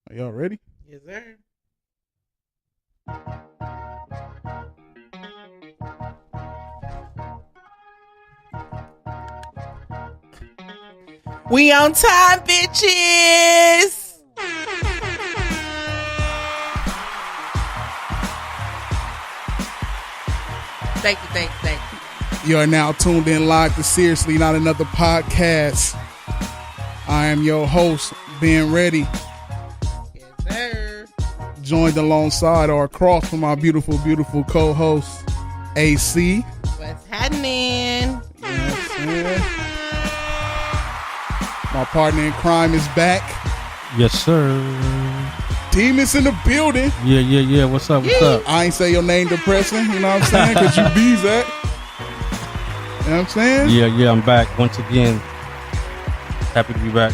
Are y'all ready? Yes, sir. We on time, bitches. Thank you. You are now tuned in live to Seriously Not Another Podcast. I am your host, Ben Ready, Yes, sir. joined alongside or across from my beautiful, beautiful co-host, AC. What's happening? My partner in crime is back. Yes, sir. Demons in the building. Yeah. What's up? I ain't say your name depressing, you know what I'm saying? Because you bees that. You know what I'm saying? Yeah, I'm back once again. Happy to be back.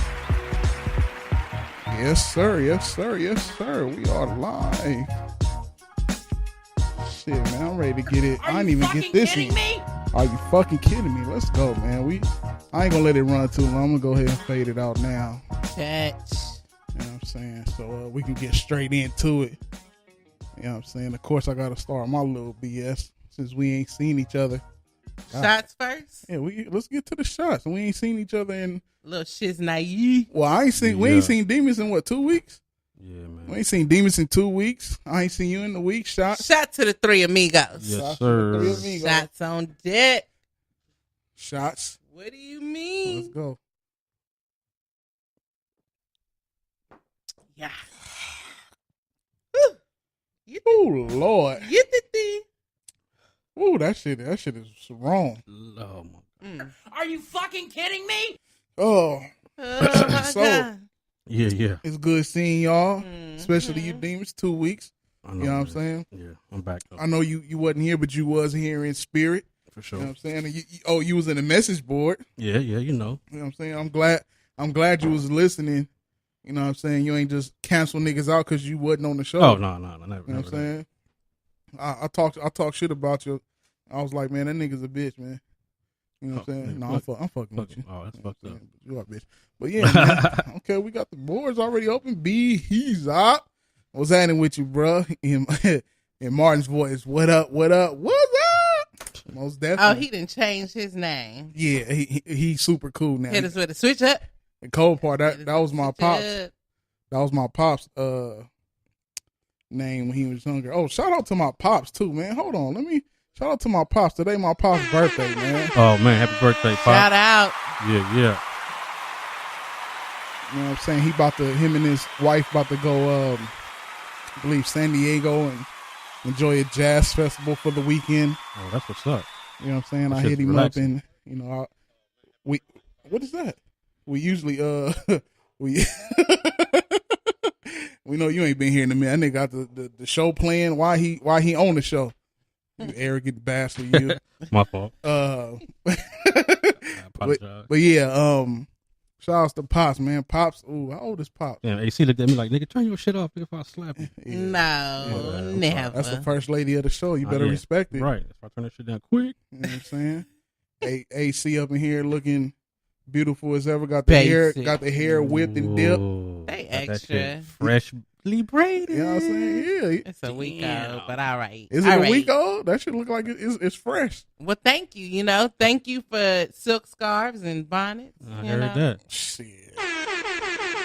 Yes, sir. We are live. Shit, man, I'm ready to get it. I didn't even get this in. Are you fucking kidding me? Let's go, man. I ain't gonna let it run too long. I'm gonna go ahead and fade it out now. Touch. You know what I'm saying? So we can get straight into it. You know what I'm saying? Of course, I gotta start my little BS since we ain't seen each other. Shots first. Yeah, let's get to the shots. We ain't seen each other in. Little shit's naive. Well, we ain't seen Demons in what, 2 weeks? Yeah, man. We ain't seen Demons in 2 weeks. I ain't seen you in the week. Shots. Shot to the three amigos. Yes, sir. Shots on deck. Shots. What do you mean? Let's go. Yeah. Oh Lord. You did the. Oh, that shit is wrong. Oh, my. Are you fucking kidding me? Oh, Oh my So- God. Yeah. it's good seeing y'all, Mhm. especially you Demons. 2 weeks. I You know what I'm man. saying? Yeah, I'm back though. I know you wasn't here, but you was here in spirit. For You sure. know what I'm saying? And you was in the message board. Yeah, you know. You know what I'm saying? I'm glad you was listening. You know what I'm saying? You ain't just cancel niggas out because you wasn't on the show. Oh, no, never. You know what I'm never. saying? I talk shit about you. I was like, man, that nigga's a bitch, man. You know what I'm saying? man, No, I'm fucking with you. Oh, that's You know what fucked I'm up. saying? You are a bitch. But yeah, man. Okay, we got the boards already open. He's up. What's happening with you, bro? In Martin's voice, what up? What's up? Most Oh, definitely. he didn't change his name. Yeah, he's super cool now. Hit us with a switch up. The cold part, Hit us that was with a my switch pops. up. That was my pops name when he was younger. Oh, shout out to my pops too, man. Hold on, shout out to my pops. Today my pops' birthday, man. Oh, man, happy birthday, Pop. Shout out. Yeah. You know what I'm saying? Him and his wife about to go I believe San Diego and enjoy a jazz festival for the weekend. Oh, that's what's up. You know what I'm saying? I That shit's hit him relaxing. up and what is that? We usually we we know you ain't been here in a minute. That nigga got the show playing. Why he on the show? You arrogant bastard, you. My fault. Uh, I apologize. but yeah, shout outs to Pops, man. Pops, ooh, how old is Pops? Yeah, AC looked at me like, nigga, turn your shit off if I slap you. Yeah. No, Yeah, never. That's the first lady of the show. You better Yeah, respect it. Right. If I turn that shit down quick. You know what I'm saying? AC up in here looking beautiful as ever. Got the hair whipped and dipped. Ooh, They got that extra. shit freshly braided. You know what I'm saying? Yeah. It's a week Damn. old, but all right. Is it All a right. week old? That should look like it's fresh. Well, thank you. Thank you for silk scarves and bonnets. I you heard know. that. Shit.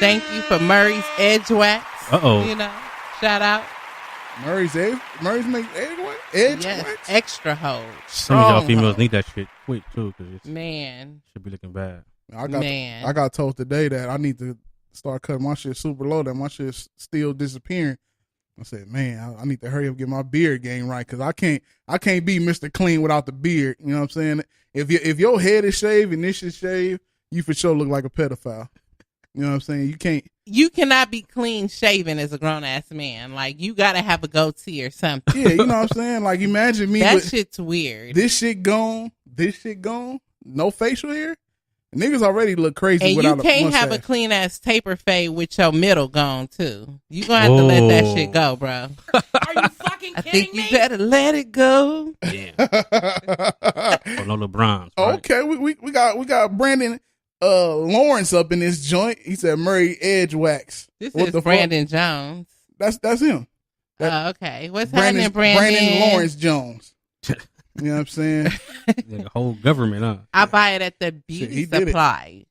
Thank you for Murray's Edge Wax. Uh-oh. Shout out. Murray's make egg wax? Edge Yes, wax? extra hold. Some of y'all Strong females hold. need that shit quick, too, because it Man, should be looking bad. man. I got told today that I need to start cutting my shit super low, that my shit's still disappearing. I said, man, I need to hurry up and get my beard game right, because I can't be Mr. Clean without the beard. You know what I'm saying? If your head is shaved and this is shaved, you for sure look like a pedophile. You know what I'm saying? You cannot be clean shaven as a grown ass man. Like, you gotta have a goatee or something. Yeah, you know what I'm saying? Like, imagine me That with shit's weird. this shit gone, no facial hair. Niggas already look crazy And without you can't a have a mustache. clean ass taper fade with your middle gone too. You gonna have to let that shit go, bro. Are you fucking I kidding think me? you better let it go. Damn. Oh, no LeBrons. Right? Okay, we got Brandon Lawrence up in this joint. He said Murray Edge Wax. This What is the fuck? Brandon Jones. That's him. Oh, okay. What's happening, Brandon? Brandon Lawrence Jones. You know what I'm saying? The whole government, huh? I buy it at the Shit, beauty he did it. supply.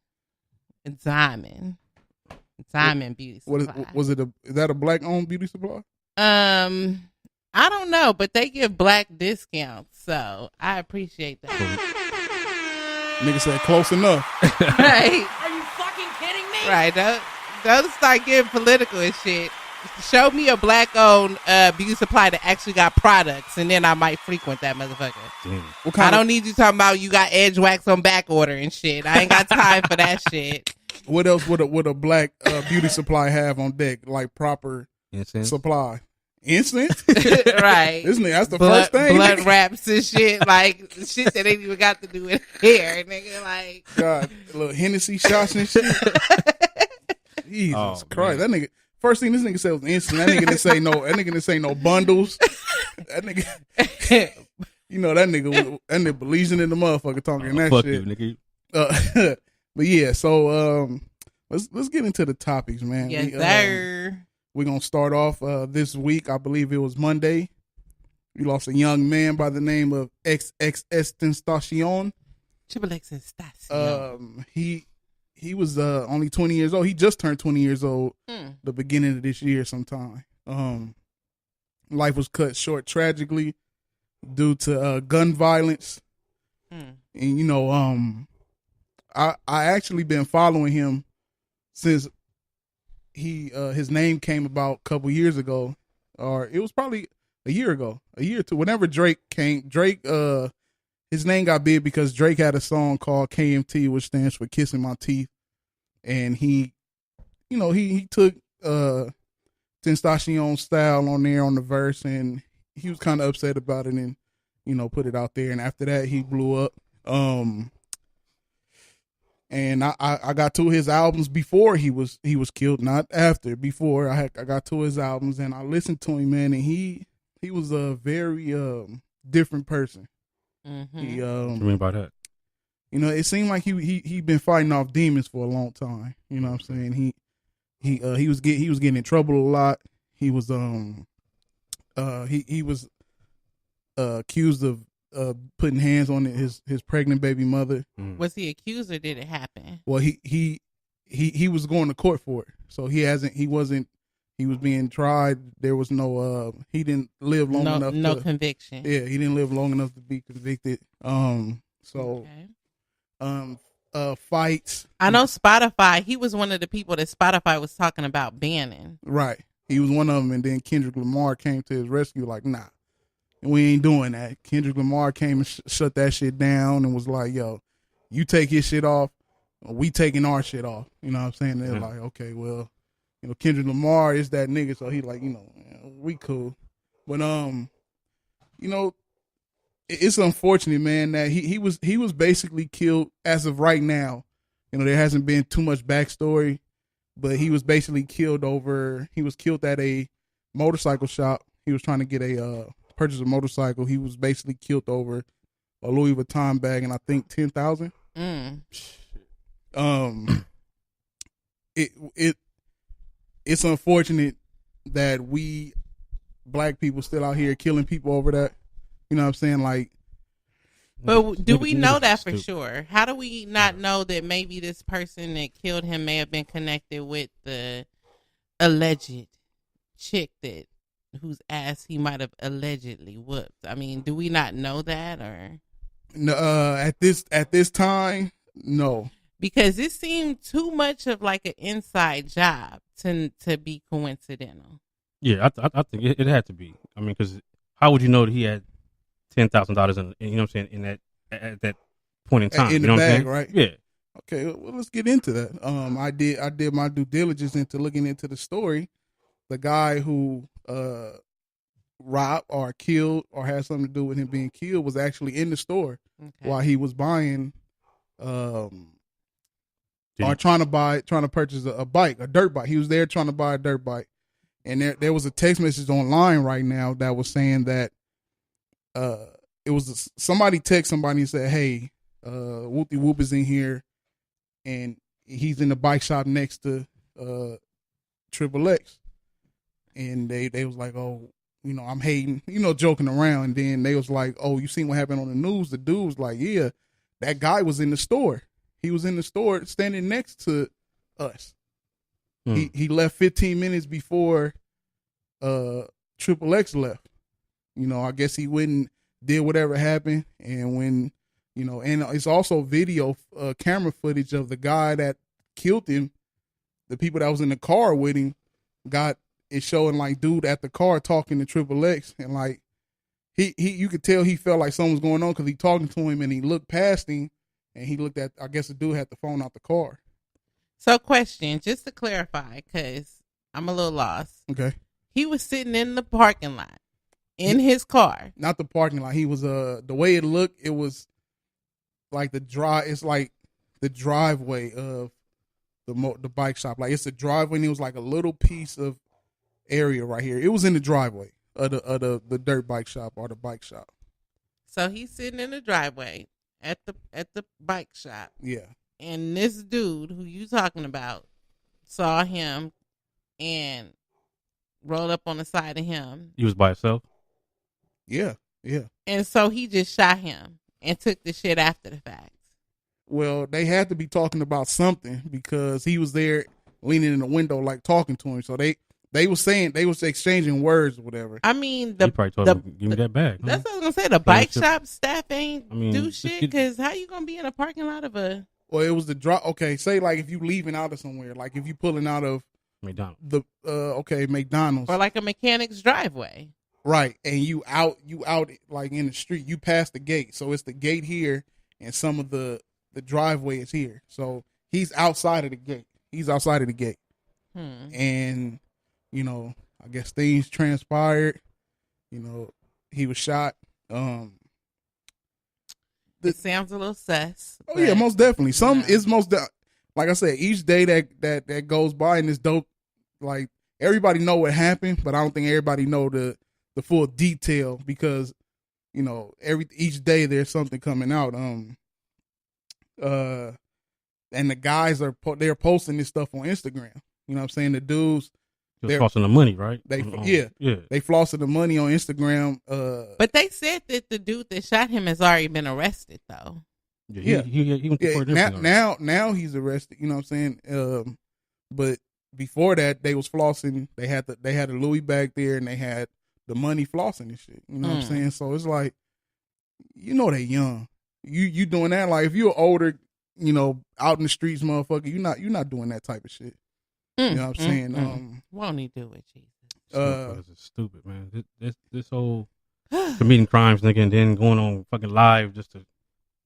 Diamond Beauty Supply. Is that a black owned beauty supply? I don't know, but they give black discounts, so I appreciate that. Nigga said close enough. Right, Are you fucking kidding me? right. Don't start getting political and shit. Show me a black-owned beauty supply that actually got products, and then I might frequent that motherfucker. Damn. What I kind don't need you talking about you got Edge Wax on back order and shit. I ain't got time for that shit. What else would a black beauty supply have on deck? Like proper Incense? supply. Incense? Right. Isn't it? That's the Blood, first thing. blood wraps and shit, like shit that ain't even got to do with hair, nigga. Like, God, little Hennessy shots and shit. Jesus Oh, Christ, man. that nigga. First thing this nigga said was instant. That nigga didn't say no. That nigga didn't say no bundles. That nigga, you know that nigga believes in the motherfucker talking that Fuck shit. you, nigga. But yeah, so let's get into the topics, man. yes, sir. We're gonna start off this week. I believe it was Monday. We lost a young man by the name of XXS Tentacion. Triple X and Stasio. He was only 20 years old. He just turned 20 years old Mm. the beginning of this year sometime. Life was cut short tragically due to gun violence. Mm. And you know, I actually been following him since his name came about a couple years ago, or it was probably a year or two. Whenever Drake, his name got big because Drake had a song called KMT, which stands for Kissing My Teeth. And he took Tentacion's style on there on the verse, and he was kind of upset about it and, you know, put it out there. And after that, he blew up. And I got two of his albums before he was killed, not after. Before I got two of his albums, and I listened to him, man, and he was a very different person. Mm-hmm. He What you mean by that? you know, it seemed like he been fighting off demons for a long time. You know what I'm saying? He was getting in trouble a lot. He was he was accused of putting hands on his pregnant baby mother. Was he accused or did it happen? Well, he was going to court for it. So he was being tried. There was no he didn't live long enough. No conviction. Yeah, he didn't live long enough to be convicted. Okay. Fights. I know Spotify. He was one of the people that Spotify was talking about banning. Right. He was one of them, and then Kendrick Lamar came to his rescue like, nah, we ain't doing that. Kendrick Lamar came and shut that shit down and was like, yo, you take his shit off, we taking our shit off. You know what I'm saying? They're like, okay, well, you know, Kendrick Lamar is that nigga, so he like, you know, we cool. But, you know, it's unfortunate, man, that he was basically killed as of right now. You know, there hasn't been too much backstory, but he was basically killed at a motorcycle shop. He was trying to get purchase a motorcycle. He was basically killed over a Louis Vuitton bag, and I think $10,000. It's unfortunate that we black people still out here killing people over that. You know what I'm saying? Like, but do we know that for Stupid. sure? How do we not know that maybe this person that killed him may have been connected with the alleged chick whose ass he might have allegedly whooped? I mean, do we not know that, or no, at this time, no. because it seemed too much of like an inside job to be coincidental? Yeah, I think it had to be. I mean, because how would you know that he had $10,000 in, you know what I'm saying, in that at that point in time? In you the know bag, what I'm saying? right? Yeah. Okay, well, let's get into that. I did my due diligence into looking into the story. The guy who robbed or killed or had something to do with him being killed was actually in the store while he was buying or trying to purchase a bike, a dirt bike. He was there trying to buy a dirt bike. And there was a text message online right now that was saying that it was somebody text somebody and said, hey, Whoopty Whoop is in here. and he's in the bike shop next to Triple X, and they was like, oh, you know, I'm hating, you know, joking around, and then they was like, oh, you seen what happened on the news? The dude was like, yeah, that guy was in the store. He was in the store standing next to us. He left 15 minutes before Triple X left. You know, I guess he went and did whatever happened, and when, you know, and it's also video camera footage of the guy that killed him. The people that was in the car with him it's showing like dude at the car talking to Triple X, and like he you could tell he felt like something was going on because he talking to him, and he looked past him, and he looked at, I guess the dude had the phone out the car. So, question, just to clarify, because I'm a little lost. Okay. He was sitting in the parking lot in his car. Not the parking lot. He was the way it looked, it was like it's like the driveway of the bike shop. Like it's a driveway, and it was like a little piece of area right here. It was in the driveway of the dirt bike shop or the bike shop. So he's sitting in the driveway at the bike shop. Yeah. And this dude who you talking about saw him and rolled up on the side of him. He was by himself? Yeah. Yeah. And so he just shot him and took the shit after the fact. Well, they had to be talking about something because he was there leaning in the window, like talking to him. So they was exchanging words or whatever. I mean, He probably told him, give me that bag. That's what I was going to say. The bike ship. shop staff ain't do just shit, get- because how you going to be in a parking lot of a... Well, it was the drop. Okay, say like if you leaving out of somewhere, like if you pulling out of McDonald's. the McDonald's, Or like a mechanic's driveway. right, and you out like in the street, you pass the gate, so it's the gate here, and some of the driveway is here, so he's outside of the gate. And you know, I guess things transpired. You know, he was shot. It sounds a little sus. Oh yeah, most definitely. Yeah. Like I said, each day that goes by and it's dope. Like everybody know what happened, but I don't think everybody know the full detail because, you know, each day there's something coming out. And the guys they're posting this stuff on Instagram. You know what I'm saying? The dudes, He was costing the money, right? they Yeah. they flossing the money on Instagram. But they said that the dude that shot him has already been arrested, though. Yeah. He went to court and everything. now he's arrested. You know what I'm saying? But before that, they was flossing. They had a Louis bag there, and they had the money flossing and shit. You know what I'm saying? So it's like, you know, they young. You doing that? Like if you're older, you know, out in the streets, motherfucker, you're not doing that type of shit. You know what I'm saying? Won't he do it, Jesus? Motherfuckers is stupid, man. This whole committing crimes, nigga, and then going on fucking live just to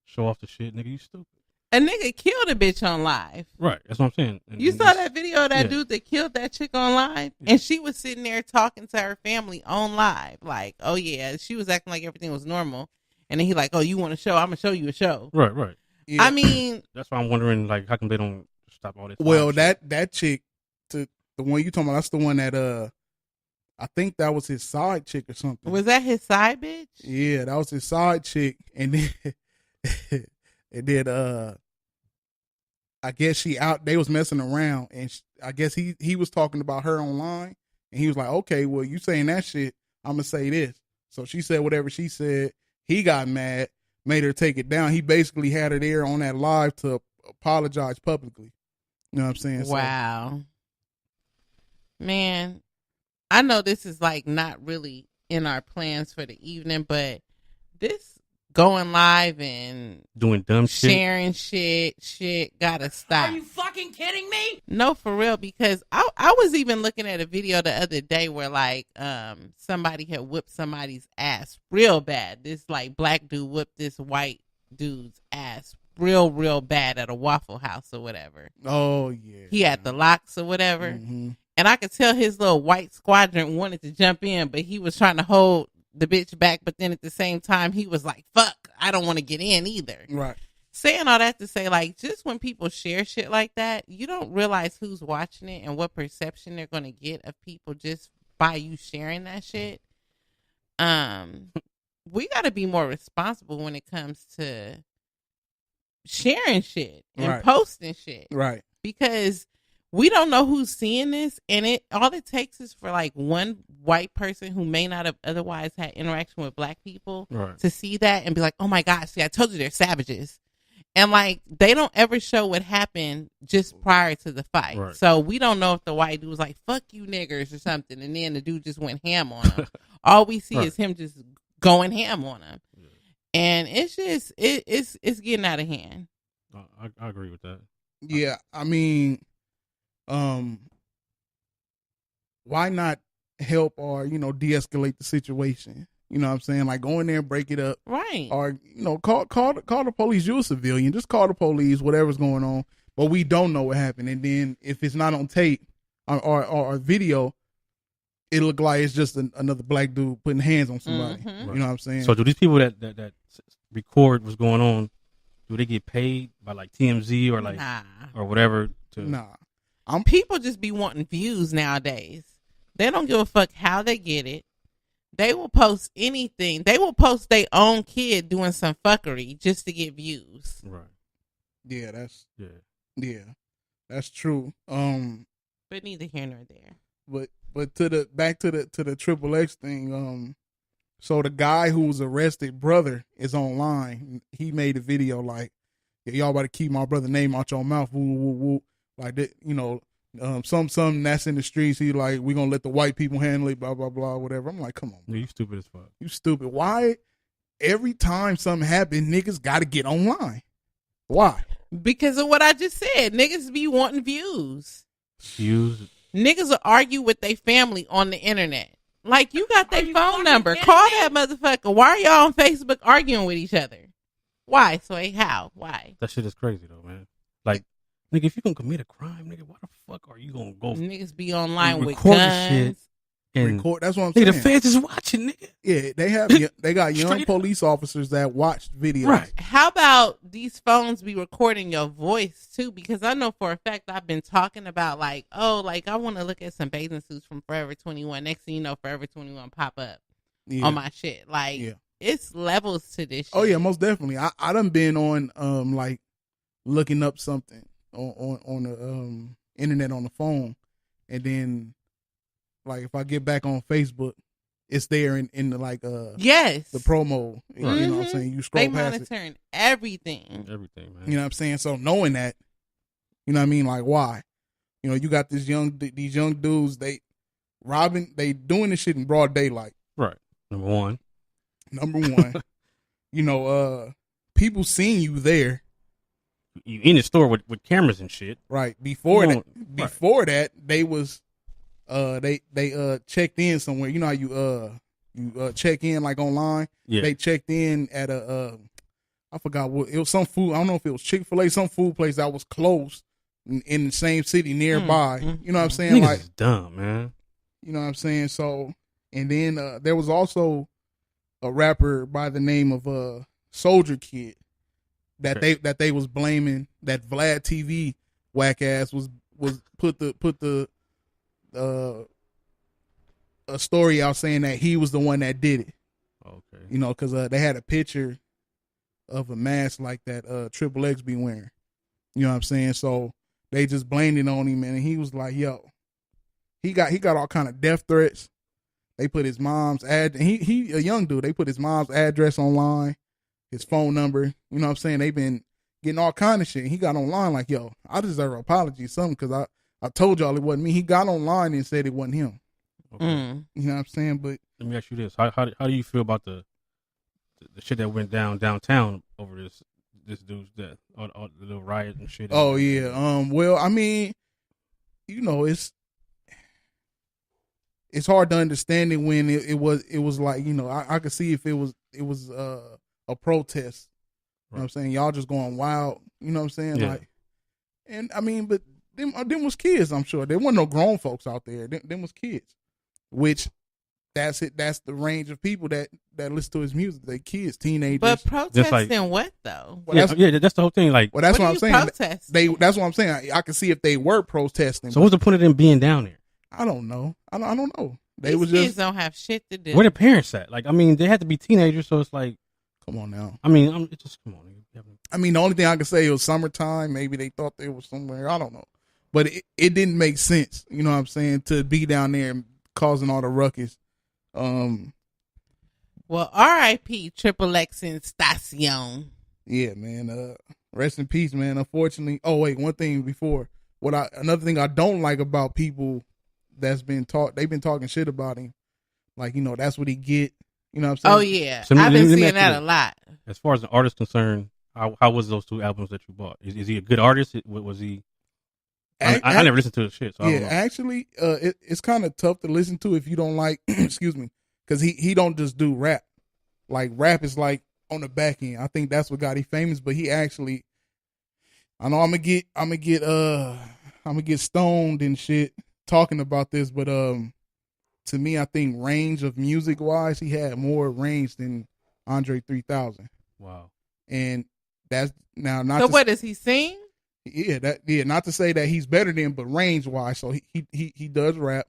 show off the shit, nigga. You stupid. A nigga killed a bitch on live. Right. That's what I'm saying. You saw that video of that dude that killed that chick on live? And she was sitting there talking to her family on live. Like, oh yeah, she was acting like everything was normal. And then he like, oh, you want a show? I'm going to show you a show. Right. Yeah. I mean. That's why I'm wondering, like, how come they don't stop all this? Well, shit? that chick, the one you talking about, that's the one that I think that was his side chick or something. Was that his side bitch? Yeah, that was his side chick, and then I guess they was messing around, and I guess he was talking about her online, and he was like, okay, well, you saying that shit, I'm gonna say this. So she said whatever she said. He got mad, made her take it down. He basically had her there on that live to apologize publicly. You know what I'm saying? Wow. Man, I know this is like not really in our plans for the evening, but this going live and doing dumb shit, sharing shit gotta stop. Are you fucking kidding me? No, for real, because I was even looking at a video the other day where like somebody had whipped somebody's ass real bad. This like black dude whipped this white dude's ass real bad at a Waffle House or whatever. Oh yeah. He had the locks or whatever. Mm-hmm. And I could tell his little white squadron wanted to jump in, but he was trying to hold the bitch back. But then at the same time, he was like, fuck, I don't want to get in either. Right. Saying all that to say, like, just when people share shit like that, you don't realize who's watching it and what perception they're going to get of people just by you sharing that shit. We got to be more responsible when it comes to sharing shit and Right. posting shit Right. because we don't know who's seeing this, and all it takes is for like one white person who may not have otherwise had interaction with black people Right. to see that and be like, "Oh my gosh, see, I told you they're savages," and like they don't ever show what happened just prior to the fight, Right. so we don't know if the white dude was like "fuck you niggers" or something, and then the dude just went ham on him. All we see Right. is him just going ham on him, Yeah. and it's just it's getting out of hand. I agree with that. Yeah, I mean, why not help or de-escalate the situation? You know what I'm saying? Like go in there and break it up, Right. or call the police. You're a civilian, just call the police. Whatever's going on, but we don't know what happened. And then if it's not on tape or video, it look like it's just another black dude putting hands on somebody. Mhm. You know what I'm saying? So do these people that record what's going on, do they get paid by like TMZ or like Nah. or whatever? Nah, People just be wanting views nowadays. They don't give a fuck how they get it. They will post anything. They will post their own kid doing some fuckery just to get views. Right. yeah, Yeah. that's true. But neither here nor there. But back to the Triple X thing. So the guy who was arrested, brother, is online. He made a video like, yeah, y'all about to keep my brother name out your mouth. Woo, woo, woo. Like that, something that's in the streets. He like, we gonna let the white people handle it, blah blah blah, whatever. I'm like, come on, Yeah, you stupid as fuck. you stupid. Why every time something happens, niggas got to get online? Why? Because of what I just said. Niggas be wanting views. Views. Niggas will argue with their family on the internet. Like, you got their you phone fucking number. kidding Call me? that motherfucker. Why are y'all on Facebook arguing with each other? Why? Sway? How? Why? That shit is crazy though, man. Like, nigga, if you gonna commit a crime, nigga, why the fuck are you gonna go Niggas be online with record the guns. shit and Record. That's what I'm nigga, saying. the feds is watching, nigga. Yeah, they got young Straight up. police officers that watch videos. Right. How about these phones be recording your voice too? Because I know for a fact I've been talking about like, oh, like I want to look at some bathing suits from Forever 21. Next thing you know, Forever 21 pop up Yeah. on my shit. Like, Yeah. it's levels to this shit. Oh yeah, most definitely. I done been on like looking up something on the internet on the phone, and then like if I get back on Facebook, it's there in the like Yes. the promo. You know what I'm Mhm. saying? You scroll They past it. monitoring everything. Everything, man. You know what I'm saying? So knowing that, you know what I mean? Like why? You got these young dudes, they doing this shit in broad daylight. Right. Number one. Number one. People seeing you there. You in the store with cameras and shit. Right. Before Come that, on. Right. before that, they was they checked in somewhere. You know how you check in like online. Yeah. They checked in at I forgot what it was, some food. I don't know if it was Chick-fil-A, some food place that was closed in the same city nearby. You know what I'm saying? Niggas Like, is dumb, man. you know what I'm saying? So, and then there was also a rapper by the name of Soldier Kid that Okay. they was blaming that Vlad TV whack ass was put the a story out saying that he was the one that did it. Okay. Because they had a picture of a mask like that Triple X be wearing. You know what I'm saying? So they just blamed it on him, and he was like, "Yo, he got all kind of death threats." They put his mom's he a young dude. They put his mom's address online, his phone number. You know what I'm saying? They've been getting all kind of shit. He got online like, "Yo, I deserve an apology, or something, because I told y'all it wasn't me." He got online and said it wasn't him. Okay. You know what I'm saying? But Let me ask you this: How do you feel about the shit that went downtown over this dude's death, all the little riot and shit? oh yeah, well, I mean, it's hard to understand it when it was like, I could see if it was a protest. You know what I'm saying? Y'all just going wild. You know what I'm saying? Yeah. Like, and I mean, but them was kids. I'm sure there wasn't no grown folks out there. Them was kids, which that's it. That's the range of people that listen to his music. They kids, teenagers. But protesting like- what though? Well, that's the whole thing. Like, well, that's what I'm you saying. protesting? That's what I'm saying. I can see if they were protesting. so what's the point of them being down there? I don't know. I don't know. They These was kids just don't have shit to do. Where the parents at? Like, I mean, they had to be teenagers, so it's like, come on now. I mean, it's just come on, nigga. I mean, the only thing I can say it was summertime. Maybe they thought they were somewhere. I don't know. But it didn't make sense, you know what I'm saying, to be down there and causing all the ruckus. Well, R.I.P. Triple X Stacion. Yeah, man. Rest in peace, man. Unfortunately. Oh, wait, one thing before. Another thing I don't like about people that's been they've been talking shit about him. Like, you know, that's what he get. You know what I'm saying? Oh, yeah. So I've been let me seeing ask you that this. a lot. As far as an artist concerned, how was those 2 albums that you bought? Is he a good artist? Was he? I never listened to his shit, so I don't know. Actually, it's kind of tough to listen to if you don't like, excuse me, because he don't just do rap. Like, rap is like on the back end. I think that's what got him famous, but he actually, I know I'm gonna get stoned and shit talking about this, but to me, I think range of music wise, he had more range than Andre 3000. Wow. And that's now not. So what does he sing? Yeah, not to say that he's better than, but range wise. So he does rap,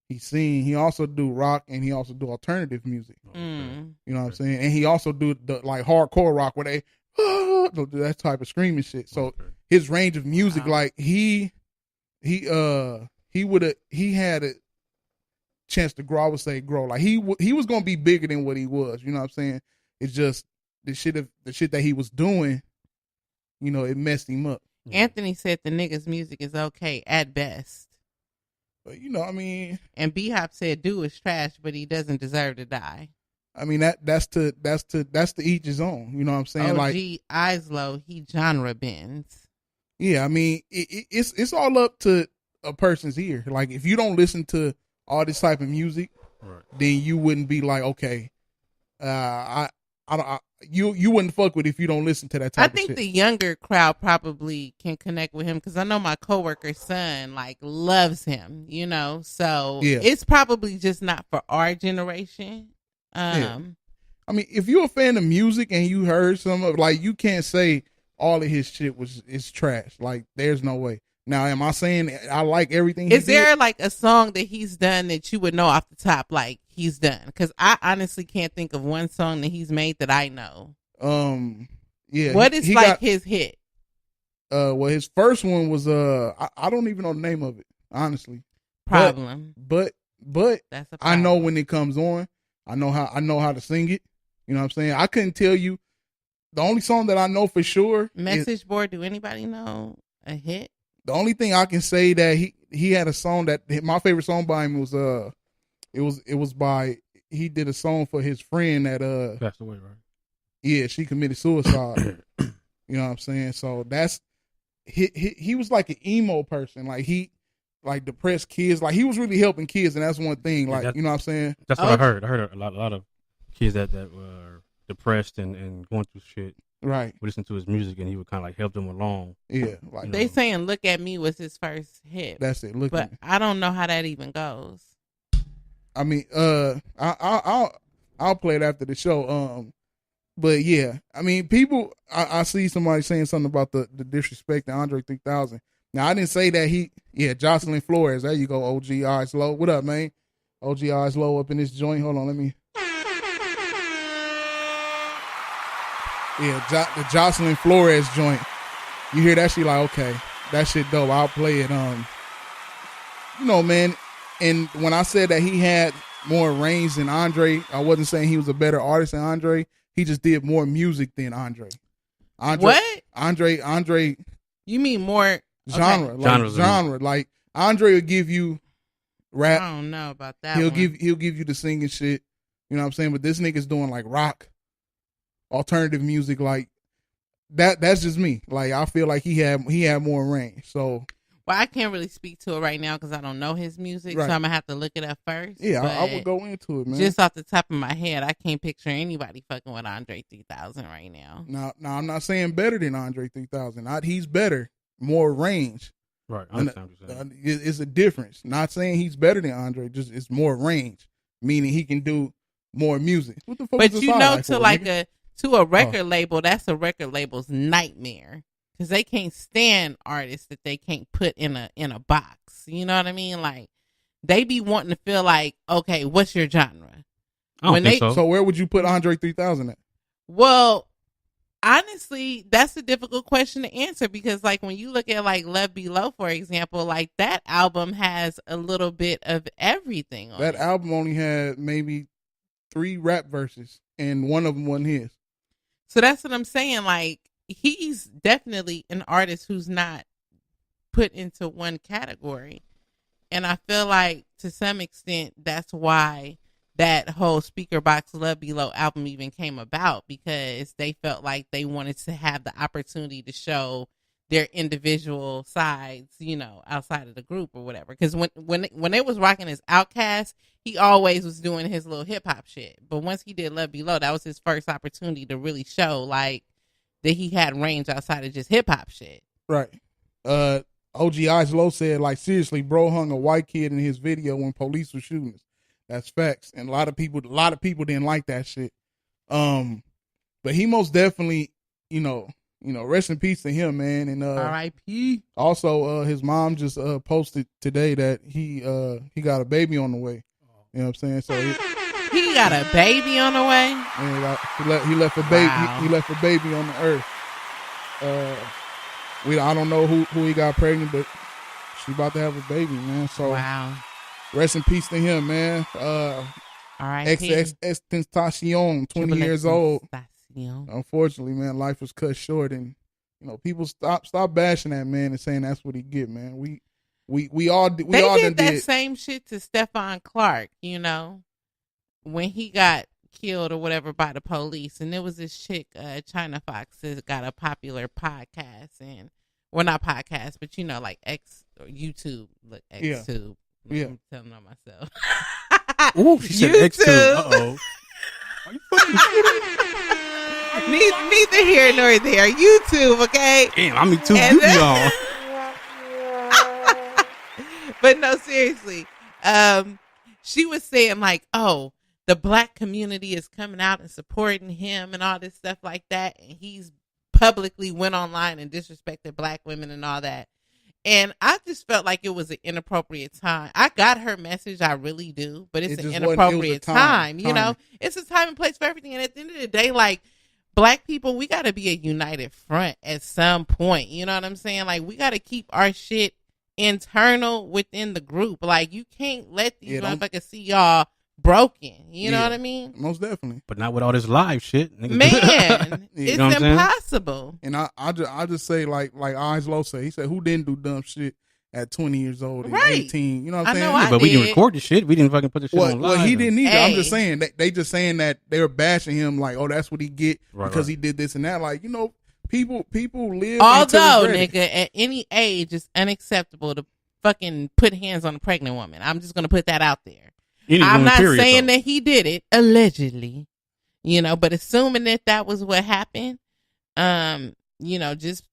he sing, he also do rock, and he also do alternative music. Mm. You know what I'm saying? And he also do the like hardcore rock where they that type of screaming shit. So his range of music, like he had a chance to grow. I would say grow. Like he was gonna be bigger than what he was. You know what I'm saying? It's just the shit that he was doing. You know, it messed him up. Anthony said the nigga's music is okay at best. But you know, I mean, and B-Hop said "Do is trash, but he doesn't deserve to die." I mean that's to each his own. You know what I'm saying? OG Like Islow, he genre bends. Yeah, I mean it's all up to a person's ear. Like if you don't listen to all this type of music, right, then you wouldn't be like, okay, you wouldn't fuck with if you don't listen to that type of shit. I think the younger crowd probably can connect with him because I know my coworker's son like loves him, you know. So Yeah. it's probably just not for our generation. Yeah. I mean, if you're a fan of music and you heard some of, like, you can't say all of his shit is trash. Like, there's no way. Now, am I saying I like everything? Is there like a song that he's done that you would know off the top, like he's done? Because I honestly can't think of one song that he's made that I know. Yeah. What is his hit? Well, his first one was I don't even know the name of it, honestly. Problem. But that's a problem. I know when it comes on. I know how to sing it. You know what I'm saying? I couldn't tell you. The only song that I know for sure. Message board. Do anybody know a hit? The only thing I can say that he had a song that my favorite song by him was it was by, he did a song for his friend that passed away, right? Yeah, she committed suicide. You know what I'm saying? So that's he was like an emo person. Like he like depressed kids. Like he was really helping kids, and that's one thing. Like, you know what I'm saying? That's what I heard. I heard a lot of kids that were depressed and going through shit. Right. Would listen to his music, and he would kind of like help them along. Yeah. Like they saying "Look at Me" was his first hit. That's it. Look but at me. I don't know how that even goes. I mean, I'll play it after the show. But yeah, I mean, people. I see somebody saying something about the disrespect to Andre 3000. Now I didn't say that Jocelyn Flores. There you go, OG Eyes Low. What up, man? OG Eyes Low up in this joint. Hold on, let me. Yeah, the Jocelyn Flores joint. You hear that shit like, okay, that shit dope. I'll play it. You know, man. And when I said that he had more range than Andre, I wasn't saying he was a better artist than Andre. He just did more music than Andre. What? Andre. You mean more genre? Okay. Like genre. Like Andre will give you rap. I don't know about that. He'll give you the singing shit. You know what I'm saying? But this nigga's doing like rock, alternative music, like that. That's just me. Like I feel like he had more range. So. Well, I can't really speak to it right now because I don't know his music, right. So I'm gonna have to look it up first. Yeah, I would go into it, man. Just off the top of my head, I can't picture anybody fucking with Andre 3000 right now. Now I'm not saying better than Andre 3000. He's better, more range. Right, I understand what you're saying. It's a difference. Not saying he's better than Andre, just it's more range, meaning he can do more music. What the fuck? But you know, to a record Oh. label, that's a record label's nightmare. Because they can't stand artists that they can't put in a box. You know what I mean? Like, they be wanting to feel like, okay, what's your genre? I don't think so. So where would you put Andre 3000 at? Well, Honestly, that's a difficult question to answer because, like, when you look at like Love Below, for example, like that album has a little bit of everything on That it. album only had maybe 3 rap verses, and one of them wasn't his. So that's what I'm saying. Like, he's definitely an artist who's not put into one category. And I feel like to some extent that's why that whole Speaker Box Love Below album even came about, because they felt like they wanted to have the opportunity to show their individual sides, you know, outside of the group or whatever. Because when they was rocking as Outkast, he always was doing his little hip hop shit. But once he did Love Below, that was his first opportunity to really show like that he had range outside of just hip hop shit. Right. OG Low said, like, seriously, bro hung a white kid in his video when police were shooting us. That's facts. And a lot of people didn't like that shit. But he most definitely, you know, rest in peace to him, man. And R.I.P. Also, his mom just posted today that he got a baby on the way. You know what I'm saying? So he got a baby on the way. And he left a baby. Wow. He left a baby on the earth. I don't know who he got pregnant, but she about to have a baby, man. So wow. Rest in peace to him, man. R.I.P. Tentacion, 20 years old. Tentacion. Unfortunately, man, life was cut short, and you know, people stop bashing that man and saying that's what he get, man. We all did that same shit to Stephon Clark, you know, when he got killed or whatever by the police. And there was this chick, China Fox, has got a popular podcast, and well, not podcast, but you know, like YouTube, look, XTube. Yeah. I'm telling on myself. Ooh, she said X2. Uh-oh. Are you fucking Neither here nor there. YouTube, okay? Damn, I mean, too. And You be on. But no, seriously. She was saying like, oh, the black community is coming out and supporting him and all this stuff like that. And he's publicly went online and disrespected black women and all that. And I just felt like it was an inappropriate time. I got her message, I really do, but it's an inappropriate time. You know, it's a time and place for everything. And at the end of the day, like, black people, we got to be a united front at some point. You know what I'm saying? Like, we got to keep our shit internal within the group. Like, you can't let these motherfuckers see y'all broken. You know what I mean? Most definitely. But not with all this live shit. Nigga. Man, it's impossible. And I just say like Eyes Low say, he said, who didn't do dumb shit at 20 years old and 18? You know what I'm saying? I but did. we didn't record the shit. We didn't fucking put the shit on live. Well, he didn't either. Hey. I'm just saying they just saying that they were bashing him like, oh, that's what he get because he did this and that. Like, you know, people live. Although, nigga, at any age, it's unacceptable to fucking put hands on a pregnant woman. I'm just gonna put that out there. I'm not saying that he did it, allegedly, you know, but assuming that was what happened, you know, just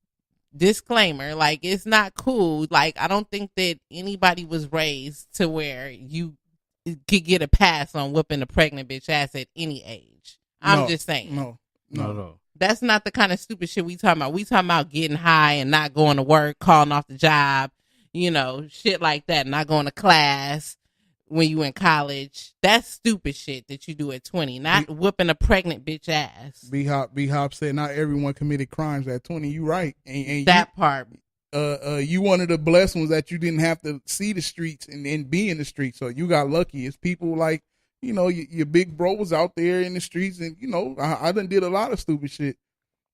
disclaimer, like, it's not cool. Like, I don't think that anybody was raised to where you could get a pass on whooping a pregnant bitch ass at any age. I'm just saying. No. That's not the kind of stupid shit we talking about. We talking about getting high and not going to work, calling off the job, you know, shit like that, not going to class when you in college. That's stupid shit that you do at 20, not whooping a pregnant bitch ass. B-Hop said not everyone committed crimes at 20. You right. And that part. You one of the blessed ones that you didn't have to see the streets and be in the streets. So you got lucky. It's people like, you know, your big bro was out there in the streets, and, you know, I done did a lot of stupid shit.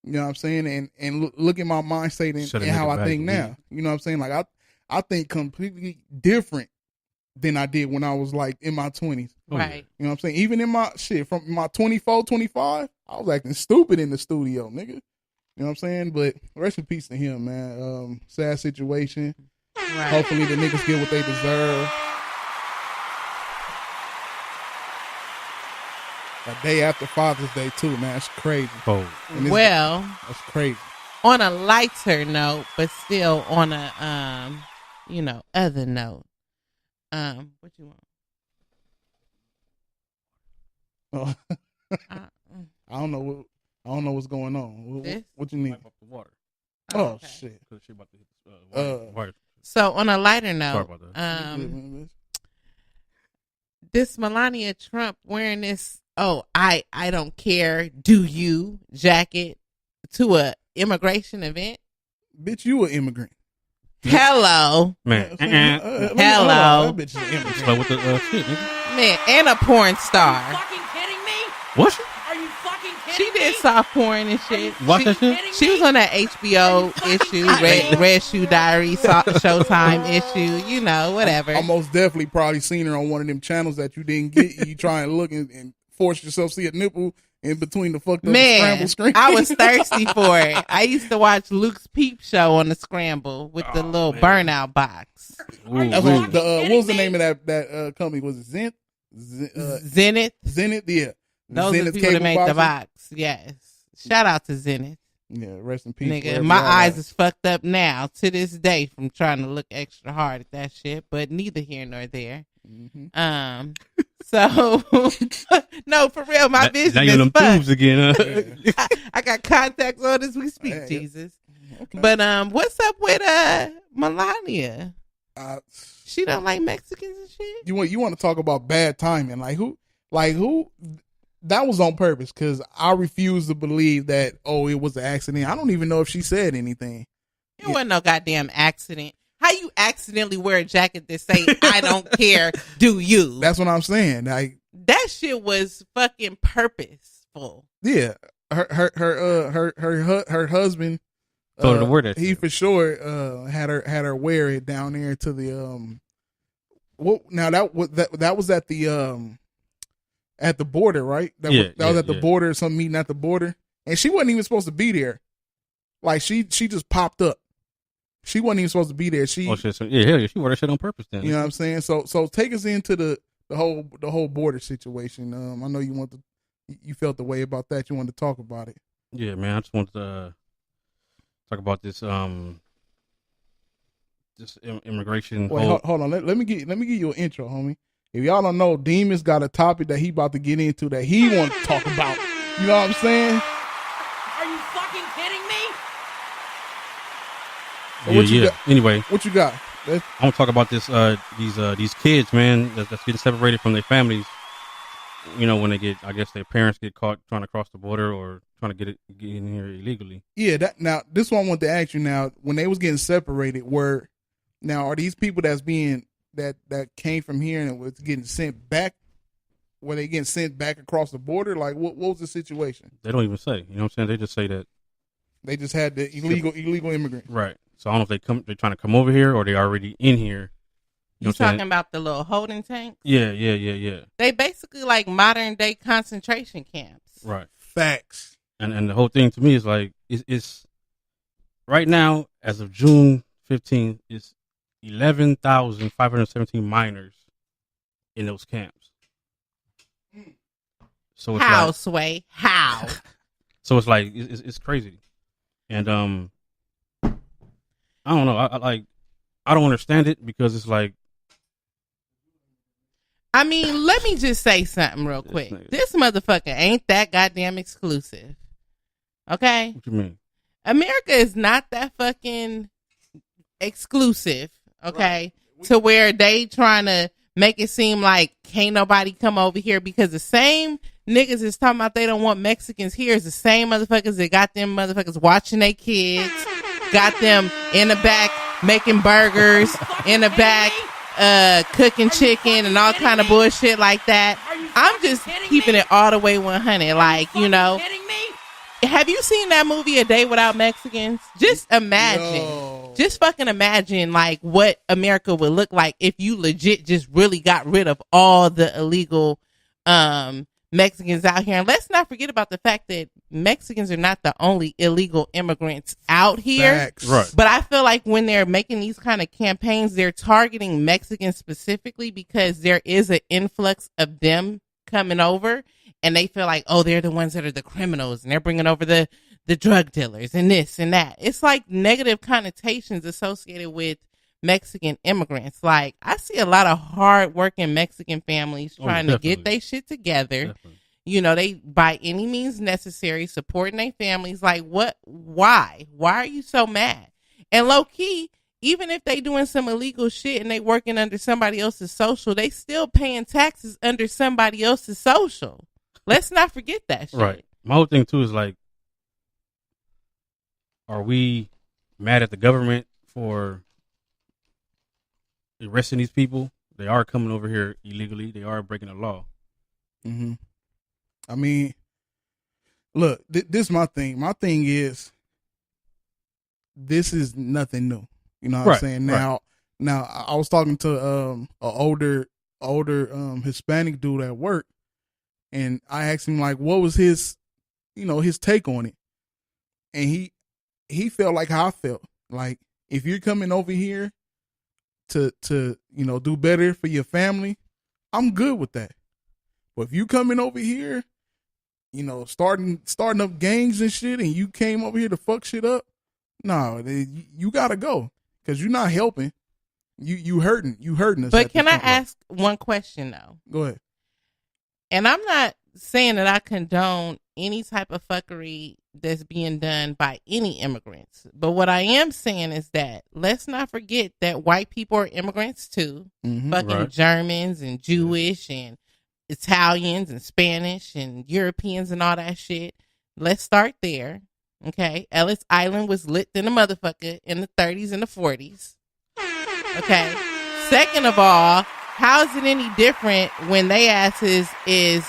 You know what I'm saying? And look at my mindset and how I think now. You know what I'm saying? Like, I think completely different than I did when I was like in my 20s. Right. You know what I'm saying? Even in my shit from my 24, 25, I was acting stupid in the studio, nigga. You know what I'm saying? But rest in peace to him, man. Sad situation. Right. Hopefully the niggas get what they deserve. A day after Father's Day too, man. It's crazy. Oh. Well, that's crazy. On a lighter note, but still on a you know, other note. What you want? Oh. I don't know what's going on. What you need? The water. Oh, okay. Shit. She about to hit water. So on a lighter note, sorry about that. This Melania Trump wearing this I don't care, do you jacket to a immigration event? Bitch, you an immigrant. Hello. Man. Hello. That bitch is an immigrant. Slow with the shit, nigga. Man, and a porn star. Fucking kidding me? What? Are you fucking kidding She me? did soft porn and shit. Watch that shit? She was on that HBO issue, Red Shoe Diary, Showtime issue, you know, whatever. I most definitely probably seen her on one of them channels that you didn't get. You try and look and force yourself to see a nipple in between the fucked up Man, scramble screen. I was thirsty for it. I used to watch Luke's Peep Show on the scramble with the little burnout box. Ooh, That's wee. what, what was the name of that company? Was it Zenith. Zenith? Yeah. Those are the people that make the box. Yes. Shout out to Zenith. Yeah, rest in peace. Nigga, wherever my y'all eyes at. is fucked up now to this day from trying to look extra hard at that shit, but neither here nor there. Mhm. So no, for real, my Now vision you is them fucked. tubes again, huh? I got contacts on as we speak, Hey, Jesus. Okay. But what's up with Melania? She don't like Mexicans and shit. You want to talk about bad timing? Who that was on purpose, because I refuse to believe that it was an accident. I don't even know if she said anything. It wasn't no goddamn accident. How you accidentally wear a jacket that say "I don't care"? Do you? That's what I'm saying. That shit was fucking purposeful. Yeah, her husband. Told her to wear that He shit. for sure had her wear it down there to the Now that was at the border, right? That was at the border. Some meeting at the border, and she wasn't even supposed to be there. Like she just popped up. She wasn't even supposed to be there. She Oh shit! So, yeah, hell yeah, she wore that shit on purpose. Then You know what I'm saying? So take us into the whole border situation. I know you felt the way about that. You wanted to talk about it. Yeah, man. I just wanted to talk about this immigration. Wait, hold on. Let me give you an intro, homie. If y'all don't know, Demon's got a topic that he about to get into that he wants to talk about. You know what I'm saying? Are you fucking kidding me? So what you got? Anyway, What you got? I want to talk about these kids, man, that's getting separated from their families. You know, when they I guess their parents get caught trying to cross the border or trying to get in here illegally. Yeah. Now this one I want to ask you. Now, when they was getting separated, are these people that's being that came from here and was getting sent back? Were they getting sent back across the border? Like, what was the situation? They don't even say. You know what I'm saying? They just say that. They just had the illegal immigrant. Right. So I don't know if they're trying to come over here or they already in here. You know what I'm talking saying? about the little holding tanks? Yeah. They basically like modern day concentration camps. Right. Facts. And the whole thing to me is like it's right now as of June 15th, it's 11,517 minors in those camps. So it's How, like, Sway? How? so it's like it's crazy, and I don't know. I don't understand it because it's like. I mean, let me just say something real quick. nigga. This motherfucker ain't that goddamn exclusive. Okay? What you mean? America is not that fucking exclusive, okay? To where they trying to make it seem like can't nobody come over here, because the same niggas is talking about they don't want Mexicans here is the same motherfuckers that got them motherfuckers watching their kids, got them in the back making burgers, in the back cooking chicken and all kind of bullshit like that. I'm just keeping it all the way 100. Like, you know, have you seen that movie A Day Without Mexicans? Just imagine. No. Just fucking imagine like what America would look like if you legit just really got rid of all the illegal Mexicans out here. And let's not forget about the fact that Mexicans are not the only illegal immigrants out here. Facts. Right. But I feel like when they're making these kind of campaigns, they're targeting Mexicans specifically because there is an influx of them coming over, and they feel like, oh, they're the ones that are the criminals, and they're bringing over the drug dealers and this and that. It's like negative connotations associated with Mexican immigrants. Like, I see a lot of hard-working Mexican families trying to get definitely. their shit together. Definitely. You know, they, by any means necessary, supporting their families. Like, what? Why? Why are you so mad? And low key, even if they doing some illegal shit and they working under somebody else's social, they still paying taxes under somebody else's social. Let's not forget that shit. Right. My whole thing too is like, are we mad at the government for arresting these people? They are coming over here illegally. They are breaking the law. Mm-hmm. I mean, look, this is my thing. My thing is, this is nothing new. You know what I'm saying? Now I was talking to a older Hispanic dude at work, and I asked him like, what was his take on it, and he felt like how I felt. Like, if you're coming over here to do better for your family, I'm good with that. But if you coming over here, starting up gangs and shit, and you came over here to fuck shit up, no, you gotta go, because you're not helping. You hurting us. But can I ask one question though? Go ahead. And I'm not saying that I condone any type of fuckery that's being done by any immigrants. But what I am saying is that let's not forget that white people are immigrants too. Mm-hmm. Fucking Germans and Jewish and Italians and Spanish and Europeans and all that shit. Let's start there. Okay. Ellis Island was lit than a motherfucker in the 30s and the 40s. Okay. Second of all, how is it any different when they asses is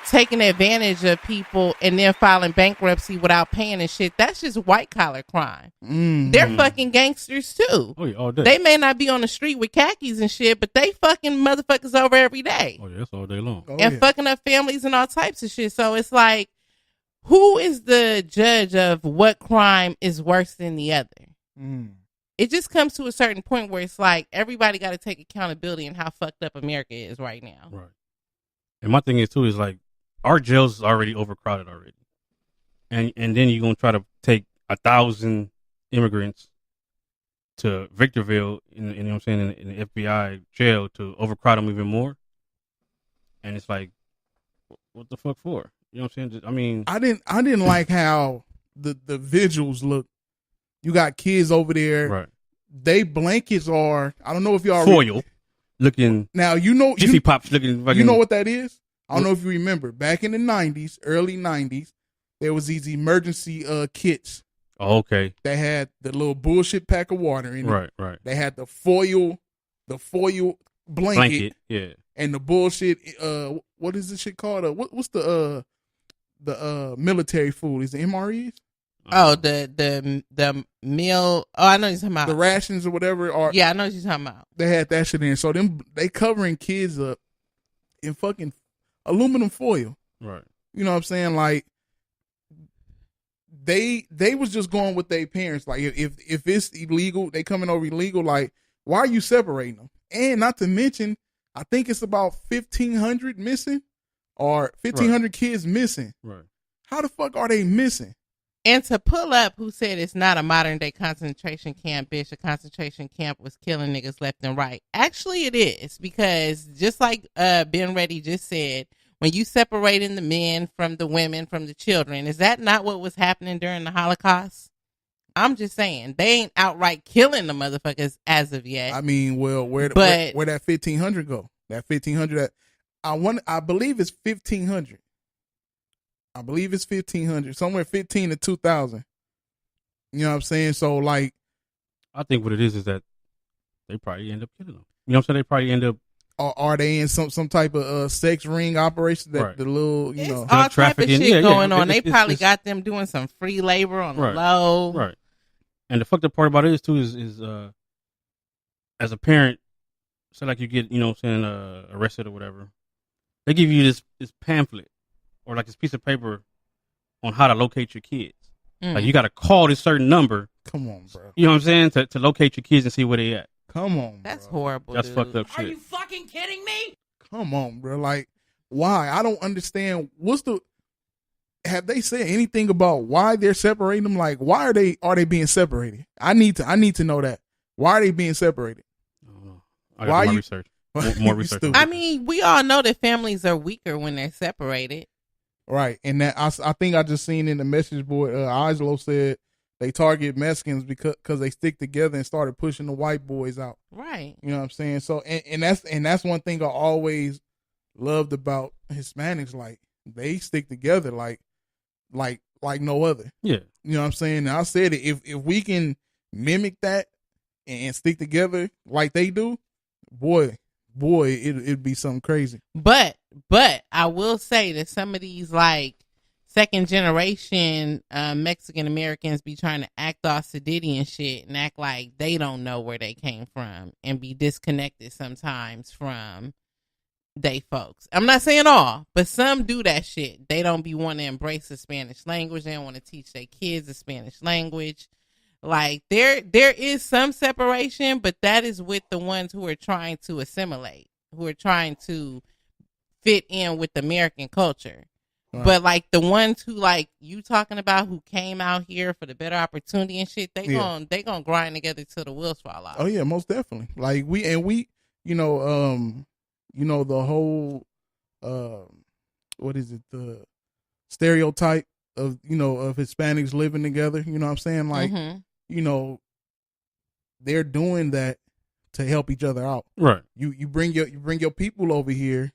taking advantage of people and then filing bankruptcy without paying and shit? That's just white collar crime. Mm-hmm. They're fucking gangsters too. Oh yeah, all day. They may not be on the street with khakis and shit, but they fucking motherfuckers over every day. Oh yeah, that's all day long. And fucking up families and all types of shit. So it's like, who is the judge of what crime is worse than the other? Mm. It just comes to a certain point where it's like everybody got to take accountability in how fucked up America is right now. Right. And my thing is too is like our jails is already overcrowded already, and then you're gonna try to take 1,000 immigrants to Victorville in you know what I'm saying in the FBI jail to overcrowd them even more, and it's like, what the fuck for? You know what I'm saying? I mean, I didn't like how the visuals look. You got kids over there. right? They blankets are, I don't know if y'all Foil looking. Now Jiffy Pops looking. Fucking, you know what that is? I don't know if you remember. Back in the 90s, early 90s, there was these emergency kits. Oh, okay. They had the little bullshit pack of water in it. Right. They had the foil blanket, yeah. and the bullshit. What is this shit called? What's the military food? Is it MREs? Oh, the meal. Oh, I know what you're talking about. The rations or whatever. Yeah, I know what you're talking about. They had that shit in. So they covering kids up in fucking aluminum foil. Right. You know what I'm saying? Like, they was just going with their parents. Like, if it's illegal, they coming over illegal. Like, why are you separating them? And not to mention, I think it's about 1,500 missing, or 1,500 kids missing. Right. How the fuck are they missing? And to pull up who said it's not a modern day concentration camp, bitch, a concentration camp was killing niggas left and right. Actually, it is, because just like Ben Reddy just said, when you separating the men from the women from the children, is that not what was happening during the Holocaust? I'm just saying, they ain't outright killing the motherfuckers as of yet. I mean, well, where that 1,500 go? That 1,500, I believe it's 1,500. I believe it's 1,500, somewhere 15 to 2,000. You know what I'm saying? So, like, I think what it is that they probably end up killing them. You know what I'm saying? They probably end up. Are they in some type of sex ring operation that the little, it's know, all type of shit going on. They probably it's, got them doing some free labor on the low. Right. And the fucked up part about it is too is as a parent, say like you get, you know what I'm saying, arrested or whatever, they give you this pamphlet or like this piece of paper on how to locate your kids. Like, you got to call this certain number. Come on, bro. You know what I'm saying? To locate your kids and see where they at. Come on, That's bro. horrible. That's dude. fucked up shit. Are you fucking kidding me? Come on, bro. Like, why? I don't understand. Have they said anything about why they're separating them? Like, why are they being separated? I need to know that. Why are they being separated? I don't know. I got more research. More research. I mean, we all know that families are weaker when they're separated. Right. And that I think I just seen in the message board, Islo said they target Mexicans because they stick together and started pushing the white boys out. Right. You know what I'm saying? So and that's one thing I always loved about Hispanics. Like, they stick together like no other. Yeah. You know what I'm saying? And I said it. If we can mimic that and stick together like they do, boy, it'd be something crazy. But I will say that some of these like second generation Mexican Americans be trying to act all sedity and shit and act like they don't know where they came from and be disconnected sometimes from they folks. I'm not saying all, but some do that shit. They don't be wanting to embrace the Spanish language. They don't want to teach their kids the Spanish language. Like there is some separation, but that is with the ones who are trying to assimilate, who are trying to fit in with American culture. Right. But like the ones who like you talking about who came out here for the better opportunity and shit, they gonna grind together till the wheels fall off. Oh yeah, most definitely. Like we the whole what is it, the stereotype of of Hispanics living together, you know what I'm saying? Like they're doing that to help each other out. Right. You bring your people over here,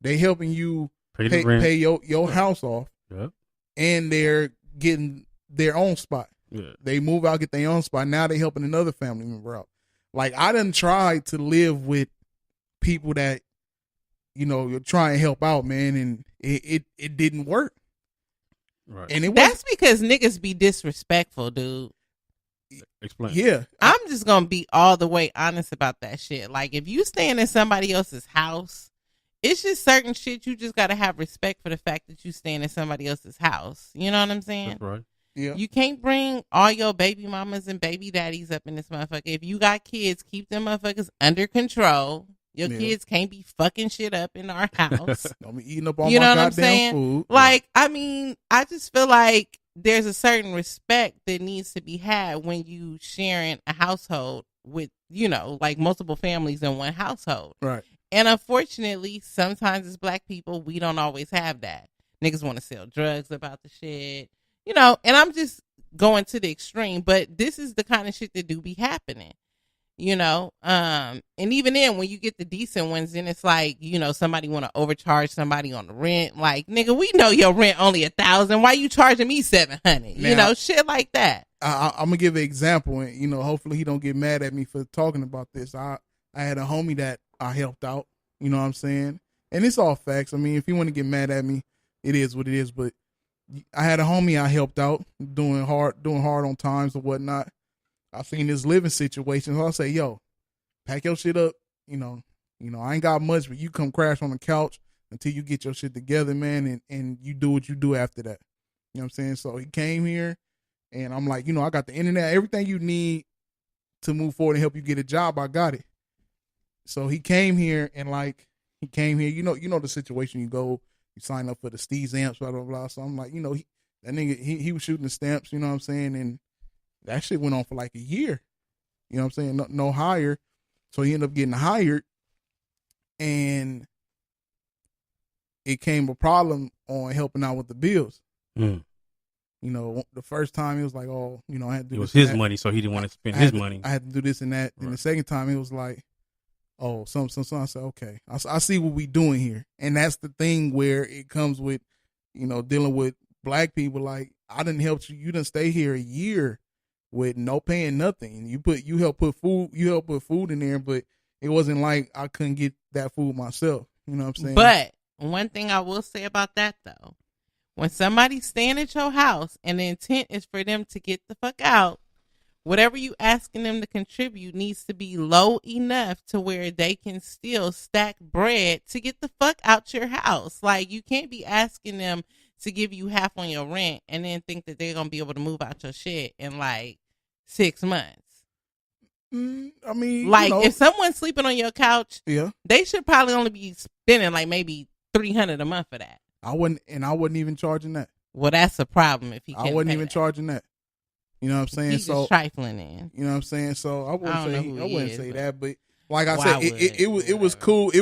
they helping you pay your house off. Yep. And they're getting their own spot. Yeah. They move out, get their own spot. Now they helping another family member out. Like I done tried to live with people that you're trying to help out, man, and it didn't work. Right. And that's because niggas be disrespectful, dude. Explain. Yeah. I'm just gonna be all the way honest about that shit. Like if you staying in somebody else's house, it's just certain shit you just gotta have respect for the fact that you staying in somebody else's house. You know what I'm saying? That's right. Yeah. You can't bring all your baby mamas and baby daddies up in this motherfucker. If you got kids, keep them motherfuckers under control. Your kids can't be fucking shit up in our house. Don't be eating up all my goddamn food. Like, I mean, I just feel like there's a certain respect that needs to be had when you sharing a household with, like multiple families in one household. Right. And unfortunately, sometimes as black people, we don't always have that. Niggas want to sell drugs about the shit, and I'm just going to the extreme, but this is the kind of shit that do be happening. And even then when you get the decent ones, then it's like, somebody want to overcharge somebody on the rent. Like, nigga, we know your rent only $1,000. Why you charging me $700? Shit like that. I'm gonna give an example, and hopefully he don't get mad at me for talking about this. I had a homie that I helped out. You know what I'm saying? And it's all facts. I mean, if you want to get mad at me, it is what it is. But I had a homie I helped out, doing hard on times or whatnot. I seen this living situation, so I say, yo, pack your shit up. I ain't got much, but you come crash on the couch until you get your shit together, man, and you do what you do after that. You know what I'm saying? So he came here, and I'm like, I got the internet, everything you need to move forward and help you get a job, I got it. So he came here, and you know the situation. You go, you sign up for the Steve Amps, blah, blah, blah. So I'm like, that nigga, he was shooting the stamps, you know what I'm saying? And that shit went on for like a year. You know what I'm saying? No hire. So he ended up getting hired, and it came a problem on helping out with the bills. Mm. The first time it was like, oh, I had to do it was this his money, so he didn't want to spend his money. I had to do this and that. Right. And the second time it was like, oh, some. I said, okay, I see what we doing here. And that's the thing where it comes with, dealing with black people. Like, I didn't help you. You didn't stay here a year with no paying nothing. You helped put food in there, but it wasn't like I couldn't get that food myself. You know what I'm saying? But one thing I will say about that though, when somebody's staying at your house and the intent is for them to get the fuck out, whatever you asking them to contribute needs to be low enough to where they can still stack bread to get the fuck out your house. Like, you can't be asking them to give you half on your rent and then think that they're gonna be able to move out your shit in like 6 months. I mean, like, if someone's sleeping on your couch, yeah, they should probably only be spending like maybe $300 a month for that. I wasn't even charging that. Well, that's a problem if he can't. I wasn't even that. charging that. You know what I'm saying? He's just trifling in. You know what I'm saying? So I wouldn't say that, but like I said, it was cool.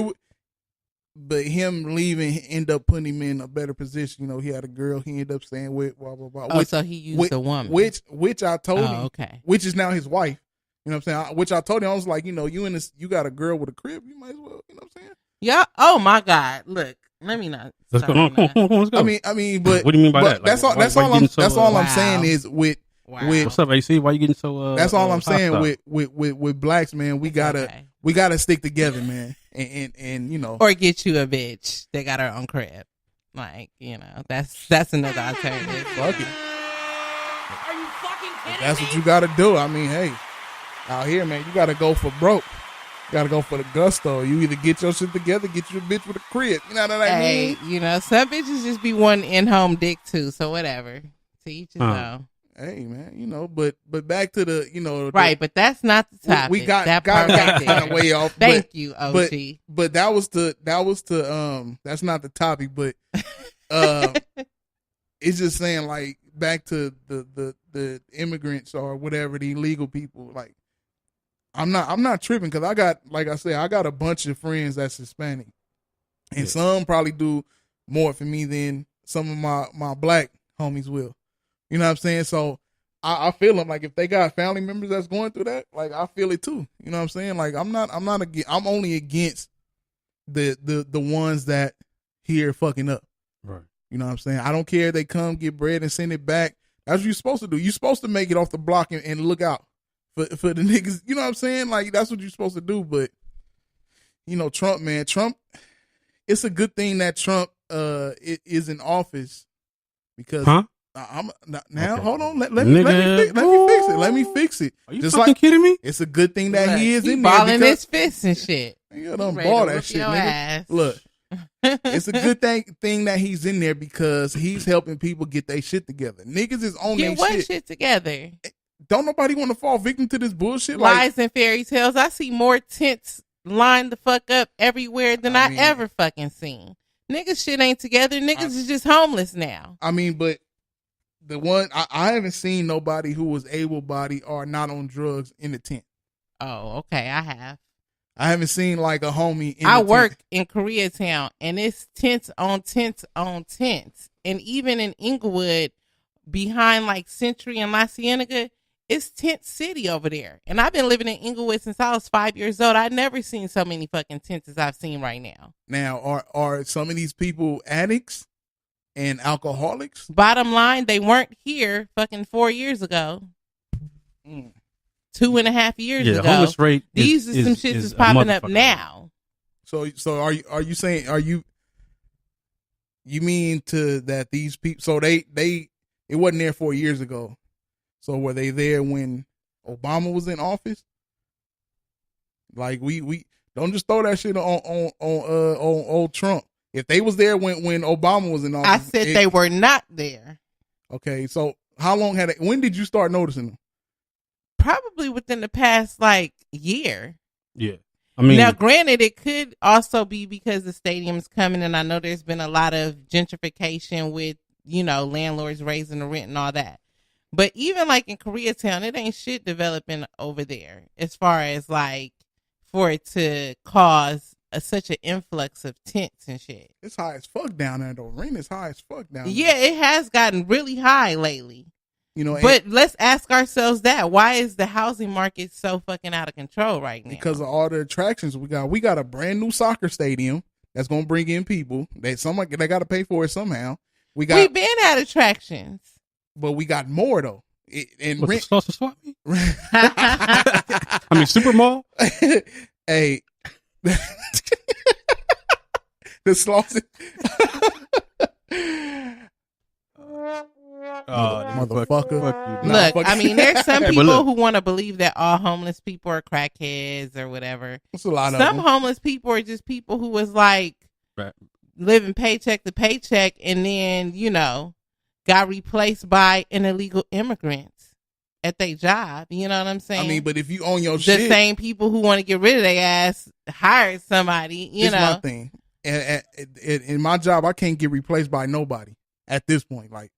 But him leaving ended up putting him in a better position. He had a girl he ended up staying with, blah, blah, blah. Oh, so he used a woman. Which I told him, okay. Which is now his wife. You know what I'm saying? Which I told him, I was like, you got a girl with a crib, you might as well, you know what I'm saying? Yeah. Oh my God. Look, let me not Let's go. So, On, come on, let's go. I mean, but what do you mean by but that? That's all. Why That's you all. I'm. getting so, That's all I'm Wow. saying is with. wow. What's up, AC? Why you getting so? That's all I'm saying hostile? with blacks, man. We It's gotta okay. we gotta stick together, man. And you know, Or get you a bitch that got her own crib. Like, that's another alternative. fuck it. Are you fucking kidding That's me? what you gotta do. I mean, hey, out here, man, you gotta go for broke. You gotta go for the gusto. You either get your shit together, get you a bitch with a crib. You know what I Hey, mean? some bitches just be wanting in-home dick too, so whatever. To each his Uh-huh. own. Hey, man, but back to the Right, but that's not the topic. we got that got part right kind of there. way off. Thank you, OG. But that was to that's not the topic, but it's just saying like back to the immigrants or whatever, the illegal people. Like I'm not tripping because I got, like I said, I got a bunch of friends that's Hispanic, and Yeah. some probably do more for me than some of my black homies will. You know what I'm saying? So I feel them. Like if they got family members that's going through that, like I feel it too. You know what I'm saying? Like I'm only against the ones that here fucking up. Right. You know what I'm saying? I don't care if they come get bread and send it back. That's what you're supposed to do. You're supposed to make it off the block and look out for the niggas. You know what I'm saying? Like that's what you're supposed to do. But Trump, man, it's a good thing that Trump is in office because Huh? I'm now Okay. hold on. Let me fix it. Let me fix it. Are you Just fucking like kidding me? it's a good thing that he is He in there balling because his fists and shit. you don't Ready ball to that whoop shit, your nigga. ass. Look, it's a good thing that he's in there because he's helping people get their shit together. Niggas is on their Get what shit. shit together? Don't nobody want to fall victim to this bullshit. Lies and fairy tales. I see more tents lined the fuck up everywhere than I I mean- ever fucking seen. Niggas shit ain't together. Niggas is just homeless now. I mean, but the one I haven't seen nobody who was able bodied or not on drugs in the tent. Oh, okay. I have. I haven't seen like a homie. In I the work tent. in Koreatown, and it's tents on tents on tents. And even in Inglewood, behind like Century and La Cienega, it's tent city over there. And I've been living in Inglewood since I was 5 years old. I've never seen so many fucking tents as I've seen right now. Now, are some of these people addicts and alcoholics? Bottom line, they weren't here fucking 4 years ago. 2.5 years Yeah, ago. homeless rate. These are some shits is that's a popping up motherfucker. now. So are you saying you mean to that these people? So it wasn't there 4 years ago. So were they there when Obama was in office? Like we don't just throw that shit on old Trump. If they was there when Obama was in office, I said they were not there. Okay, so how long had it? When did you start noticing them? Probably within the past like year. Yeah. I mean, Now, granted, it could also be because the stadium's coming, and I know there's been a lot of gentrification with, landlords raising the rent and all that. But even like in Koreatown, it ain't shit developing over there as far as like for it to cause such an influx of tents and shit. It's high as fuck down there though. Rent is high as fuck down there. Yeah, it has gotten really high lately. And But let's ask ourselves that. Why is the housing market so fucking out of control right now? because of all the attractions we got. We got a brand new soccer stadium that's gonna bring in people. They got to pay for it somehow. We've been at attractions. But we got more though. And what's the rent. sausage swap meet? I mean, Super Mall. Hey, the sausage. Motherfucker. Fuck you. Nah, Look, fuck- I mean, there's some Hey, but people look. who want to believe that all homeless people are crackheads or whatever. It's a lot of Some them. homeless people are just people who was like Right. living paycheck to paycheck and then, got replaced by an illegal immigrant at their job. You know what I'm saying? I mean, but if you own your the shit, same people who want to get rid of their ass hired somebody, this my thing. And in my job, I can't get replaced by nobody at this point. Like,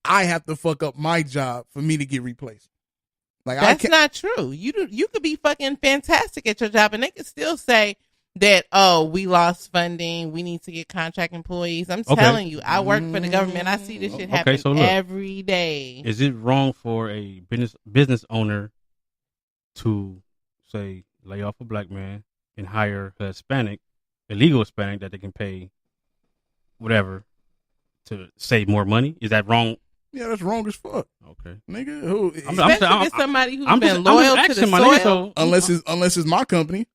I have to fuck up my job for me to get replaced. Like, I That's can't. not true. You could be fucking fantastic at your job, and they could still say that, oh, we lost funding, we need to get contract employees. I'm Okay. telling you, I work for the government. I see this shit Okay, happen so look. every day. Is it wrong for a business owner to say lay off a black man and hire a Hispanic, illegal Hispanic that they can pay whatever to save more money. Is that wrong? Yeah, that's wrong as fuck, Okay. nigga. Who? Especially if it's somebody who's I'm been just loyal to asking the my soil. nigga, so unless it's my company.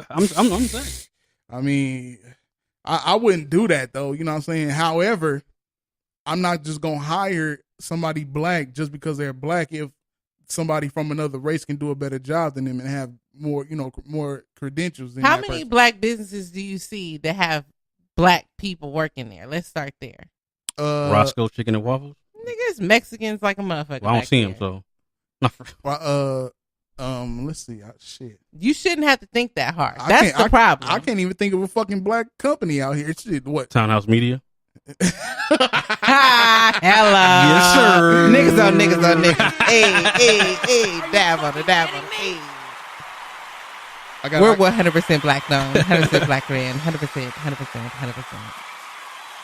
I'm saying. I mean, I wouldn't do that though. You know what I'm saying? However, I'm not just gonna hire somebody black just because they're black if somebody from another race can do a better job than them and have more, more credentials than How that many person. black businesses do you see that have black people working there? Let's start there. Roscoe Chicken and Waffles. Niggas, Mexicans like a motherfucker. Well, I don't back see there. him, so. Not for, Let's see. Shit. You shouldn't have to think that hard. I That's can't- the problem. I can't even think of a fucking black company out here. Shit, what? Townhouse Media. Ha, hello. Yes, sir. Niggas on niggas. Hey, dab on it, hey. I got. We're 100% black though. 100% black man. 100%.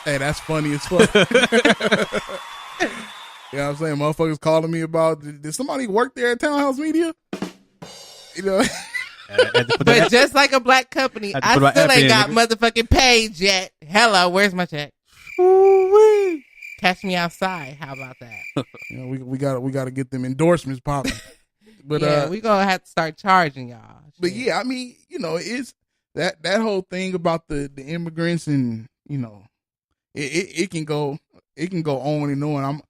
Hey, that's funny as fuck. You know what I'm saying? Motherfuckers calling me about, did somebody work there at Townhouse Media? You know, But just like a black company, Had to I put my still app ain't in, got nigga. motherfucking paid yet. Hello, where's my check? Catch me outside. How about that? you know, we got to get them endorsements popping. But yeah, we gonna have to start charging y'all. but Shit. yeah, I mean, it's that whole thing about the immigrants and it can go on and on.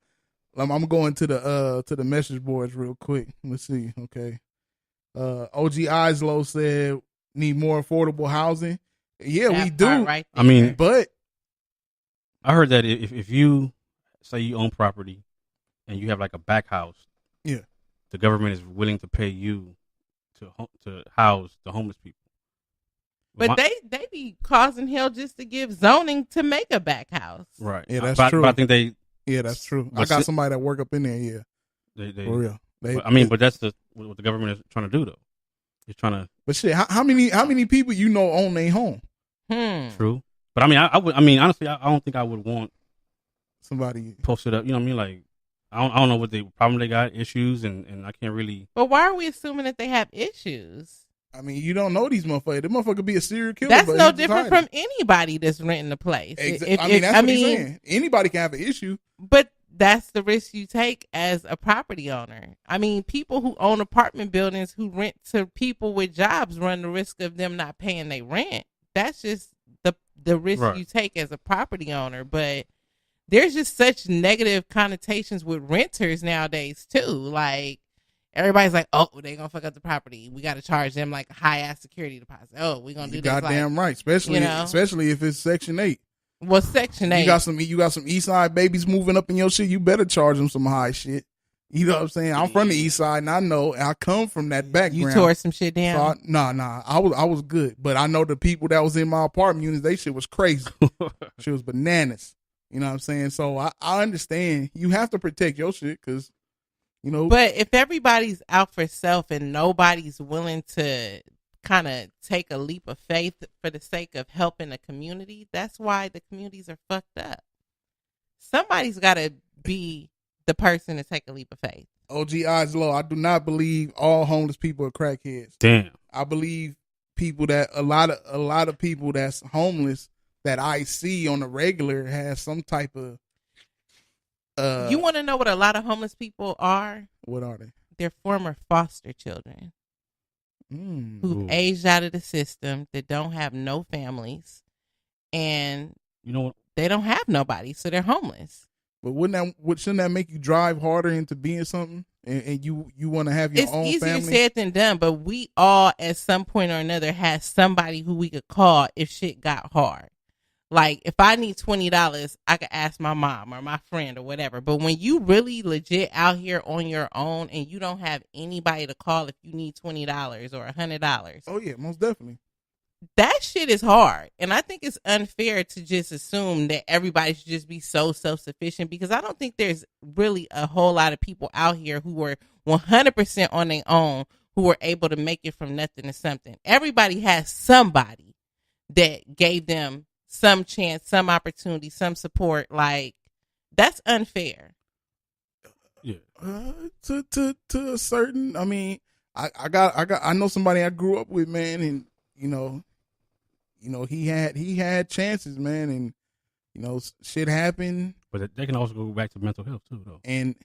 I'm going to the message boards real quick. Let's see. Okay. OG Islow said need more affordable housing. Yeah, That we do. part right I mean, there. But I heard that if you say you own property and you have like a back house, Yeah. the government is willing to pay you to house the homeless people. But they be causing hell just to give zoning to make a back house. right, Yeah, that's but true. But I think they that's true. I But got si- somebody that work up in there. Yeah, they for real. but that's what the government is trying to do though. It's trying to But shit, how many people own their home? true. But I mean, I would. I mean, honestly, I don't think I would want Somebody. post it up. You know what I mean? Like, I don't know what the problem they got, issues, and I can't really. But why are we assuming that they have issues? I mean, you don't know these motherfuckers. The motherfucker be a serial killer. That's but no he's different hiding. from anybody that's renting a place. I mean, that's what he's saying. Anybody can have an issue. But that's the risk you take as a property owner. I mean, people who own apartment buildings who rent to people with jobs run the risk of them not paying their rent. That's just the risk Right. you take as a property owner. But there's just such negative connotations with renters nowadays too. Like everybody's like, oh, they gonna fuck up the property. We got to charge them like a high ass security deposit. Oh, we gonna do You this. goddamn Like, right, especially if it's Section 8. well, Section 8. You got some East Side babies moving up in your shit. You better charge them some high shit. You know what I'm saying? I'm from the East Side, and I know I come from that background. You tore some shit down. So nah. I was good, but I know the people that was in my apartment units. They shit was crazy. Shit was bananas. You know what I'm saying? So I understand you have to protect your shit because But if everybody's out for self and nobody's willing to kind of take a leap of faith for the sake of helping the community, that's why the communities are fucked up. Somebody's got to be the person to take a leap of faith. OG Eyes Low. I do not believe all homeless people are crackheads. Damn. I believe people that a lot of people that's homeless that I see on the regular has some type of You want to know what a lot of homeless people are? what are they? They're former foster children who Ooh. aged out of the system, that don't have no families, and You know what? they don't have nobody, so they're homeless. But shouldn't that make you drive harder into being something? And you want to have your It's own easier family? said than done, but we all at some point or another had somebody who we could call if shit got hard. Like if I need $20, I could ask my mom or my friend or whatever. But when you really legit out here on your own and you don't have anybody to call if you need $20 or $100, Oh yeah, most definitely. that shit is hard. And I think it's unfair to just assume that everybody should just be so self-sufficient, because I don't think there's really a whole lot of people out here who are 100% on their own, who are able to make it from nothing to something. Everybody has somebody that gave them some chance, some opportunity, some support. Like, that's unfair. Yeah. To a certain, I mean, I know somebody I grew up with, man, and he had chances, man, and shit happened. But they can also go back to mental health too, though. And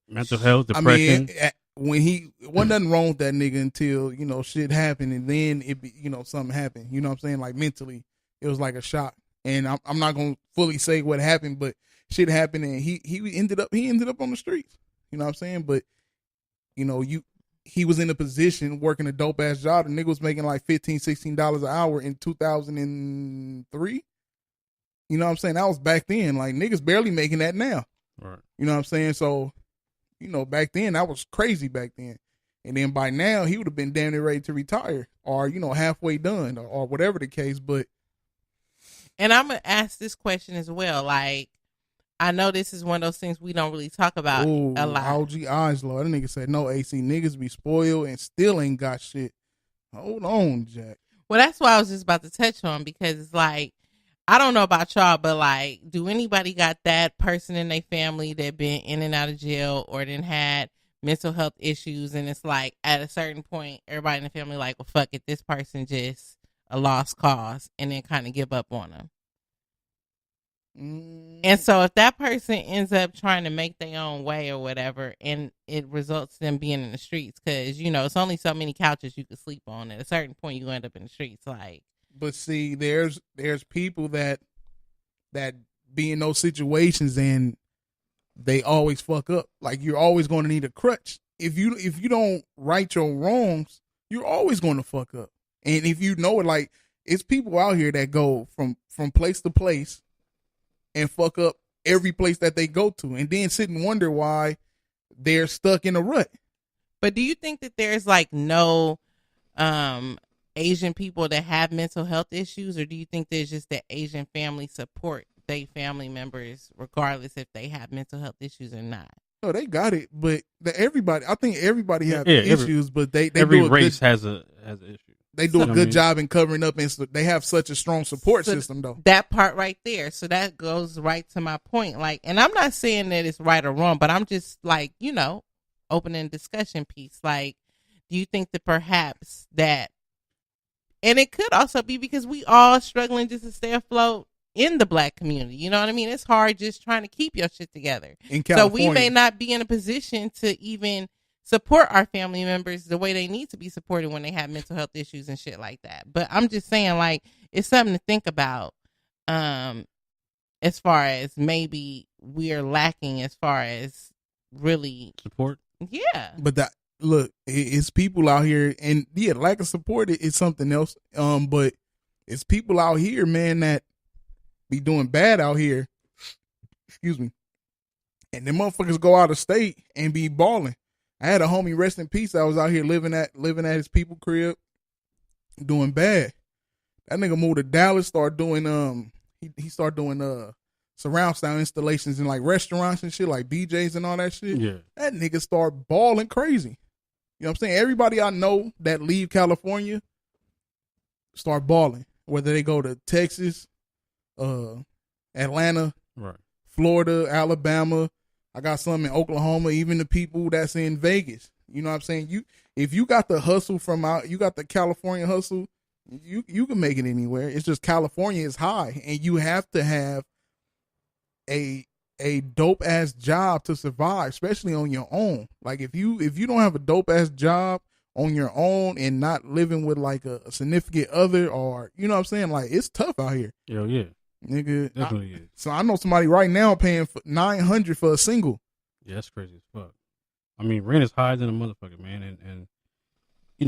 mental health, depression. When wasn't nothing wrong with that nigga until, shit happened, and then something happened. You know what I'm saying? Like mentally, it was like a shock. And I'm not gonna fully say what happened, but shit happened, and he ended up on the streets. You know what I'm saying? But he was in a position working a dope ass job. The nigga was making like $15-$16 an hour in 2003. You know what I'm saying? That was back then. Like niggas barely making that now. Right. You know what I'm saying? So, back then that was crazy back then. And then by now he would have been damn near ready to retire or, halfway done or whatever the case. But and I'm going to ask this question as well. Like, I know this is one of those things we don't really talk about a lot. OG eyes, Lord. That nigga said, no, AC, niggas be spoiled and still ain't got shit. Hold on, Jack. Well, that's what I was just about to touch on, because it's like, I don't know about y'all, but like, do anybody got that person in their family that been in and out of jail or then had mental health issues, and it's like at a certain point, everybody in the family like, well, fuck it, this person just a lost cause, and then kind of give up on them. And so if that person ends up trying to make their own way or whatever, and it results in them being in the streets, because it's only so many couches you can sleep on. At a certain point, you end up in the streets. Like, but see, there's people that be in those situations and they always fuck up. Like, you're always going to need a crutch. If you don't right your wrongs, you're always going to fuck up. And if you know it, like, it's people out here that go from place to place and fuck up every place that they go to, and then sit and wonder why they're stuck in a rut. But do you think that there's like no Asian people that have mental health issues, or do you think there's just that Asian family support their family members regardless if they have mental health issues or not? No, they got it, but I think everybody have issues, but they every do race has an issue. They do a good job in covering up, and they have such a strong support system, though. That part right there. So that goes right to my point. Like, and I'm not saying that it's right or wrong, but I'm just like, opening discussion piece. Like, do you think that perhaps that, and it could also be because we all struggling just to stay afloat in the Black community. You know what I mean? It's hard just trying to keep your shit together. In California. So we may not be in a position to even support our family members the way they need to be supported when they have mental health issues and shit like that. But I'm just saying, like, it's something to think about as far as maybe we're lacking as far as really support. Yeah. But look, it's people out here, and yeah, lack of support is something else. But it's people out here, man, that be doing bad out here. Excuse me. And them motherfuckers go out of state and be balling. I had a homie, rest in peace, that was out here living at his people crib, doing bad. That nigga moved to Dallas, started doing he started doing surround sound installations in like restaurants and shit, like BJ's and all that shit. Yeah. That nigga started balling crazy. You know what I'm saying? Everybody I know that leave California start balling. Whether they go to Texas, Atlanta, right, Florida, Alabama. I got some in Oklahoma, even the people that's in Vegas. You know what I'm saying? If you got the hustle you got the California hustle, you can make it anywhere. It's just California is high, and you have to have a dope ass job to survive, especially on your own. Like if you don't have a dope ass job on your own and not living with like a significant other, or you know what I'm saying, like it's tough out here. Hell yeah. Nigga, definitely is. So I know somebody right now paying for $900 for a single. Yeah, that's crazy as fuck. I mean, rent is higher than a motherfucker, man, and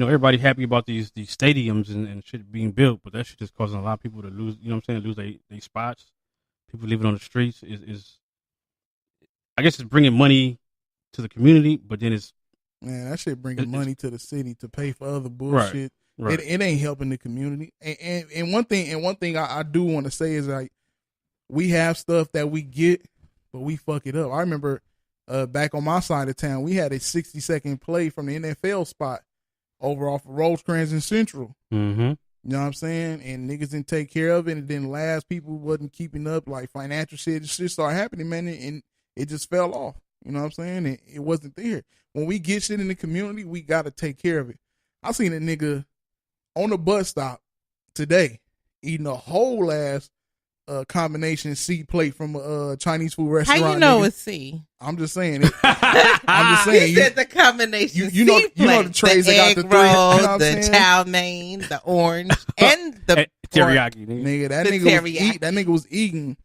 everybody happy about these stadiums and shit being built, but that shit just causing a lot of people to lose. You know what I'm saying? Lose their spots. People living on the streets is I guess it's bringing money to the community, but then man, that shit bringing money to the city to pay for other bullshit. Right. It ain't helping the community. And one thing I do want to say is, like, we have stuff that we get, but we fuck it up. I remember back on my side of town, we had a 60-second play from the NFL spot over off of Rosecrans and Central. Mm-hmm. You know what I'm saying? And niggas didn't take care of it, and then last people wasn't keeping up, like financial shit started happening, man, and it just fell off. You know what I'm saying? And it wasn't there. When we get shit in the community, we got to take care of it. I seen a nigga on the bus stop today eating a whole ass combination C plate from a Chinese food How restaurant. you know nigga. it's C? I'm just saying. I'm just saying. He said the combination. you know the trays that got egg the three. roll, You know what I'm the saying? chow mein, the orange, and the teriyaki. Nigga. Nigga, that The nigga was teriyaki. that nigga was eating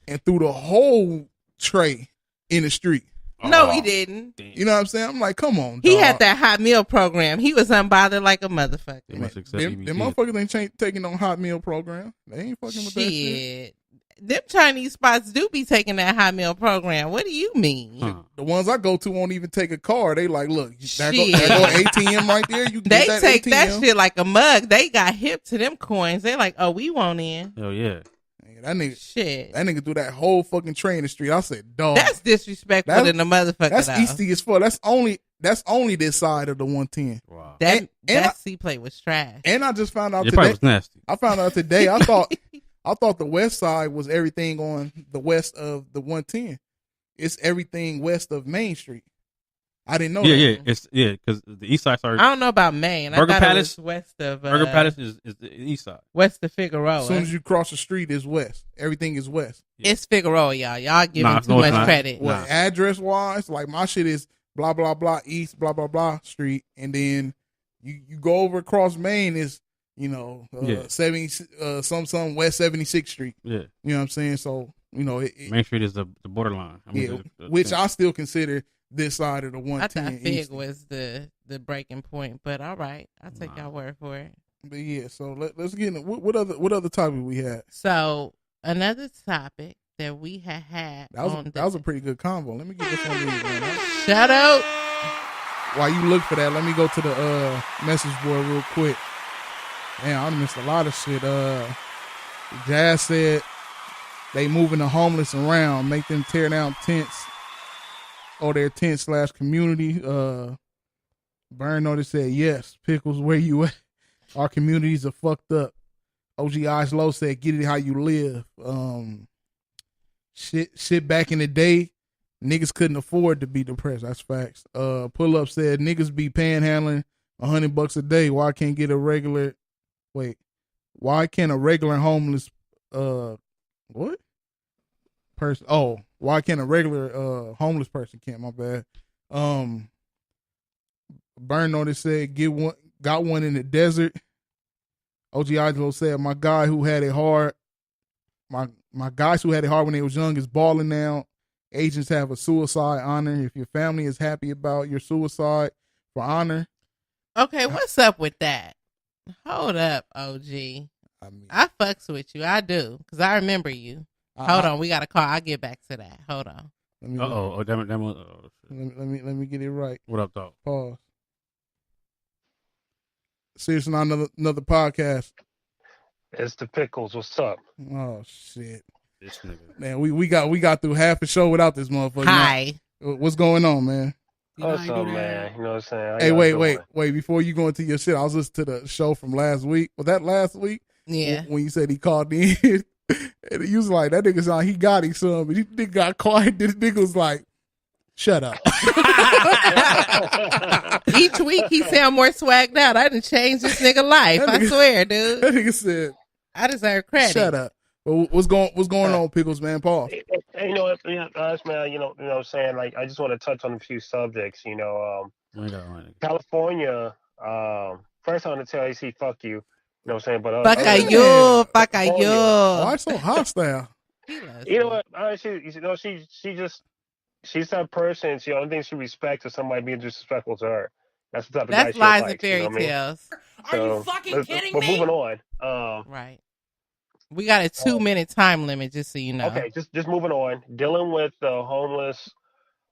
and threw the whole tray in the street. No, he didn't. You know what I'm saying? I'm like, come on, He dog. had that hot meal program. He was unbothered like a motherfucker. They must accept Them EBT. motherfuckers ain't taking on hot meal program. They ain't fucking with that shit. Shit. Them Chinese spots do be taking that hot meal program. What do you mean? Huh. The ones I go to won't even take a card. They like, look, there go Shit. ATM right there. You can They get that take ATM. that shit like a mug. They got hip to them coins. They like, oh, we want in. Hell yeah. Nigga, Shit. that nigga threw that whole fucking tray in the street. I said, dog. That's disrespectful That's- than the motherfucker. That's though. Easty as fuck. That's only this side of the 110. Wow. That and that C plate was trash. And I just found out It probably today. was nasty. I found out today. I thought the west side was everything on the west of the 110. It's everything west of Main Street. I didn't know. Yeah, that. yeah. Because the east side started. I don't know about Maine. Burger I thought Palace? it was west of Burger Palace is the east side. west of Figueroa. As soon as you cross the street, is west. Everything is west. It's Figueroa, y'all. Y'all giving Nah, too no, it's much not. credit. What Nah. address wise? Like my shit is blah blah blah east blah blah blah street, and then you go over across Main is Yeah. 70 some West 76th Street. Yeah. You know what I'm saying? So Main Street is the borderline. I mean, which I still consider this side of the I 110. thought Fig east. was the breaking point, but all right, I'll take Nah. y'all word for it. But yeah, so let's get into what other topic we had. So another topic that we had That was a pretty good convo. Let me get this one read, man. shout out. While you look for that, let me go to the message board real quick. Man, I missed a lot of shit. Jazz said they moving the homeless around, make them tear down tents or their tent / community. Burn Notice said, yes, Pickles, where you at? Our communities are fucked up. OG Eyes Low said, get it how you live. Shit back in the day, niggas couldn't afford to be depressed. That's facts. Pull Up said, niggas be panhandling $100 a day. Why can't a regular homeless what? Person why can't a regular homeless person can't, my bad. Burn Notice said, got one in the desert. OG Angelo said, my guys who had it hard when they was young is balling now. Agents have a suicide honor. If your family is happy about your suicide for honor. Okay, what's up with that? Hold up, OG. I fucks with you. I do, because I remember you. Hold on, we got a call. I'll get back to that. Hold on. Oh, damn it. Let me get it right. What up, dog? Pause. Seriously, not another podcast. It's the Pickles. What's up? Oh shit. This nigga. Man, we got through half the show without this motherfucker. Hi. What's going on, man? What's up, man? You know what I'm saying? How Hey, y'all wait. doing? Before you go into your shit, I was listening to the show from last week. Was that last week? Yeah. When you said he called in, and he was like, that nigga sound he got him some, but he nigga got quiet. This nigga was like, shut up. Each week he sound more swagged out. I done changed this nigga life. I swear, dude. That nigga said, I deserve credit. shut up. But what's going on, Pickles, man? Paul. Hey, you know what, man? You know what I'm saying? Like, I just want to touch on a few subjects. California. First, I want to tell AC, fuck you. You know what I'm saying? But Fuck you. Why so hostile? You know what? She's that person. The only thing she respects is somebody being disrespectful to her. That's the type of guy That's she lies likes, and fairy you know what I mean? tales. Are you fucking kidding But me? moving on. Right. We got a 2-minute time limit, just so you know. Okay, just moving on. Dealing with the homeless,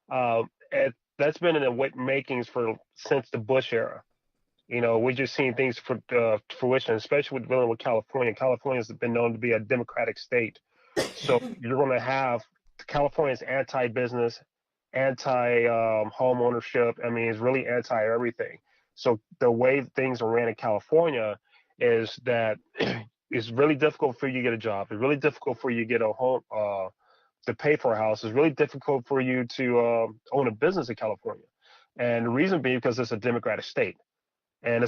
that's been in the makings since the Bush era. You know, we're just seeing things for fruition, especially with dealing with California. California's been known to be a democratic state, so you're going to have California's anti-business, anti-home ownership. I mean, it's really anti-everything. So the way things are ran in California is that it's really difficult for you to get a job. It's really difficult for you to get a home, to pay for a house. It's really difficult for you to own a business in California. And the reason being because it's a democratic state. And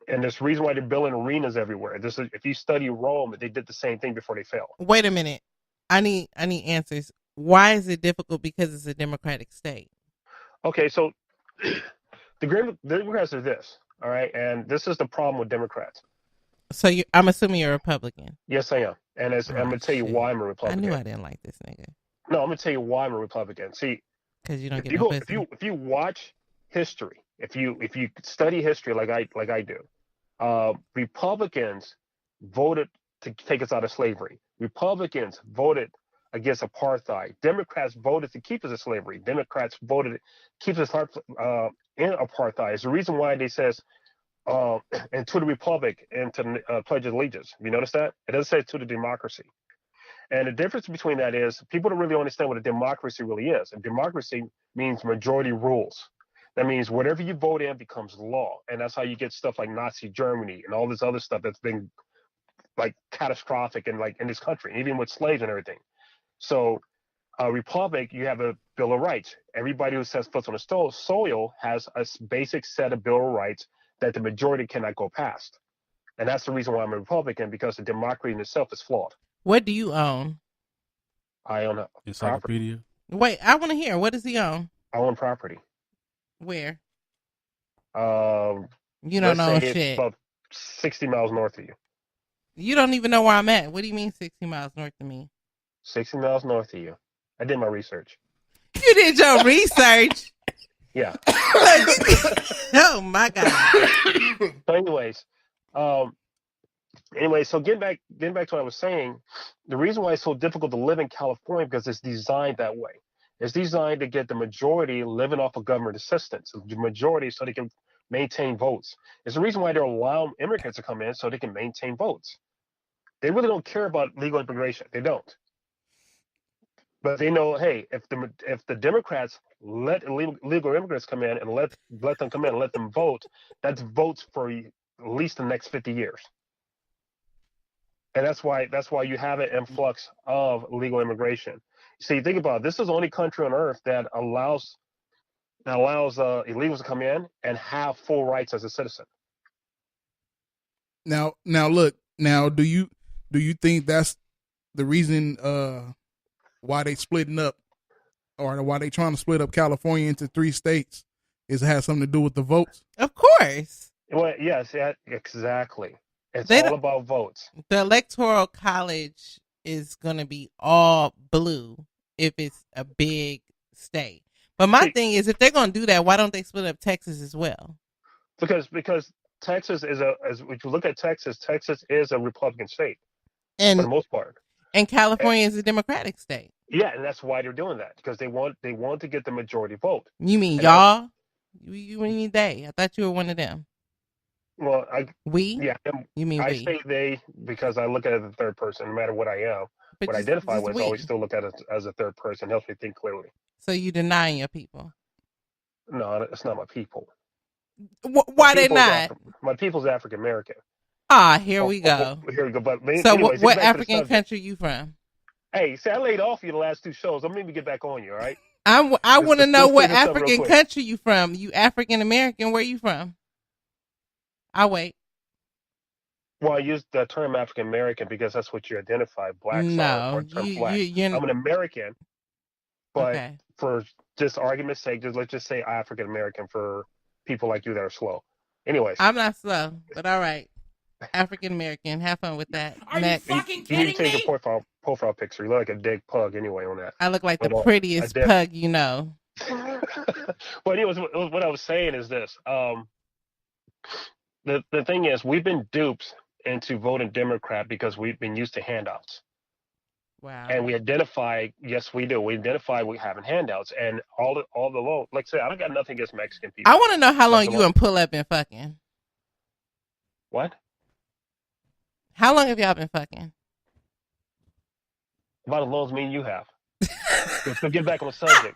And there's a reason why they're building arenas everywhere. This is, if you study Rome, they did the same thing before they fell. Wait a minute. I need answers. Why is it difficult? Because it's a democratic state. Okay, so the Democrats are this, all right, and this is the problem with Democrats. So I'm assuming you're a Republican. Yes, I am, and I'm going to tell you why I'm a I Republican. knew I didn't like this nigga. No, I'm going to tell you why I'm a Republican. See, because you don't if get you no go, pussy. if you watch history, if you study history like I do, Republicans voted to take us out of slavery. Republicans voted against apartheid. Democrats voted to keep us in slavery. Democrats voted to keep us in apartheid. It's the reason why they says and to the republic and to pledge of allegiance. You notice that? It doesn't say to the democracy. And the difference between that is people don't really understand what a democracy really is. And democracy means majority rules. That means whatever you vote in becomes law. And that's how you get stuff like Nazi Germany and all this other stuff that's been like catastrophic and like in this country, even with slaves and everything. So a republic, you have a Bill of Rights. Everybody who sets foot on the soil has a basic set of Bill of Rights that the majority cannot go past. And that's the reason why I'm a Republican, because the democracy in itself is flawed. What do you own? I own property. Encyclopedia. Wait, I want to hear. What does he own? I own property. Where? You don't know shit. shit. About 60 miles north of you. You don't even know where I'm at. What do you mean 60 miles north of me? 60 miles north of you. I did my research. You did your research? Yeah. Oh my God. So anyways, so getting back to what I was saying, the reason why it's so difficult to live in California because it's designed that way. It's designed to get the majority living off of government assistance, the majority so they can maintain votes. It's the reason why they're allowing immigrants to come in so they can maintain votes. They really don't care about legal immigration. They don't. But they know, hey, if the Democrats let illegal immigrants come in and let them come in and let them vote, that's votes for at least the next 50 years. And that's why you have an influx of illegal immigration. See, think about it. This is the only country on earth that allows illegals to come in and have full rights as a citizen. Now look. Now, do you think that's the reason why they splitting up, or why they trying to split up California into 3 states? Is it has something to do with the votes? Of course. Well, yes, yeah, exactly. It's all about votes. The Electoral College is going to be all blue if it's a big state. But my thing is, if they're going to do that, why don't they split up Texas as well? Because Texas is if you look at Texas is a Republican state and for the most part. And California is a Democratic state. Yeah, and that's why they're doing that, because they want to get the majority vote. You mean and y'all? You mean they? I thought you were one of them. Well, we? Yeah. You mean I we? say they because I look at it as a third person, no matter what I am. But what I identify with, I always still look at it as a third person. It helps me think clearly. So you denying your people? No, it's not my people. Why they not? My people's African American. Ah, here we go. Here we go. But so anyways, what African country you from? Hey, see, I laid off you the last 2 shows. I'm going to get back on you, all right? I want to know what African country you from. You African American? Where you from? I'll wait. Well, I use the term African American because that's what you identify. Blacks are black. I'm an American, but for just argument's sake, let's just say African American for people like you that are slow. Anyways, I'm not slow, but all right. African American. Have fun with that. Are Next. you fucking you kidding need to take me? a profile picture. You look like a dead pug anyway on that. I look like the prettiest pug you know. But anyways, what I was saying is this. The thing is, we've been duped into voting Democrat because we've been used to handouts. Wow. And we identify, yes, we do. We identify we having handouts, and all the low. Like I said, I don't got nothing against Mexican people. I want to know how long you and Pull Up been fucking. What? How long have y'all been fucking? About as long as me and you have. Let's go get back on the subject.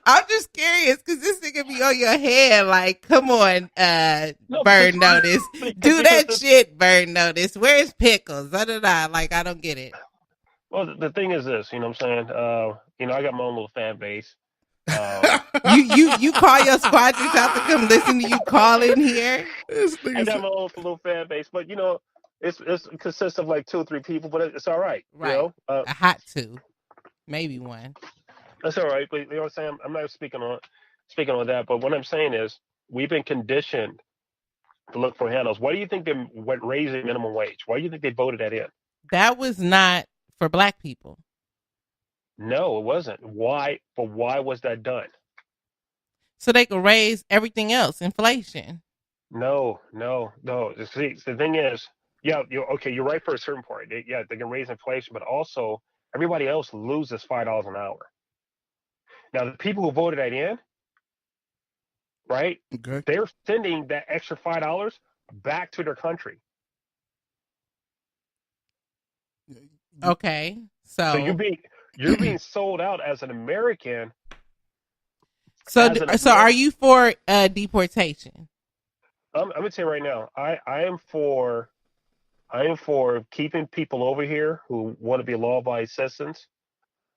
I'm just curious because this nigga be on your head like, come on, Burn Notice. Do that shit, Burn Notice. Where's Pickles? Like, I don't get it. Well, the thing is this, you know what I'm saying? I got my own little fan base. You call your squadrons out to come listen to you call in here. This I nigga got said- my own little fan base, but it consists of like 2 or 3 people, but it's all right. Right. A hot two, maybe one. That's all right. But you know what I'm saying? I'm not speaking on that. But what I'm saying is, we've been conditioned to look for handles. Why do you think they went raising minimum wage? Why do you think they voted that in? That was not for black people. No, it wasn't. Why? But why was that done? So they could raise everything else, inflation. No. See, the thing is, yeah, you're right for a certain part. They can raise inflation, but also everybody else loses $5 an hour. Now, the people who voted that in, right? Okay. They're sending that extra $5 back to their country. Okay, So you're being sold out as an American. So are you for deportation? I'm gonna tell you right now, I am for keeping people over here who want to be law-abiding citizens,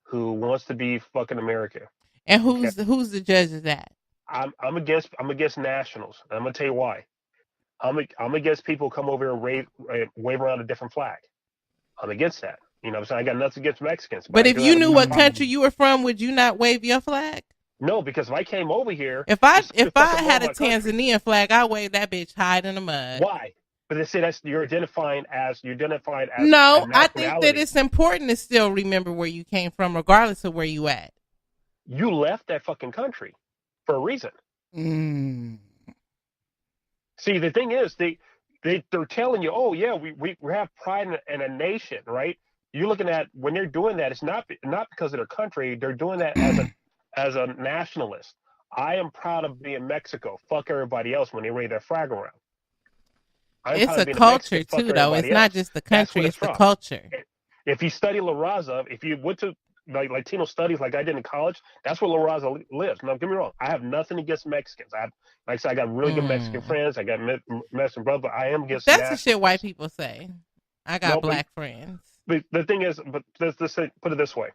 who wants to be fucking America. And who's the judge of that? I'm against nationals. And I'm gonna tell you why. I'm against people who come over here and wave around a different flag. I'm against that. You know what I'm saying? I got nothing against Mexicans. But if you knew what country you were from, would you not wave your flag? No, because if I came over here, if I had a Tanzanian flag, I'd wave that bitch hide in the mud. Why? But they say you're identified as. No, I think that it's important to still remember where you came from, regardless of where you at. You left that fucking country for a reason. See, the thing is, they're telling you, oh yeah, we have pride in a nation, right? You're looking at when they're doing that, it's not because of their country. They're doing that as a nationalist. I am proud of being Mexico. Fuck everybody else when they wave their flag around. It's a culture too, though. It's not just the country; it's the culture. If you study La Raza, if you went to like Latino studies like I did in college, that's where La Raza lives. Now, don't get me wrong. I have nothing against Mexicans. Like I said, I got really good Mexican friends. I got Mexican brothers, but I am against That's the shit white people say. I got black friends. But the thing is, let's put it this way.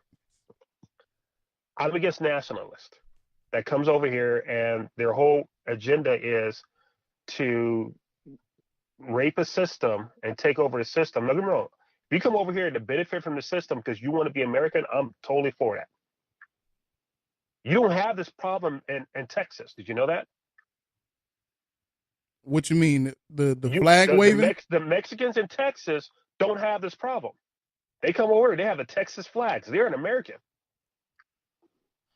I'm against nationalists that comes over here and their whole agenda is to rape a system and take over the system. Don't get me wrong. If you come over here to benefit from the system because you want to be American, I'm totally for that. You don't have this problem in Texas. Did you know that? What you mean? The flag waving? The Mexicans in Texas don't have this problem. They come over, they have the Texas flags. They're an American.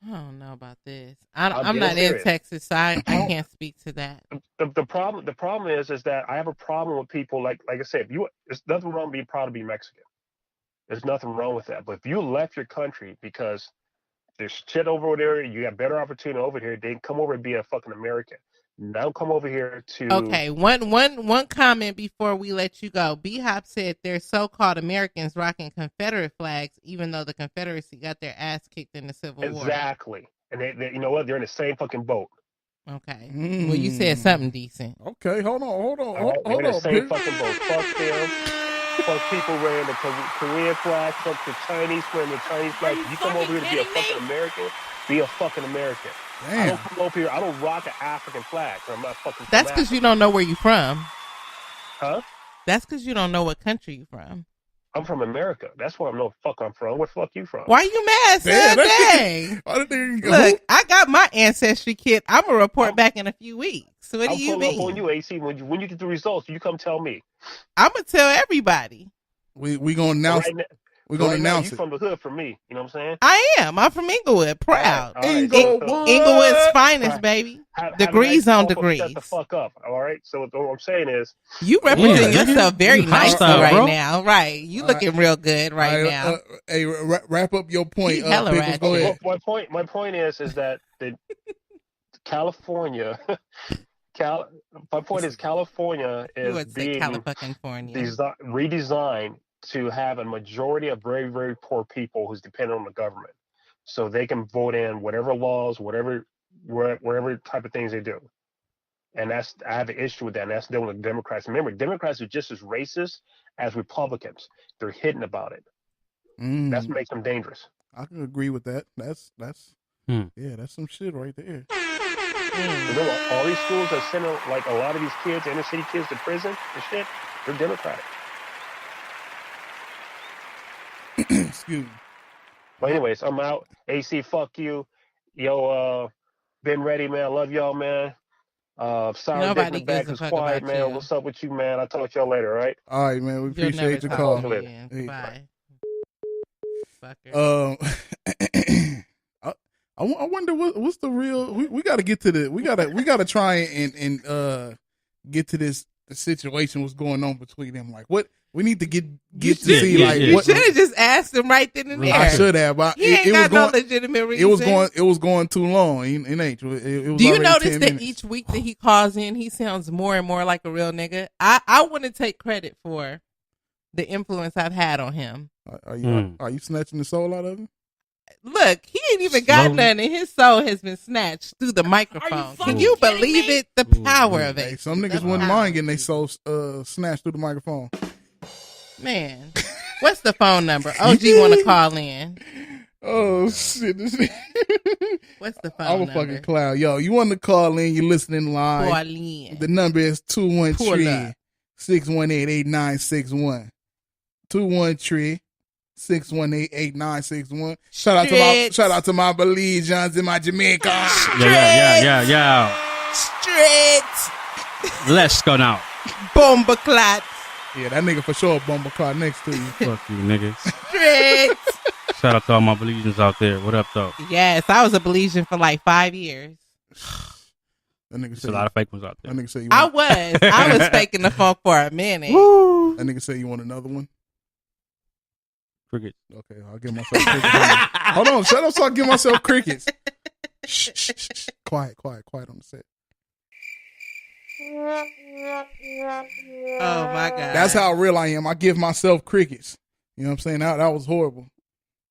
I don't know about this. I'm not in Texas, so I can't speak to that. The problem is that I have a problem with people like I said. There's nothing wrong with being proud to be Mexican. There's nothing wrong with that. But if you left your country because there's shit over there, you got better opportunity over here, then come over and be a fucking American. Don't come over here to. Okay, one comment before we let you go. B-Hop said there's so-called Americans rocking Confederate flags, even though the Confederacy got their ass kicked in the Civil War. Exactly, and they you know what? They're in the same fucking boat. Okay. Well, you said something decent. Okay, hold on. They're in the same fucking boat. Fuck them. Fuck people wearing the Korean flag. Fuck the Chinese wearing the Chinese flag. You come over here to be a fucking American. Be a fucking American. Damn. I don't come over here. I don't rock an African flag. I'm not fucking. That's because you don't know where you're from. Huh? That's because you don't know what country you're from. I'm from America. That's where I know the fuck I'm from. Where the fuck you from? Why you mad, son? Dang. Look, I got my ancestry kit. I'm gonna report back in a few weeks. So what do you mean? I'm pulling up on you, AC. When you get the results, you come tell me. I'm gonna tell everybody. We gonna announce. We're gonna announce you it. from the hood for me. You know what I'm saying? I am. I'm from Inglewood. Proud. All right. Inglewood's finest, baby. Degrees on degrees. Shut the fuck up. All right. So what I'm saying is, you represent yourself very nicely right now. Right. You looking real good right now. Hey, wrap up your point. Pickles, go ahead. My point is that the California. My point is California is being redesigned to have a majority of very, very poor people who's dependent on the government, so they can vote in whatever laws, whatever type of things they do. And I have an issue with that. And that's dealing with Democrats. Remember, Democrats are just as racist as Republicans. They're hidden about it. That makes them dangerous. I can agree with that. That's Yeah, that's some shit right there. Remember, all these schools are sending like a lot of these kids, inner city kids, to prison and shit. They're Democratic. Excuse me. But anyways, I'm out. AC, fuck you. Yo, been ready, man. I love y'all, man. Sour Dick in Nobody the back gives a is fuck quiet, about man. you. What's up with you, man? I'll talk to y'all later, all right? All right, man. We You'll never appreciate your talk call. to me Later. again. Hey. Bye. Fucker. I wonder what's the real. We got to get to the. We gotta try and get to this the situation. What's going on between them? Like what we need to get to see. yeah, like yeah. what You should have just asked him right then and there. I should have. But He ain't it was got no going. legitimate reason. It was going too long. It ain't. It was Do you already notice 10 that minutes. each week that he calls in, he sounds more and more like a real nigga? I want to take credit for the influence I've had on him. Are you snatching the soul out of him? Look, he ain't even got Slowly. nothing, and his soul has been snatched through the microphone. fucking Can you kidding believe me? it? The power of Hey, it. some niggas The wouldn't power. mind getting their soul snatched through the microphone. Man, what's the phone number? OG want to call in. Oh shit! What's the phone I'm a number? fucking clown. Yo, you want to call in? You listening live? Call in. The number is Pull up. 213-618-8961. 213-618-8961. Shout out to my Belizeans in my Jamaica. Yeah. Straight Let's go now. bomber clat. Yeah, that nigga for sure bumble car next to you. Fuck you, niggas. Straight. Shout out to all my Belizeans out there. What up, though? Yes, I was a Belizean for like 5 years. That nigga There's said a lot of fake ones out there. that nigga say you I want, was faking the funk for a minute. that nigga say you want another one. Cricket. Okay, I'll give myself crickets. Hold on, shut up so I give myself crickets. Shh. Quiet on the set. Oh my god. That's how real I am. I give myself crickets. You know what I'm saying? That was horrible.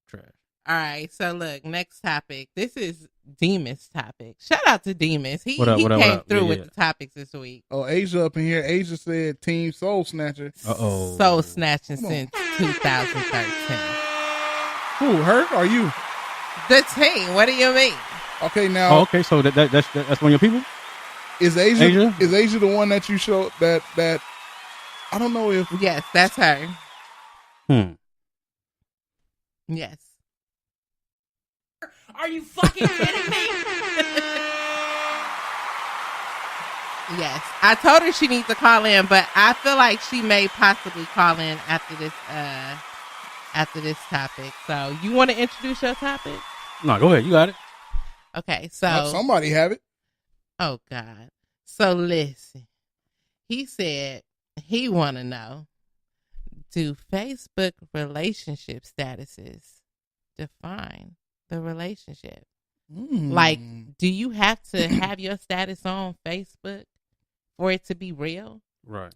Trash. All right, so look, next topic. This is Demas' topic. Shout out to Demas. He What up? came through Yeah, with yeah. the topics this week. Oh, Asia up in here. Asia said Team Soul Snatcher. Uh-oh. Soul snatching Come on. since 2013. Who, her or you? The team. What do you mean? Okay, now Oh, okay. So that's one of your people? is Asia Asia? is Asia the one that you showed that I don't know if Yes, that's her. Yes. Are you fucking kidding me? Yes. I told her she needs to call in, but I feel like she may possibly call in after this topic. So you want to introduce your topic? No, go ahead. You got it. Okay, so somebody have it. oh God. So listen. He said he want to know, do Facebook relationship statuses define the relationship? Like, do you have to have your status on Facebook for it to be real? Right.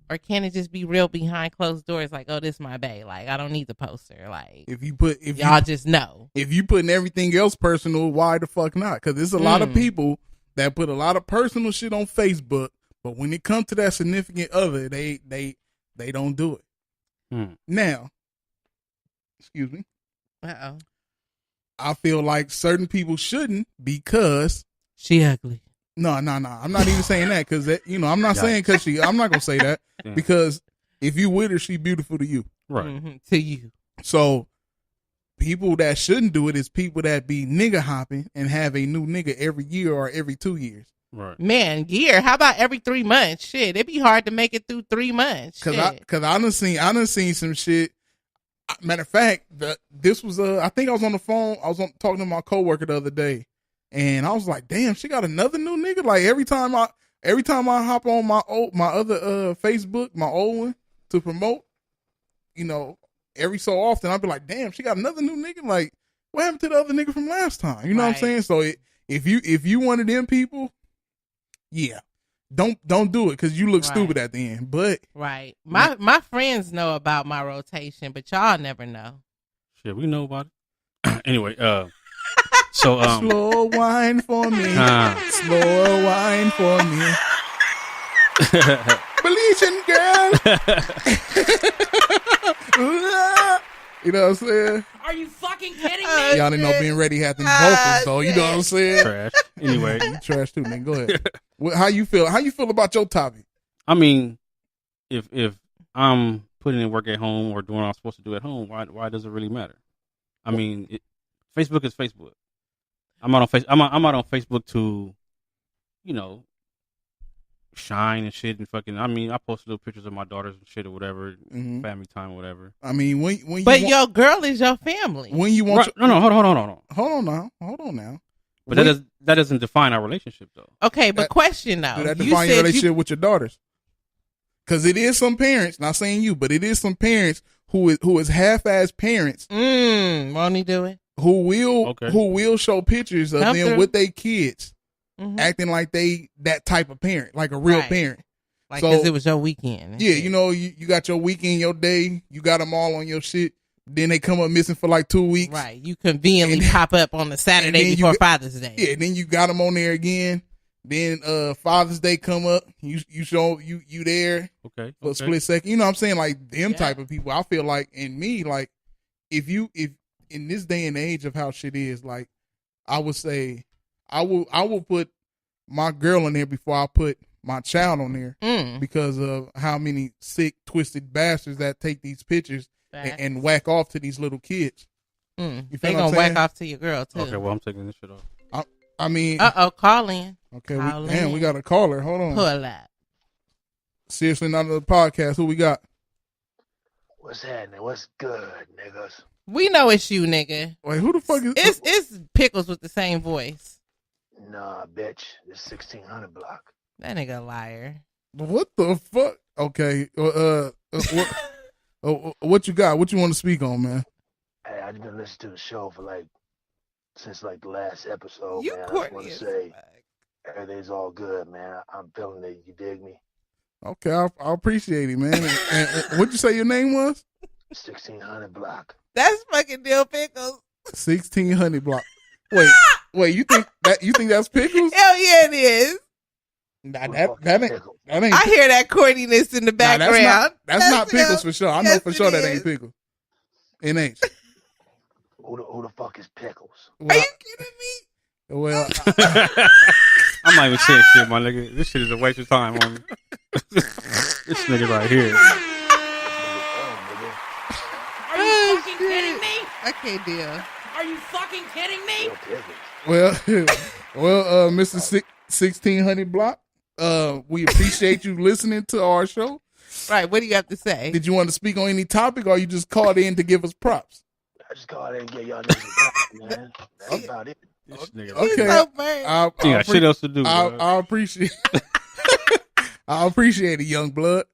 Or can it just be real behind closed doors? Like, oh, this my bae. Like, I don't need the poster. Like, if y'all just know. if you putting everything else personal, why the fuck not? Because there's a lot of people that put a lot of personal shit on Facebook, but when it comes to that significant other, they don't do it. Now, excuse me. Uh-oh. I feel like certain people shouldn't because She ugly. no. I'm not even saying that because I'm not saying because I'm not gonna say that because if you with her, she beautiful to you. Right. Mm-hmm. To you. So people that shouldn't do it is people that be nigga hopping and have a new nigga every year or every 2 years. Right. Man, year. How about every 3 months? Shit, it'd be hard to make it through 3 months. Cause Shit. I done seen some shit. Matter of fact, this was I think I was on the phone. I was talking to my coworker the other day, and I was like, "Damn, she got another new nigga." Like every time I hop on my other Facebook, my old one to promote, every so often I'd be like, "Damn, she got another new nigga." Like, what happened to the other nigga from last time? You know what I'm saying? So if you one of them people, yeah. Don't do it because you look stupid at the end. But right, my friends know about my rotation, but y'all never know. Shit, we know about it. Anyway, so slow wine for me, slow wine for me, Belizean girl. You know what I'm saying? Are you fucking kidding me? Y'all didn't know being ready had them vocals, so you know what I'm saying? Trash. Anyway, You trash too, man. Go ahead. How you feel? How you feel about your topic? I mean, if I'm putting in work at home or doing what I'm supposed to do at home, why does it really matter? I mean, Facebook is Facebook. I'm out on Facebook to, you know, shine and shit and fucking. I mean, I post little pictures of my daughters and shit or whatever, Mhm. family time or whatever. I mean, when you But want, your girl is your family. when you want, Right, no, hold on. hold on now. But When- that doesn't define our relationship though. Okay, but That- question though. do that You define your said relationship with your daughters? Because it is some parents, not saying you, but it is some parents who is half-ass parents won't he do it? who will Okay. show pictures of Come them through. with their kids, Mhm. acting like they that type of parent, like a real Right. parent. Like, so- because it was your weekend. and Yeah, shit. you know, you got your weekend, your day, you got them all on your shit. Then they come up missing for like 2 weeks. Right. You conveniently And- pop up on the and Saturday then you before get- Father's Day. Yeah, then you got them on there again. Then Father's Day come up, you show you there Okay. for a okay. split second. You know what I'm saying? Like them Yeah. type of people. I feel like, and me, like if in this day and age of how shit is, like I would say I will put my girl in there before I put my child on there because of how many sick, twisted bastards that take these pictures and whack off to these little kids. You feel They what I'm gonna whack saying? off to your girl too. Okay. Well, I'm taking this shit off. I mean, Call in. okay, call damn, in. we got a caller. Hold on. Pull up. Seriously, not another podcast. Who we got? What's happening? What's good, niggas? We know it's you, nigga. Wait, who the fuck is? It's Pickles with the same voice. Nah, bitch. It's 1600 block. That nigga a liar. What the fuck? Okay, what you got? What you want to speak on, man? Hey, I've been listening to the show for since the last episode, You man. I just want corny to as say fuck. everything's all good, man. I'm feeling it. You dig me? Okay, I appreciate it, man. And what'd you say your name was? 1600 block. That's fucking Dill Pickles. 1600 block. Wait, you think that's Pickles? Hell yeah, it is. Nah, Who the that fuck that is ain't Pickle? that ain't. I hear that corniness in the Nah, background. that's not Pickles him. for sure. I know Yes, for sure it that is. ain't Pickles. It ain't. Who the fuck is Pickles? Are Well, you kidding me? well, I'm not even saying shit, my nigga. This shit is a waste of time on me. This nigga right here. Are you fucking kidding me? I can't deal. Are you fucking kidding me? Yo, Pickles. well, Mr. 1600 block. We appreciate you listening to our show. Right, what do you have to say? Did you want to speak on any topic, or you just called in to give us props? I just called in and get y'all niggas a call, man. That's about it. This nigga. Okay. He's so burnt. You got shit else to do. I bro. appreciate. I appreciate it, young blood.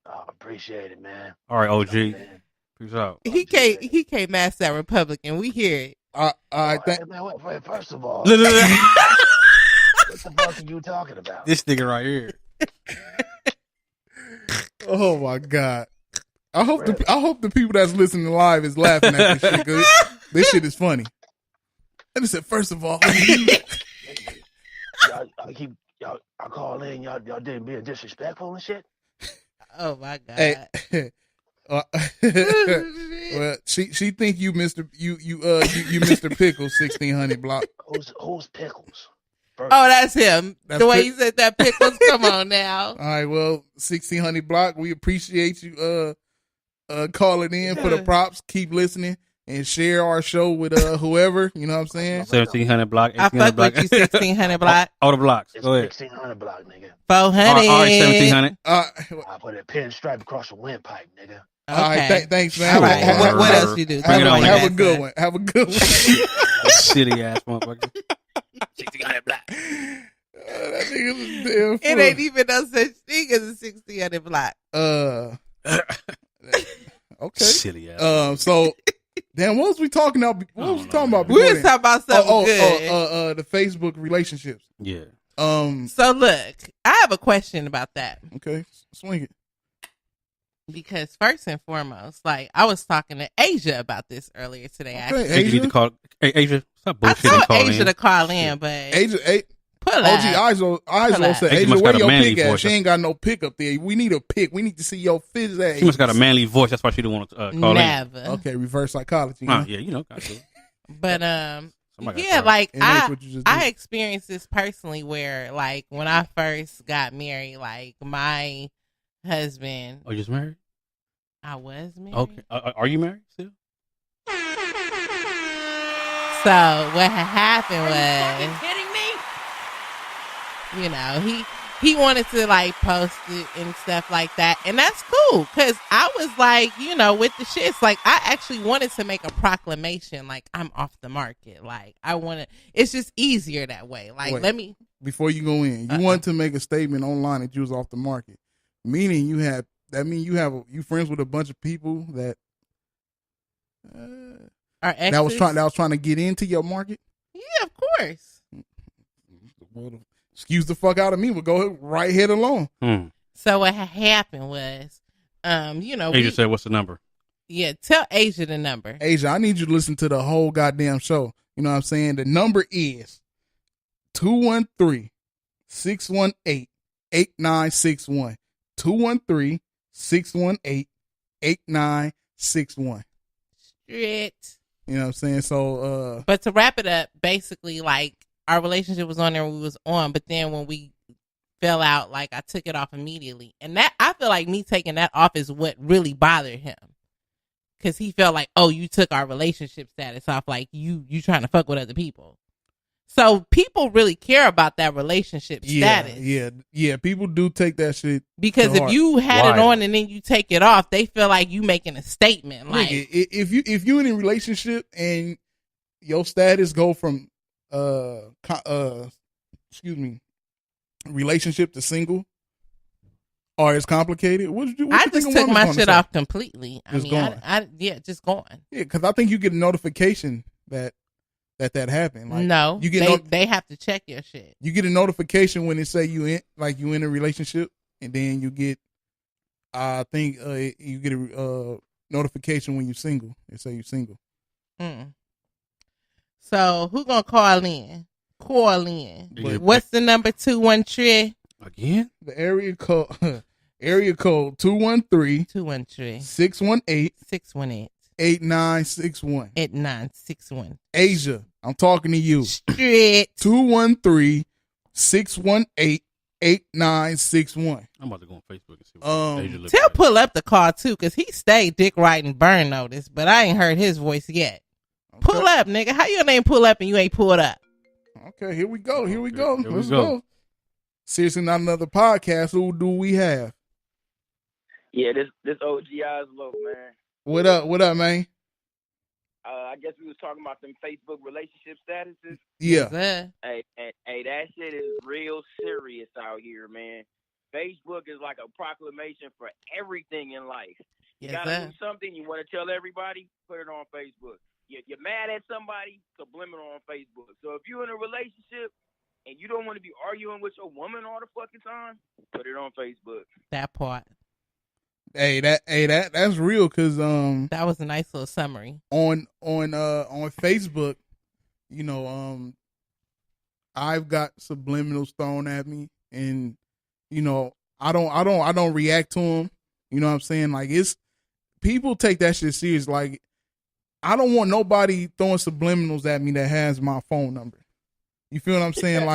I appreciate it, man. All right, OG. Man. Peace out. He can't match that Republican. We hear it. I think. Hey, man, wait, first of all, what the fuck are you talking about? This nigga right here. Oh my god! I hope the people that's listening live is laughing at this shit. 'Cause this shit is funny. And I said, first of all, I call in, y'all didn't be disrespectful and shit. Oh my god. hey, well, she think you Mr. You Mr. Pickles 1600 block. Who's Pickles? Oh, that's him. That's the way Pick- you said that Pickles. Come on now. All right, well, 1600 block. We appreciate you calling in for the props. Keep listening and share our show with whoever. You know what I'm saying? 1700 block. I 1800 fuck block. with you, 1600 block. All the blocks. It's Go ahead. 1600 block, nigga. 400. All right, 1700. I put a pinstripe across a windpipe, nigga. All right, Okay. thanks, man. All right. Have- What have- else you do? Bring it on, have a nigga. good one. Have a good one. Shitty ass motherfucker. 1600 block. That nigga's a damn It fool. ain't even no such thing as a 1600 block. Okay. Silly ass. So, damn, what was we talking about? What was we talking about We before was then? talking about something good. The Facebook relationships. Yeah. So look, I have a question about that. Okay, swing it. Because first and foremost, like I was talking to Asia about this earlier today. Actually, Okay, Hey, you need Asia. to call. Hey, Asia, stop I bullshitting. told and call Asia in. to call in, but Asia, Pull OG up. Iso Pull up. said, She Asia, must where got a your manly pick at? voice. She ain't got no pick up there. We need a pick. We need to see your fizz ass. She must got a manly voice. That's why she don't want to call in. Never. Okay, reverse psychology. Huh, Huh? yeah, you know. Got to. But Somebody yeah, got like It makes what you just I did. experienced this personally where like when I first got married, like my husband, Oh, you just married? I was married. Okay. Are you married still? So what had happened Are you fucking was, kidding me? you know, he wanted to like post it and stuff like that, and that's cool because I was like, you know, with the shits, like I actually wanted to make a proclamation, like I'm off the market, like I want to. It's just easier that way. Like Wait. let me. Before you go in, you want to make a statement online that you was off the market, meaning you have. That mean you friends with a bunch of people that Our that was exes- trying to get into your market. Yeah, of course. Well, excuse the fuck out of me. We'll go right head along. So what had happened was, you know, Asia said, "What's the number?" yeah, tell Asia the number. Asia, I need you to listen to the whole goddamn show. You know what I'm saying? The number is 213-618-8961. 213-618-8961. Shit. You know what I'm saying? So But to wrap it up, basically, like our relationship was on there when we was on, but then when we fell out, like I took it off immediately, and that I feel like me taking that off is what really bothered him, because he felt like, oh, you took our relationship status off, like you trying to fuck with other people. So people really care about that relationship status. Yeah. People do take that shit Because to if heart. you had it Why? on and then you take it off, they feel like you making a statement. Like, Nigga, if you in a relationship and your status go from relationship to single, or it's complicated, what you I think just a took woman's my gonna shit say? off completely. I Just mean, gone. just gone. Yeah, because I think you get a notification that happened. Like, No, you get they have to check your shit. you get a notification when it say you in a relationship, and then you get I think you get a notification when you're single. It say you're single. So who gonna call in? Call in. Yeah. What's the number? 213 Again? The area code 213 213 618 618 8961. 8961. Asia, I'm talking to you. Straight. 213 618 8961. I'm about to go on Facebook and see what Asia looks Tell like. pull up the call too, because he stayed dick riding burn notice, but I ain't heard his voice yet. Pull up, nigga. How your name pull up and you ain't pulled up? Okay, here we go. Here we Let's go. go. Seriously, not another podcast. Who do we have? Yeah, this OG Oslo, man. What up, man? I guess we was talking about them Facebook relationship statuses. Yeah. Hey, that shit is real serious out here, man. Facebook is like a proclamation for everything in life. You gotta do something, you want to tell everybody, put it on Facebook. You're mad at somebody, subliminal on Facebook. So if you're in a relationship and you don't want to be arguing with your woman all the fucking time, put it on Facebook. That part. That's real, cause That was a nice little summary. on Facebook, you know, I've got subliminals thrown at me, and you know, I don't react to them. You know what I'm saying? Like, it's people take that shit serious. Like, I don't want nobody throwing subliminals at me that has my phone number. You feel what I'm saying?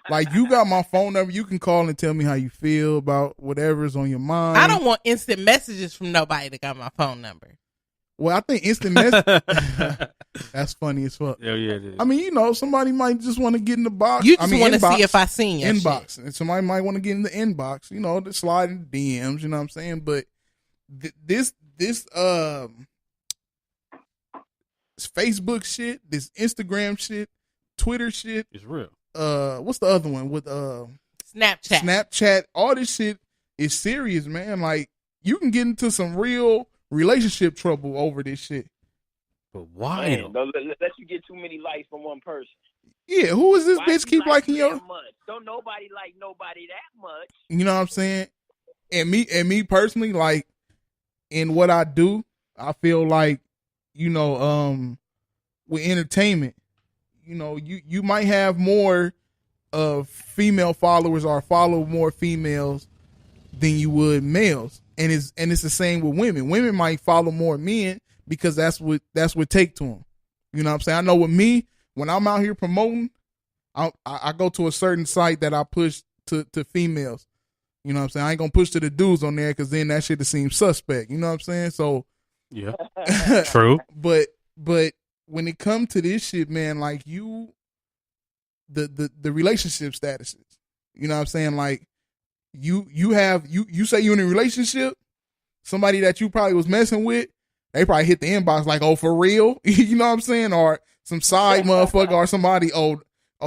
Like you got my phone number. You can call and tell me how you feel about whatever's on your mind. I don't want instant messages from nobody that got my phone number. Well, I think instant message. That's funny as fuck. Yeah, it is. I mean, you know, somebody might just want to get in the box. You just want to inbox, see if I seen your inbox, shit. and somebody might want to get in the inbox. You know, to slide in the DMs. You know what I'm saying? But this Facebook shit, this Instagram shit, Twitter shit. It's real. What's the other one with Snapchat? All this shit is serious, man. Like, you can get into some real relationship trouble over this shit. But why? Man, don't let you get too many likes from one person. Yeah, who is this Why bitch you keep liking that your? much? Don't nobody like nobody that much. You know what I'm saying? And me personally, like, in what I do, I feel like, you know, with entertainment, you know, you might have more female followers or follow more females than you would males, and it's the same with women. Women might follow more men because that's what take to them. You know what I'm saying? I know with me, when I'm out here promoting, I go to a certain site that I push to females. You know what I'm saying? I ain't gonna push to the dudes on there because then that shit seems suspect. You know what I'm saying? So yeah, true. But when it comes to this shit, man, like the relationship statuses, you know what I'm saying? Like you say you're in a relationship, somebody that you probably was messing with, they probably hit the inbox like, oh, for real? You know what I'm saying? Or some side motherfucker or somebody, oh,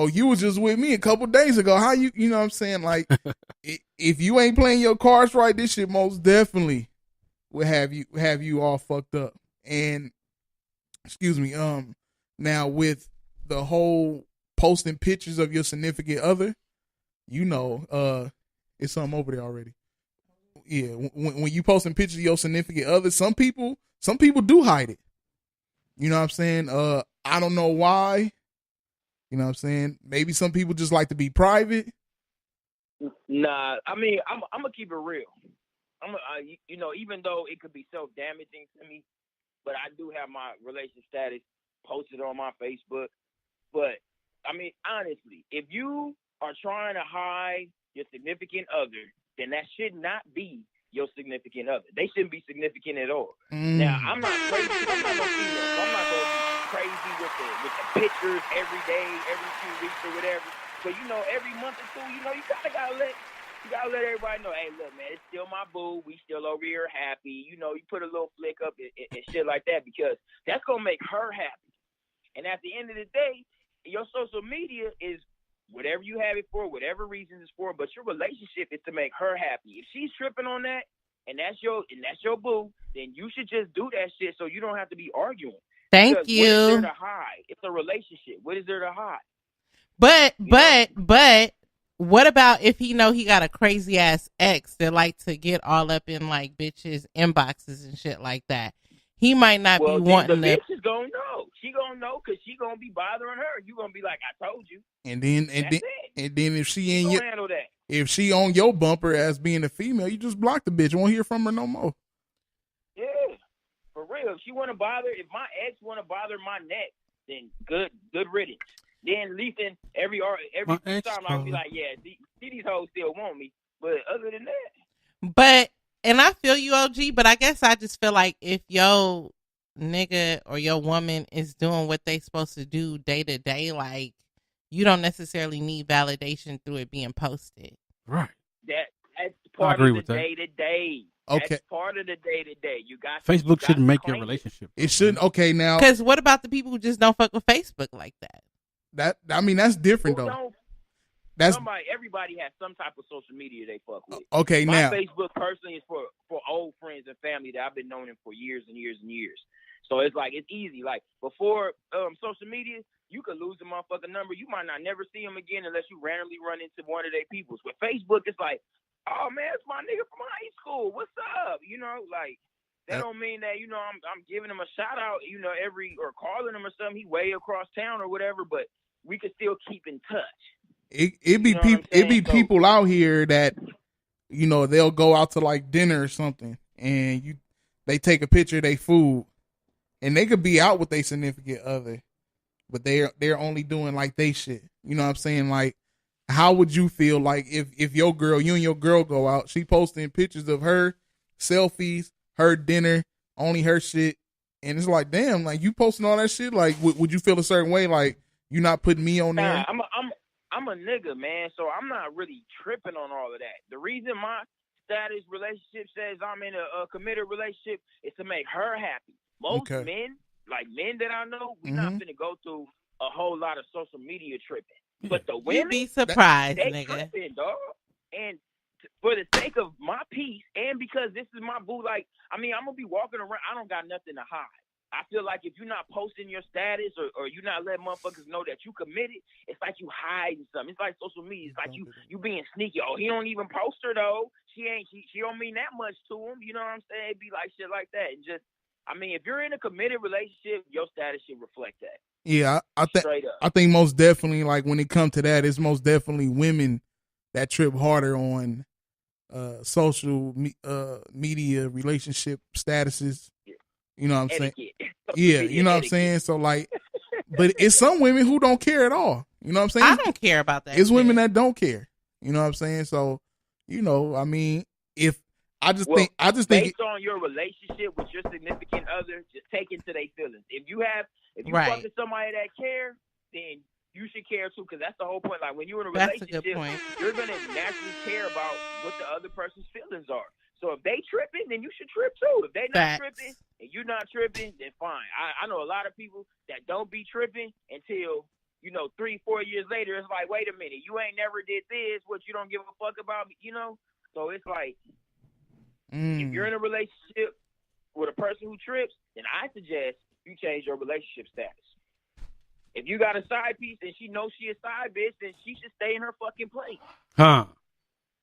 you was just with me a couple days ago. How you know what I'm saying? Like, if you ain't playing your cards right, this shit most definitely will have you all fucked up. And, excuse me, now with the whole posting pictures of your significant other, you know, it's something over there already. Yeah, when you posting pictures of your significant other, some people do hide it. You know what I'm saying? I don't know why. You know what I'm saying? Maybe some people just like to be private. Nah, I mean, I'm gonna keep it real. You know, even though it could be self-damaging to me, but I do have my relationship status posted on my Facebook. But I mean, honestly, if you are trying to hide your significant other, then that should not be your significant other. They shouldn't be significant at all. Now, I'm not crazy. I'm not no female, so I'm not gonna be crazy with the pictures every day, every few weeks or whatever. But you know, every month or two, you know, you gotta let everybody know, hey, look, man, it's still my boo. We still over here happy. You know, you put a little flick up and shit like that because that's gonna make her happy. And at the end of the day, your social media is whatever you have it for, whatever reasons it's for, but your relationship is to make her happy. If she's tripping on that and that's your boo, then you should just do that shit so you don't have to be arguing. Thank because you. What is there to hide? It's a relationship. What is there to hide? But what about if he know he got a crazy ass ex that like to get all up in like bitches inboxes and shit like that? He might not be wanting the bitch is gonna know. She gonna know because she gonna be bothering her. You gonna be like, I told you. And then if she ain't handle that. If she on your bumper as being a female, you just block the bitch. You won't hear from her no more. Yeah, for real. If she wanna bother, if my ex wanna bother my neck, then good riddance. Then at least in every time I'll be like, yeah, these hoes still want me. But other than that. And I feel you, OG, but I guess I just feel like if your nigga or your woman is doing what they supposed to do day to day, like, you don't necessarily need validation through it being posted. Right. That's part of the day to day. Okay. That's part of the day to day. Facebook shouldn't make your relationship. It shouldn't. Okay, now. Because what about the people who just don't fuck with Facebook like that? That's different though. Everybody has some type of social media they fuck with. Okay, my Facebook personally is for old friends and family that I've been knowing for years and years and years. So it's like it's easy. Like before social media, you could lose the motherfucking number. You might not never see them again unless you randomly run into one of their peoples. With Facebook, it's like, oh man, it's my nigga from high school. What's up? You know, like that don't mean that you know I'm giving him a shout out. You know, or calling him or something. He way across town or whatever, but we could still keep in touch. It be people out here that, you know, they'll go out to like dinner or something and they take a picture of their food and they could be out with their significant other, but they're only doing like they shit. You know what I'm saying? Like, how would you feel like if you and your girl go out, she posting pictures of her selfies, her dinner, only her shit, and it's like, damn, like you posting all that shit, like would you feel a certain way, like you not putting me on there? I'm a nigga, man, so I'm not really tripping on all of that. The reason my status relationship says I'm in a committed relationship is to make her happy. Most men that I know, we're not gonna go through a whole lot of social media tripping. But the women, you'd be surprised, they nigga. Tripping, dog. And for the sake of my peace, and because this is my boo, like, I mean, I'm gonna be walking around. I don't got nothing to hide. I feel like if you're not posting your status or you're not letting motherfuckers know that you committed, it's like you hiding something. It's like social media. It's like you being sneaky. Oh, he don't even post her though. She don't mean that much to him. You know what I'm saying? It'd be like shit like that. And just I mean, if you're in a committed relationship, your status should reflect that. Yeah, Straight up. I think most definitely, like when it comes to that, it's most definitely women that trip harder on social media relationship statuses. You know what I'm saying? Yeah, you know what I'm saying? So like, but it's some women who don't care at all. You know what I'm saying? I don't care about that. It's women that don't care. You know what I'm saying? So, you know, I mean, if I just think based on your relationship with your significant other, just take into their feelings. If you fucking somebody that care, then you should care too, because that's the whole point. Like when you're in a relationship, you're gonna naturally care about what the other person's feelings are. So if they tripping, then you should trip too. If they not tripping and you not tripping, then fine. I know a lot of people that don't be tripping until 3-4 years later. It's like, wait a minute, you ain't never did this. What, you don't give a fuck about me, So it's like, if you're in a relationship with a person who trips, then I suggest you change your relationship status. If you got a side piece and she knows she a side bitch, then she should stay in her fucking place. Huh.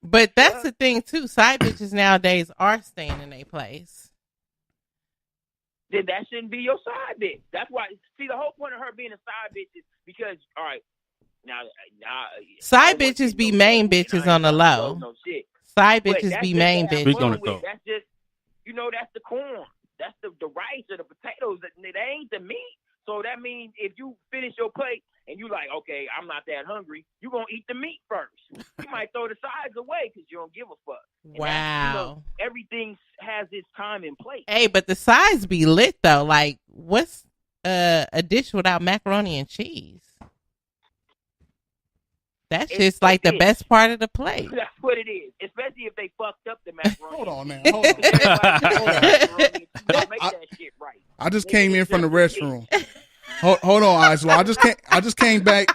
But that's the thing too. Side bitches nowadays are staying in their place. Then that shouldn't be your side bitch. That's why. See, the whole point of her being a side bitch is because, all right, now side bitches be main bitches on the low. No shit. Side bitches be main bitches. That's just, that's the corn. That's the rice or the potatoes. That ain't the meat. So that means if you finish your plate and you like, okay, I'm not that hungry, you're going to eat the meat first. You might throw the sides away because you don't give a fuck. And wow. Everything has its time and place. Hey, but the sides be lit though. Like, what's a dish without macaroni and cheese? That's just like the best part of the plate. That's what it is. Especially if they fucked up the macaroni. Hold on now. Hold on. Make that shit right. I just came in from the restroom. Hold on, Angela. I just came back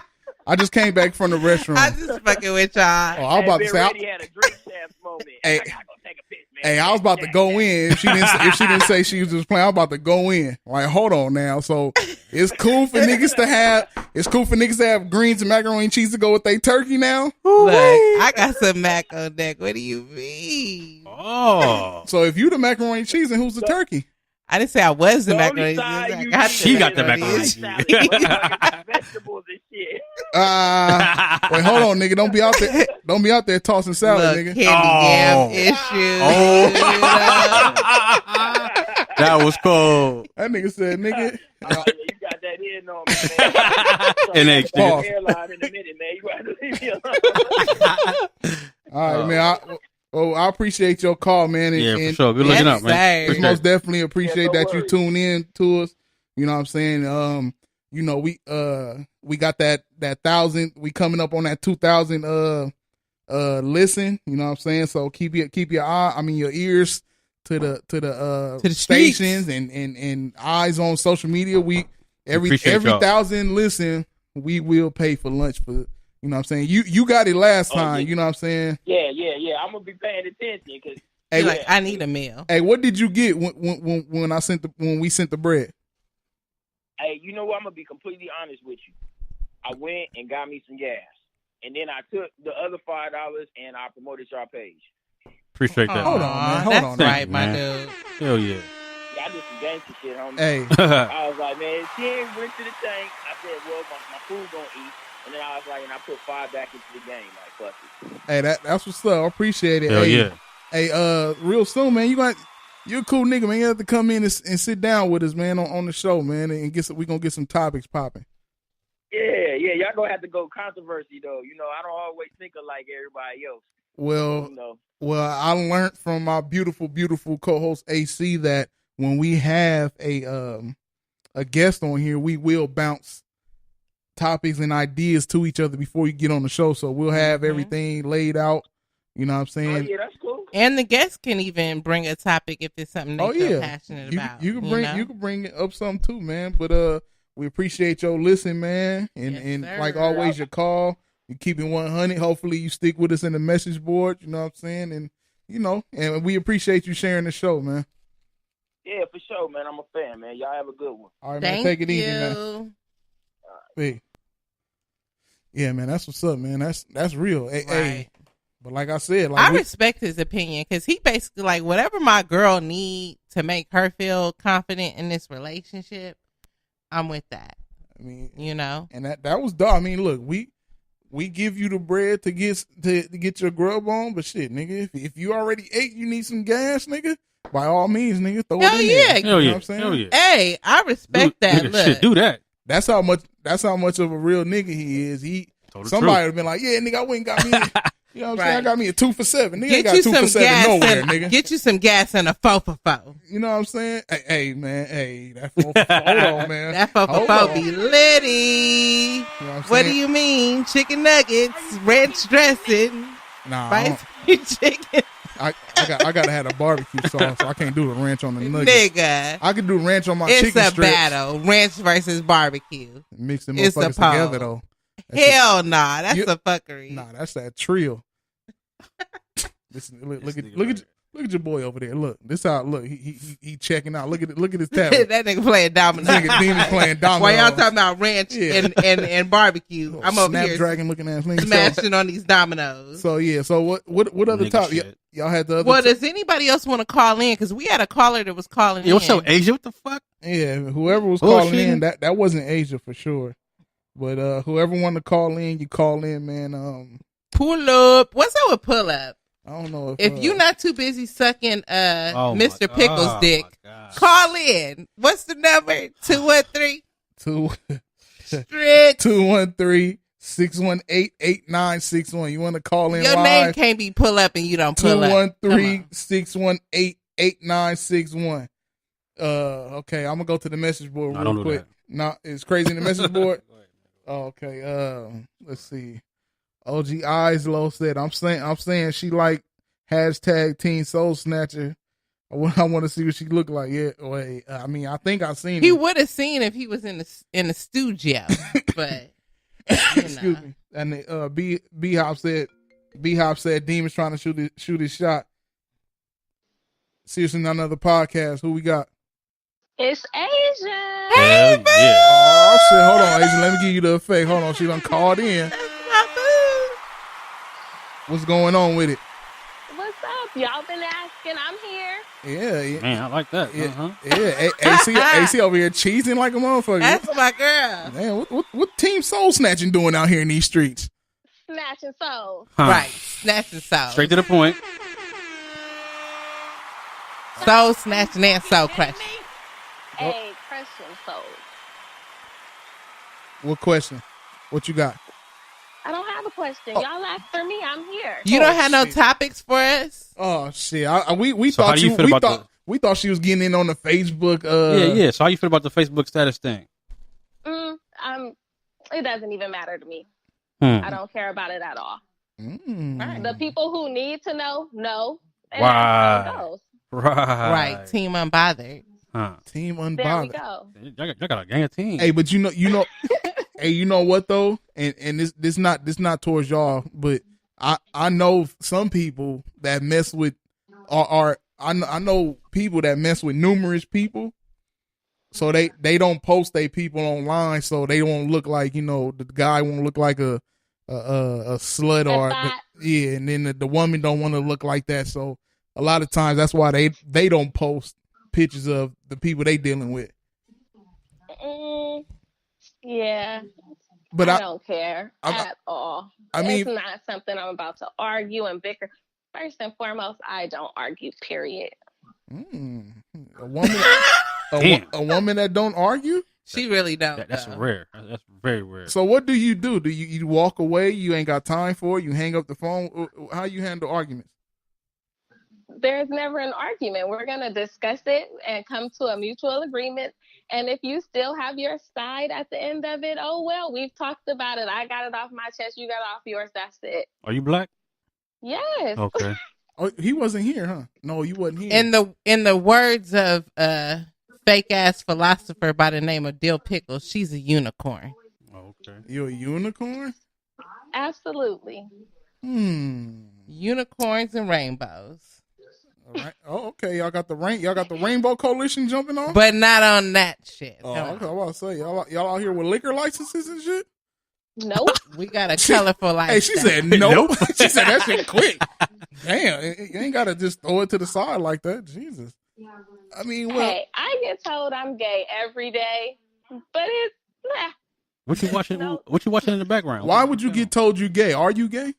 from the restroom. I just fucking with y'all. Oh, I was about to say. Had a drink chance moment. Hey, I gotta go take a piss, man. Hey, I was about to go in. If she didn't say she was just playing, I was about to go in. Like, hold on now. So it's cool for niggas to have greens and macaroni and cheese to go with their turkey now. Look, I got some mac on deck. What do you mean? Oh, so if you the macaroni and cheese, then who's the turkey? I didn't say I was the macaroni. She got the macaroni. Vegetables and shit. Wait, hold on, nigga. Don't be out there tossing salad, nigga. Candy yam issues. That was cold. That nigga said, nigga. You got that in on me, man. NXT. Airline in a minute, man. You got to leave me alone. All right, man. I appreciate your call, man. For sure. Good looking up, man. We most definitely appreciate that you tune in to us. You know what I'm saying? We got that 1,000. We coming up on that 2,000 listen. You know what I'm saying? So keep your ears to the stations and eyes on social media. Every 1,000 listen, we will pay for lunch for. You know what I'm saying? You got it last time. You know what I'm saying? Yeah. I'm gonna be paying attention because I need a meal. Hey, what did you get when we sent the bread? Hey, you know what? I'm gonna be completely honest with you. I went and got me some gas, and then I took the other $5 and I promoted your page. Appreciate that. Hold on, man. Hold on, right, my dude. Hell yeah. Yeah, I did some gangster shit, homie. Hey, I was like, man, she ain't went to the tank. I said, well, my food gonna eat. And then I was like, and I put 5 back into the game. Like, fuck it. Hey, that's what's up. I appreciate it. Hell yeah. Hey, real soon, man. You're a cool nigga, man. You have to come in and sit down with us, man, on the show, man, and we gonna get some topics popping. Yeah. Y'all gonna have to go controversy though. I don't always think of like everybody else. Well, I learned from my beautiful, beautiful co-host AC that when we have a guest on here, we will bounce topics and ideas to each other before you get on the show. So we'll have everything laid out. You know what I'm saying? Oh, yeah, that's cool. And the guests can even bring a topic if it's something they feel passionate about. You can bring up something too, man. But we appreciate your listen, man. And like always, your call. You keep it 100. Hopefully you stick with us in the message board. You know what I'm saying? And and we appreciate you sharing the show, man. Yeah, for sure, man. I'm a fan, man. Y'all have a good one. All right, man. Take it easy, man. Hey. Yeah, man. That's what's up, man. That's real. Hey, But like I said, I respect his opinion because he basically like whatever my girl need to make her feel confident in this relationship, I'm with that. I mean, you know, and that was dumb. I mean, look, we give you the bread to get your grub on, but shit, nigga, if you already ate, you need some gas, nigga. By all means, nigga, throw it in there. Hell you know yeah. what I'm saying? Hell yeah. Hey, I respect that. Nigga, look. shit, do that. That's how much of a real nigga he is. Somebody would have been like, yeah, nigga, I went and got me. You know what I'm saying? I got me a 2 for $7. Nigga ain't got 2 for $7 nowhere, nigga. Get you some gas and a 4 for 4. You know what I'm saying? Hey, man. Hey, that 4 for 4. Hold on, man. That 4 for 4 be litty. You know what do you mean? Chicken nuggets, ranch dressing, spicy chicken. I gotta have a barbecue sauce, so I can't do the ranch on the nuggets. Nigga, I can do ranch on my chicken strips. It's a battle. Ranch versus barbecue. Mix them motherfuckers together, though. Hell nah, that's a fuckery. Nah, that's that trio. Listen, look at your boy over there. Look, this how look. He checking out. Look at his tablet. That nigga playing dominoes. Nigga Demon's playing dominoes. While y'all talking about ranch and barbecue, little I'm over here Snapdragon looking ass nigga smashing on these dominoes. So yeah. So what other topic? Y'all had the other. Well, does anybody else want to call in? Because we had a caller that was calling in. What's up, Asia? What the fuck? Yeah, whoever was calling in, that wasn't Asia for sure. But whoever wanted to call in, you call in, man. Pull up. What's up with pull up? I don't know if you're not too busy sucking Mr. Pickles' dick. Call in. What's the number? 213 213-618-8961. You want to call in? Your live? name can't be pull up and you don't pull up. 213-618-8961. Okay, I'm gonna go to the message board real quick. No, it's crazy in the message board. Okay, let's see. OG Islow said, I'm saying she like hashtag Teen Soul Snatcher. I want to see what she look like. Yeah, wait. I mean, I think I've seen. He would have seen if he was in the studio, but excuse me. And B Hop said Demon's trying to shoot his shot. Seriously, not another podcast. Who we got? It's Asia. Hey, boo! Yeah. Oh shit! Hold on, Asia. Let me give you the effect. Hold on, she done called in. What's going on with it? What's up? Y'all been asking. I'm here. Yeah. Man, I like that. Yeah. AC over here cheesing like a motherfucker. That's my girl. Man, what Team Soul Snatching doing out here in these streets? Snatching souls. Right. Snatching souls. Straight to the point. Soul snatching and soul crushing. Hey, crushing souls. What question? What you got? I don't have a question. Y'all ask for me. I'm here. You don't have no topics for us? Oh shit! We thought she was getting in on the Facebook. Yeah. So how you feel about the Facebook status thing? It doesn't even matter to me. I don't care about it at all. The people who need to know. And that's how it goes. Right. Team unbothered. Team unbothered. There we go. Y'all got a gang of teams. Hey, but you know. Hey, you know what though? And this not towards y'all, but I know some people that mess with I know people that mess with numerous people. So they don't post their people online, so they won't look like, you know, the guy won't look like a slut or and then the woman don't want to look like that. So a lot of times that's why they don't post pictures of the people they dealing with. Yeah, but I don't care at all. I mean, it's not something I'm about to argue and bicker. First and foremost, I don't argue. Period. A woman, a woman that don't argue. She really don't. That's rare. That's very rare. So what do? Do you walk away? You ain't got time for it. You hang up the phone. How you handle arguments? There's never an argument. We're going to discuss it and come to a mutual agreement. And if you still have your side at the end of it, oh, well, we've talked about it. I got it off my chest. You got it off yours. That's it. Are you black? Yes. Okay. Oh, he wasn't here, huh? No, you wasn't here. In the words of a fake-ass philosopher by the name of Dill Pickles, she's a unicorn. Okay. You're a unicorn? Absolutely. Unicorns and rainbows. All right. Oh, okay. Y'all got the Rainbow Coalition jumping on, but not on that shit. Oh, okay. I was about to say y'all out here with liquor licenses and shit. Nope. We got a colorful lifestyle. Hey, she said nope. She said that shit quick. Damn, you ain't gotta just throw it to the side like that. Jesus. I mean, well, Hey, I get told I'm gay every day, but it's What you watching? No. What you watching in the background? why would you get told you gay? Are you gay?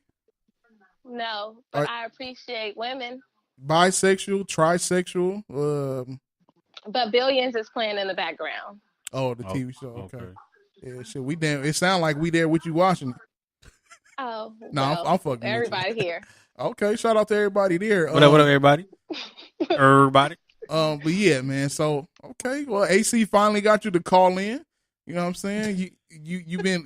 no. But I appreciate women. Bisexual, trisexual? But Billions is playing in the background. Oh, the TV show. Okay. Yeah, shit. We damn. It sound like we there with you watching it. Oh, No, well, I'm fucking with you. everybody here. Okay, shout out to everybody there. What up, everybody? Everybody. But yeah, man. So okay, well, AC finally got you to call in. You know what I'm saying? You've been.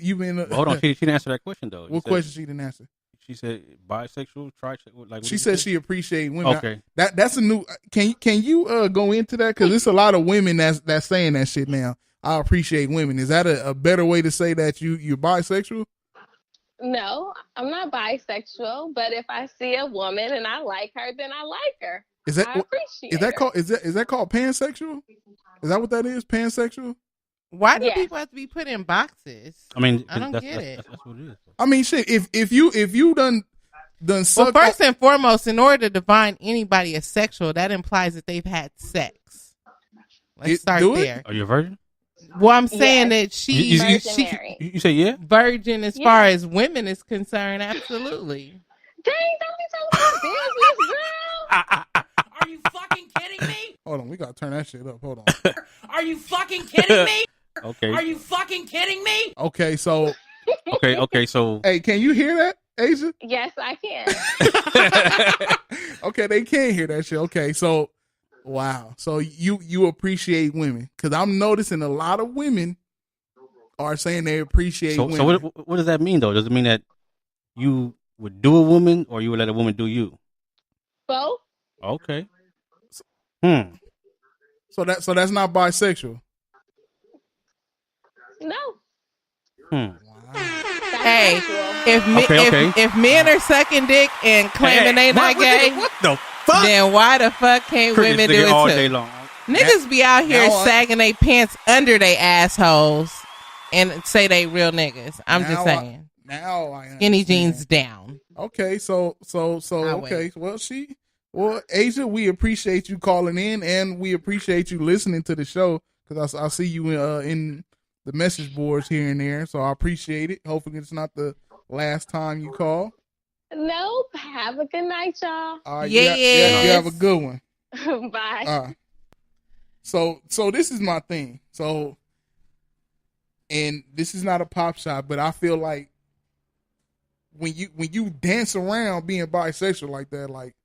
Hold on, she didn't answer that question though. What question she didn't answer? She said bisexual, trisexual. Like She said she appreciate women. Okay, That's a new. Can you go into that? Because it's a lot of women that's saying that shit now. I appreciate women. Is that a better way to say that you're bisexual? No, I'm not bisexual, but if I see a woman and I like her, then I like her. Is that I appreciate is that her. called is that called pansexual? Is that what that is? Pansexual? Why do Yes. people have to be put in boxes? I mean, I don't that's, get that's, it. That's what it is. I mean, shit. If you done Well, sucked first and foremost, in order to define anybody as sexual, that implies that they've had sex. Let's start do it? there. Are you a virgin? Well, I'm saying Yes. that she's Virgin Mary. You say yeah? virgin as Yeah. far as women is concerned. Absolutely. Dang, don't be talking about business, girl. Are you fucking kidding me? Hold on, we gotta turn that shit up. Hold on. Are you fucking kidding me? Okay. Are you fucking kidding me? Okay, so Okay. So hey, can you hear that, Asia? Yes, I can. Okay, they can't hear that shit. Okay, so wow, so you appreciate women because I'm noticing a lot of women are saying they appreciate women. so what does that mean though? Does it mean that you would do a woman or you would let a woman do you? Both? Okay. So that's not bisexual. No. That's Hey, sexual. if men are sucking dick and claiming they not gay, What the fuck? then why the fuck can't Crickets women do nigga it all too? day long. Niggas be out here Now I- sagging their pants under their assholes and say they real niggas. I'm just Now saying. Now I Skinny understand. jeans down. Okay, so I'll okay. wait. Well, Asia, we appreciate you calling in, and we appreciate you listening to the show because I see you in the message boards here and there. So I appreciate it. Hopefully, it's not the last time you call. Nope. Have a good night, y'all. All right, Yes. you have a good one. Bye. So this is my thing. So, and this is not a pop shot, but I feel like when you dance around being bisexual like that, like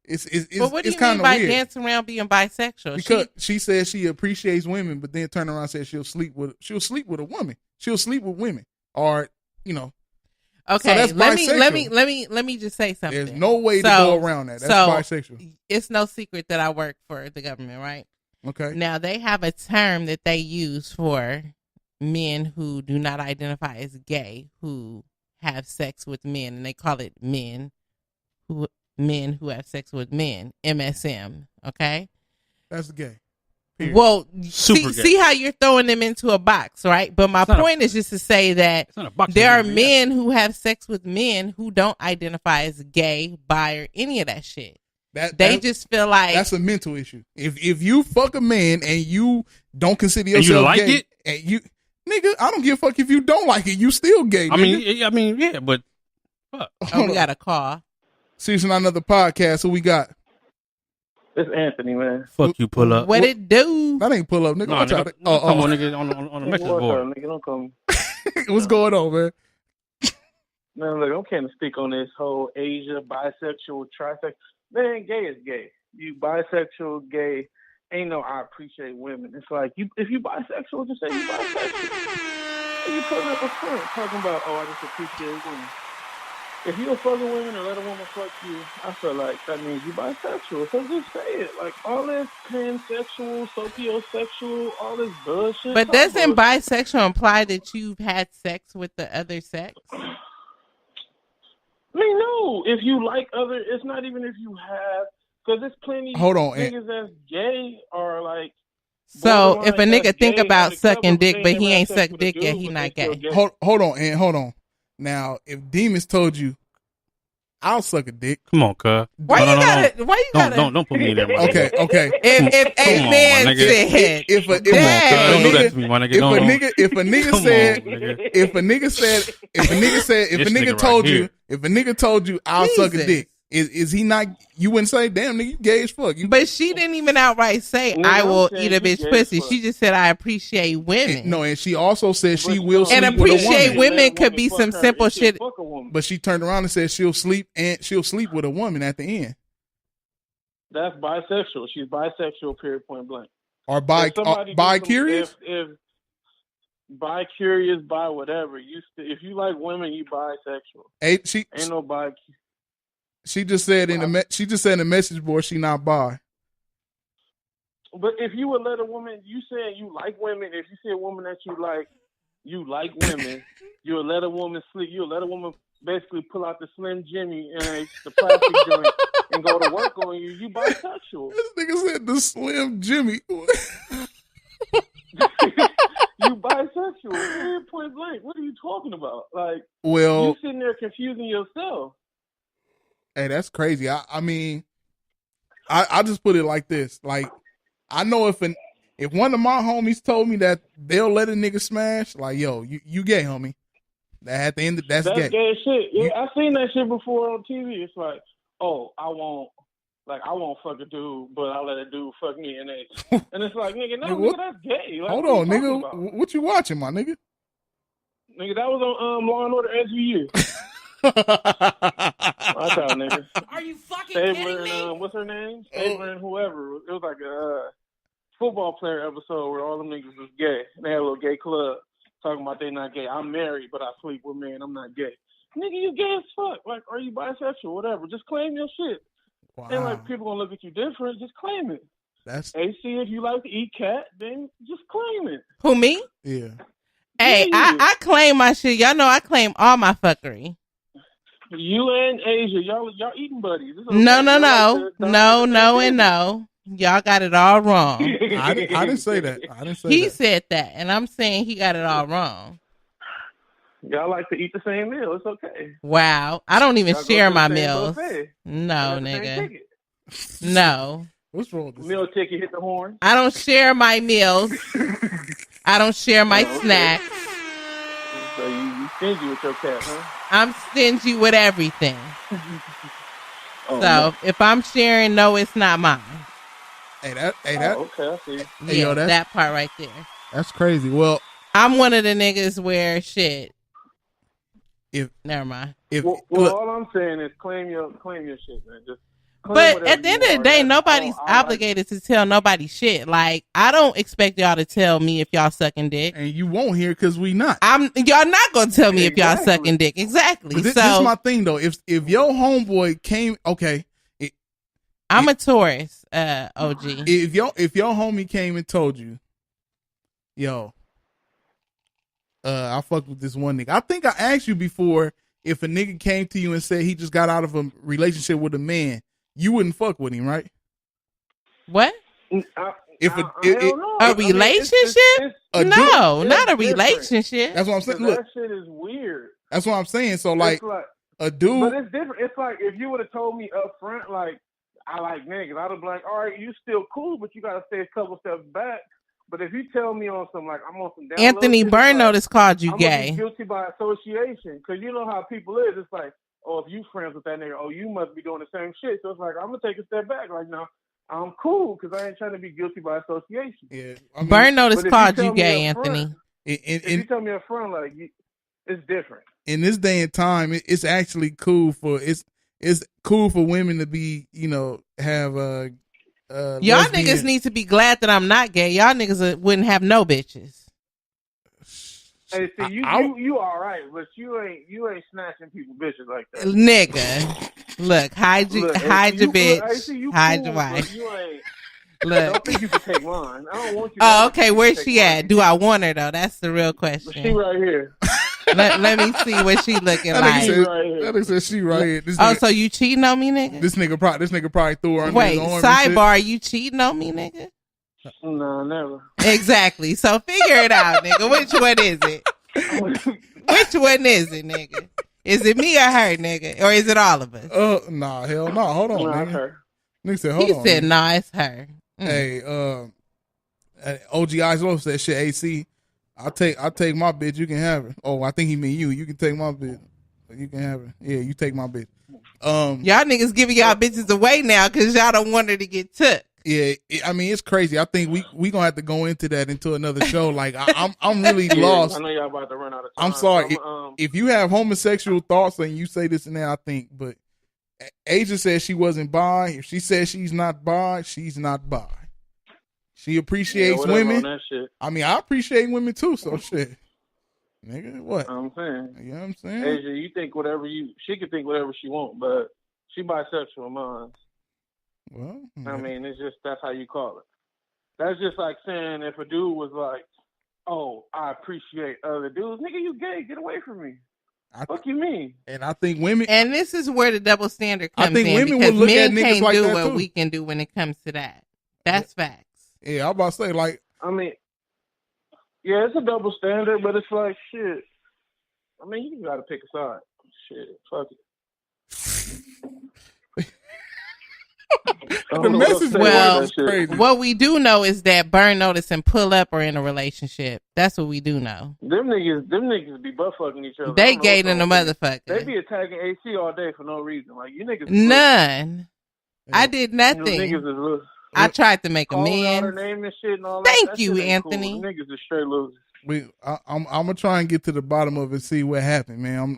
it's But what do it's you kind mean of by weird. dancing around being bisexual? Because she says she appreciates women, but then turn around and says she'll sleep with a woman. She'll sleep with women, or Okay, that's let bisexual. me just say something. there's no way to go around that. That's bisexual. It's no secret that I work for the government, right? Okay. Now they have a term that they use for men who do not identify as gay who have sex with men, and they call it men who have sex with men, MSM. Okay. That's gay. Period. Well, Super gay. see how you're throwing them into a box, right? But my It's not point is just to say that It's not a box. there are Yeah. men who have sex with men who don't identify as gay, bi, or any of that shit. They just feel like that's a mental issue. If you fuck a man and you don't consider And yourself you like gay, it? and you nigga, I don't give a fuck if you don't like it. You still gay. I Nigga. mean, yeah, but fuck. oh, we got a call. Season another podcast. Who we got? It's Anthony, man. Fuck you, pull up. What it do? That ain't pull up, nigga. No, Watch out. nigga, come on, nigga, on the message What's board. up, nigga? Don't come. What's going on, man? Man, look, I'm can't speak on this whole Asia, bisexual, trisexual. Man, gay is gay. You bisexual, gay. Ain't no I appreciate women. It's like, if you bisexual, just say you bisexual. You putting up a front talking about, oh, I just appreciate women. If you a fucking women or let a woman fuck you, I feel like that means you bisexual. So just say it. Like, all this pansexual, sociosexual, all this bullshit. But doesn't bisexual imply that you've had sex with the other sex? I mean, no. If you like other, it's not even if you have, because there's plenty Hold on, niggas that's gay or like So if a borderline, nigga that's think gay. about And the club sucking dick, saying but they he have ain't sex sucked with a dick yet, dude, he but not they still gay. gay. Hold on. Now, if Demons told you, I'll suck a dick. Come on, cuz. Why you gotta? Don't put me in there, my nigga. Okay. If Come a on, man my nigga. said, If a Come on, cuz. Don't do that nigga, to me, my nigga. if Don't. a nigga Come said, on, nigga. if a This nigga nigga told right you, here. if a nigga told you, I'll suck a Jesus. dick. Is he not? You wouldn't say, damn nigga, you gay as fuck. You, but she didn't even outright say, Nigga, I I'm will saying eat a you bitch gay as pussy. fuck. She just said, I appreciate women. no, and she also said she But will no, sleep And with a appreciate woman. women Let a could woman be fuck some her simple if she'll shit. fuck a woman. But she turned around and said she'll sleep with a woman at the end. That's bisexual. She's bisexual. Period. Point blank. Or If somebody do some- curious. If bi curious, bi whatever. If you like women, you bisexual. She Ain't no bi. she just said in the message board she not bi. But if you would let a woman, you saying you like women. If you see a woman that you like women, you'll let a woman sleep. You'll let a woman basically pull out the Slim Jimmy and the plastic joint and go to work on you. You bisexual. This nigga said the Slim Jimmy. You bisexual. Period. Point blank. What are you talking about? Like, Well, you sitting there confusing yourself. hey, that's crazy. I mean, I just put it like this. Like, I know if one of my homies told me that they'll let a nigga smash, like, yo, you gay, homie. At the end, that's gay. Gay shit. Yeah, I seen that shit before on TV. It's like, oh, I won't fuck a dude, but I'll let a dude fuck me, and it's like, nigga, no, Nigga, nigga, that's gay. Like, Hold what on, you talking nigga. about? What you watching, my nigga? Nigga, that was on Law and Order SVU. Watch out, nigga. Are you fucking Stabler kidding me? and what's her name? Stabler and whoever. It was like a football player episode where all them niggas was gay. And they had a little gay club talking about they not gay. I'm married, but I sleep with men. I'm not gay. Nigga, you gay as fuck. Like, are you bisexual? Whatever. Just claim your shit. Wow. And like people gonna look at you different. Just claim it. That's AC, if you like to eat cat, then just claim it. Who, me? yeah. Hey, Yeah. I claim my shit. Y'all know I claim all my fuckery. You and Asia, y'all eating buddies. It's okay. No, Y'all like to- no. Y'all got it all wrong. I didn't say that. I didn't say He that. said that, and I'm saying he got it all wrong. Y'all like to eat the same meal. It's okay. Wow. I don't even Y'all go share to the my same meals. buffet. No, Y'all got the same nigga. ticket. No. What's wrong with this? Meal ticket hit the horn. I don't share my meals. I don't share my Oh, okay. snacks. So you stingy with your cat, huh? I'm stingy with everything. Oh, So if I'm sharing, no, it's not mine. Hey, that. oh, okay, I see. Hey, Yeah, yo, that part right there. That's crazy. Well, I'm one of the niggas where shit. If Never mind. Well, look, all I'm saying is claim your shit, man. Just claim But whatever at the you end of the want. day, That's nobody's all I like. obligated to tell nobody shit. Like, I don't expect y'all to tell me if y'all sucking dick. and you won't hear because we not. Y'all not gonna tell me if y'all Exactly. sucking dick. Exactly. But this So my thing though. If your homeboy came, okay, I'm a Taurus, OG. if your homie came and told you, yo, I fucked with this one nigga. I think I asked you before if a nigga came to you and said he just got out of a relationship with a man, you wouldn't fuck with him, right? What? If I don't know. A I mean, relationship? A No, dude- not a it's different. relationship. That's what I'm saying. Look, that shit is weird. that's what I'm saying. So like It's like, a dude, but it's different. It's like if you would have told me up front, like, I like niggas, I'd have been like, all right, you still cool, but you got to stay a couple steps back. But if you tell me on some, like, I'm on some down low Anthony shit, it's Burnout like, has called you I'm gonna gay. be guilty by association. Because you know how people is. It's like, oh, if you friends with that nigga, oh, you must be doing the same shit. So it's like, I'm going to take a step back. Like, no, I'm cool because I ain't trying to be guilty by association. yeah, I mean, Burnout has But if called tell you me gay, up front- Anthony. If you tell me up front, like, it's different. in this day and time, it's actually cool for it's cool for women to be, you know, have Y'all lesbian- niggas need to be glad that I'm not gay. Y'all niggas wouldn't have no bitches. Hey, see, you all right, but you ain't snatching people bitches like that. Nigga. Look, hide your Look, bitch. I see you Hide cool, your but wife. You ain't. I Look. don't think you can take mine. I don't want you. Oh, to okay. take Where's mine. she at? Do I want her though? That's the real She question. right here. Let me see what she looking That like. nigga right here. said, that nigga said she right here. This Oh, nigga, so you cheating on me, nigga? this nigga probably threw her under Wait, his arm. and shit. sidebar, you cheating on me, nigga? No, never. Exactly. So figure it out, nigga. Which one is it? Which one is it, nigga? Is it me or her, nigga? Or is it all of us? Nah, hell no. Hold on, nigga. Her. Nigga said, hold He on. said, nigga. nah, it's her. Hey, OG Ice Low said shit. AC, I take my bitch. You can have her. Oh, I think he mean you. You can take my bitch. You can have her. Yeah, you take my bitch. Y'all niggas giving y'all bitches away now because y'all don't want her to get took. Yeah, I mean it's crazy. I think we gonna have to go into that into another show. Like I'm really lost. I know y'all about to run out of time. I'm sorry. So If you have homosexual thoughts and you say this and that, I think. But Asia said she wasn't bi. If she says she's not bi, she's not bi. She appreciates women. That shit. I mean, I appreciate women too. So shit, nigga, what? I'm saying. You know what I'm saying? Asia, you think whatever she can think whatever she want, but she bisexual, mine. Well, I mean, it's just that's how you call it. That's just like saying if a dude was like, "Oh, I appreciate other dudes," nigga, you gay? Get away from me. Fuck you mean? And I think women. And this is where the double standard comes in. I think women because would look men at niggas can't like do that what too. we can do when it comes to that. That's facts. Yeah, I'm about to say like. I mean, yeah, it's a double standard, but it's like shit. I mean, you gotta pick a side. Shit, fuck it. The message well, crazy. What we do know is that Burn Notice and Pull Up are in a relationship. That's what we do know. Them niggas be butt fucking each other. They gay than a motherfucker. They be attacking AC all day for no reason. Like you niggas. None. Yeah. I did nothing. You niggas is I tried to make calling out her amends. name and shit and all Thank that. you, That shit ain't Anthony. Cool. Niggas is straight losers. I'm gonna try and get to the bottom of it, see what happened, man.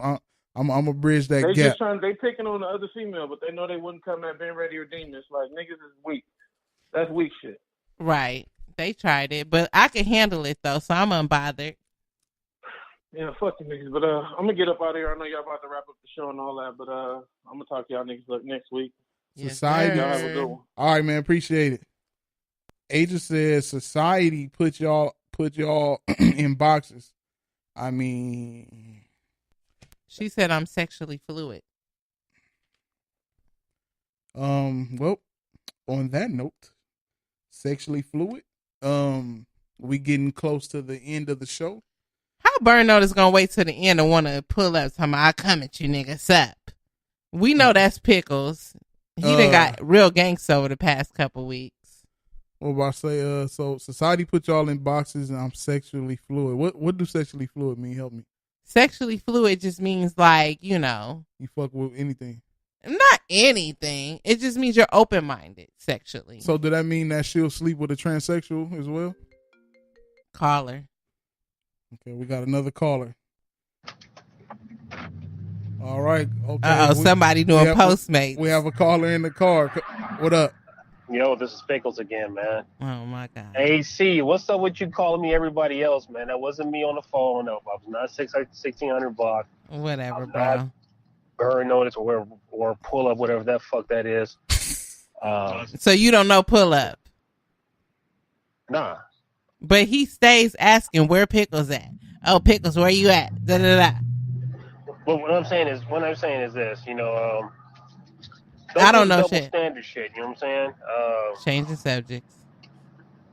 I'm gonna bridge that They gap. just they picking on the other female, but they know they wouldn't come at Ben Ready or Demon. It's like niggas is weak. That's weak shit. Right. They tried it, but I can handle it though, so I'm unbothered. Yeah, fuck you niggas. But I'm gonna get up out of here. I know y'all about to wrap up the show and all that, but I'm gonna talk to y'all niggas next week. Society. Y'all have a good one. All right, man. Appreciate it. Asia says society put y'all in boxes. I mean, She said I'm sexually fluid. well, on that note, sexually fluid. We getting close to the end of the show. How Burn Notice gonna wait till the end and want to pull up? Talking about, I come at you niggas up. We know that's Pickles. He done got real gangsta over the past couple weeks. What about to say? So society put y'all in boxes, and I'm sexually fluid. What do sexually fluid mean? Help me. Sexually fluid just means like, you know, You fuck with anything. not anything. It just means you're open minded sexually. So do that mean that she'll sleep with a transsexual as well? Caller. Okay, we got another caller. All right. Okay. Uh oh, somebody doing Postmates. We have a caller in the car. What up? Yo, this is Pickles again, man. Oh my God. AC, what's up with you calling me everybody else, man? That wasn't me on the phone. No, I was not $1,600. Whatever, bro. Burn Notice or Pull Up, whatever that fuck that is. So you don't know Pull Up. Nah. But he stays asking where Pickles at. Oh, Pickles, where you at? Da da da. But what I'm saying is this, you know, I don't know double shit. standard shit, you know what I'm saying? Changing subjects.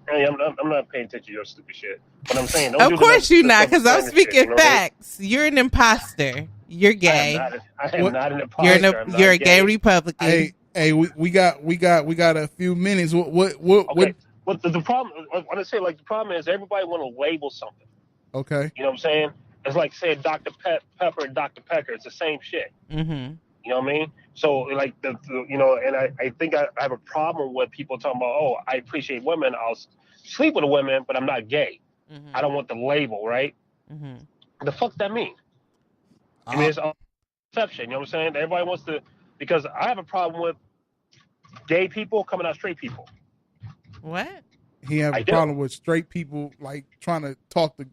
I'm not paying attention to your stupid shit. But I'm saying, Of course you're not, because I'm speaking facts. You're an imposter. You're gay. I am not an imposter. You're a gay Republican. Hey, we got a few minutes. What? Okay. Well, the problem, when I say like the problem is everybody want to label something. Okay. You know what I'm saying? It's like saying Dr. Pepper and Dr. Pecker. It's the same shit. Mm-hmm. You know what I mean? So like the you know, and I think I have a problem with people talking about, oh, I appreciate women. I'll sleep with a woman, but I'm not gay. Mm-hmm. I don't want the label, right? Mm-hmm. The fuck does that mean? I mean, it's all perception. You know what I'm saying? Everybody wants to, because I have a problem with gay people coming out straight people. What? He have a problem with straight people like trying to talk to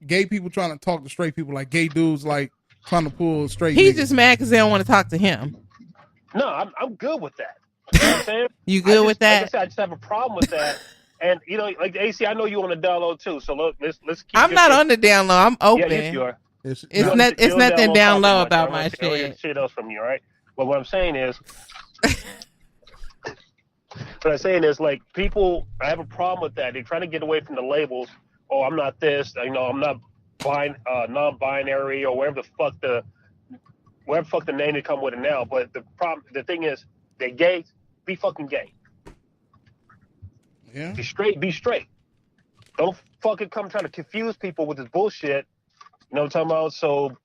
gay people, trying to talk to straight people, like gay dudes like trying to pull straight. He's niggas. just mad because they don't want to talk to him. No, I'm good with that. You know what I'm saying? You good with that? Like I said, I just have a problem with that. And you know, like AC, I know you on the down low too. So look, let's keep. I'm not on the down low. I'm open. Yeah, yes, you are. It's nothing down low about my shit. Shit else from you, right? But what I'm saying is, What I'm saying is, like, people, I have a problem with that. They're trying to get away from the labels. Oh, I'm not this. I'm not non-binary or whatever the fuck the name they come with it now. But the thing is, they're gay. Be fucking gay. Yeah. Be straight. Be straight. Don't fucking come trying to confuse people with this bullshit. You know what I'm talking about? So,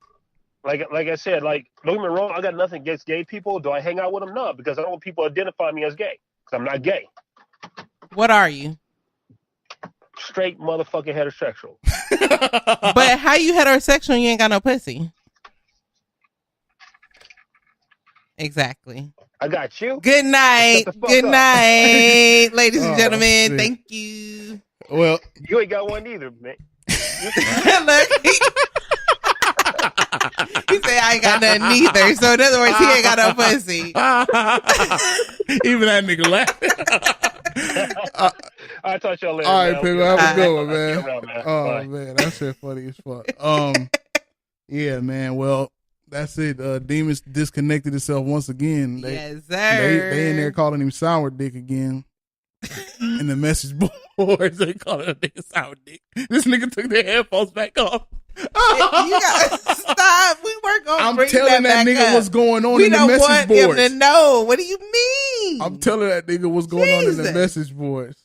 like I said, like, don't get me wrong, I got nothing against gay people. Do I hang out with them? No, because I don't want people to identify me as gay. Because I'm not gay. What are you? Straight motherfucking heterosexual. But how you heterosexual and you ain't got no pussy? Exactly. I got you. Good night. Good night, ladies and gentlemen. Shit. Thank you. Well, you ain't got one either, man. Look, he said I ain't got nothing either. So in other words, he ain't got no pussy. Even that nigga laughing. I'll talk to y'all later. All right, people, have a good one, man. Around, man. Oh Bye. man, that shit funny as fuck. Yeah, man. Well, that's it. Demons disconnected itself once again. Yes, sir. They in there calling him sour dick again. In the message boards, they calling him nigga sour dick. This nigga took their headphones back off. You gotta stop. We weren't gonna. I'm bring telling that nigga up. what's going on we in the don't message want boards. him to know. What do you mean? I'm telling that nigga what's going on in the Jesus. message boards.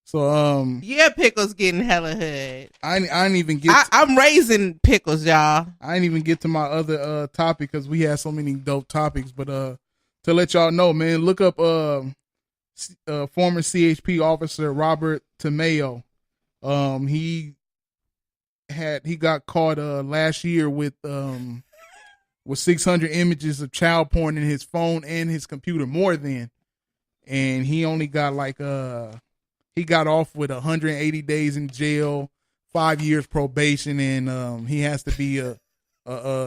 So yeah, Pickles getting hella hood. I ain't even get. I'm raising Pickles, y'all. I ain't even get to my other topic because we had so many dope topics. But to let y'all know, man, look up former CHP officer Robert Tamayo. He got caught last year with 600 images of child porn in his phone and his computer, more than, and he only got he got off with 180 days in jail, 5 years probation, and he has to be a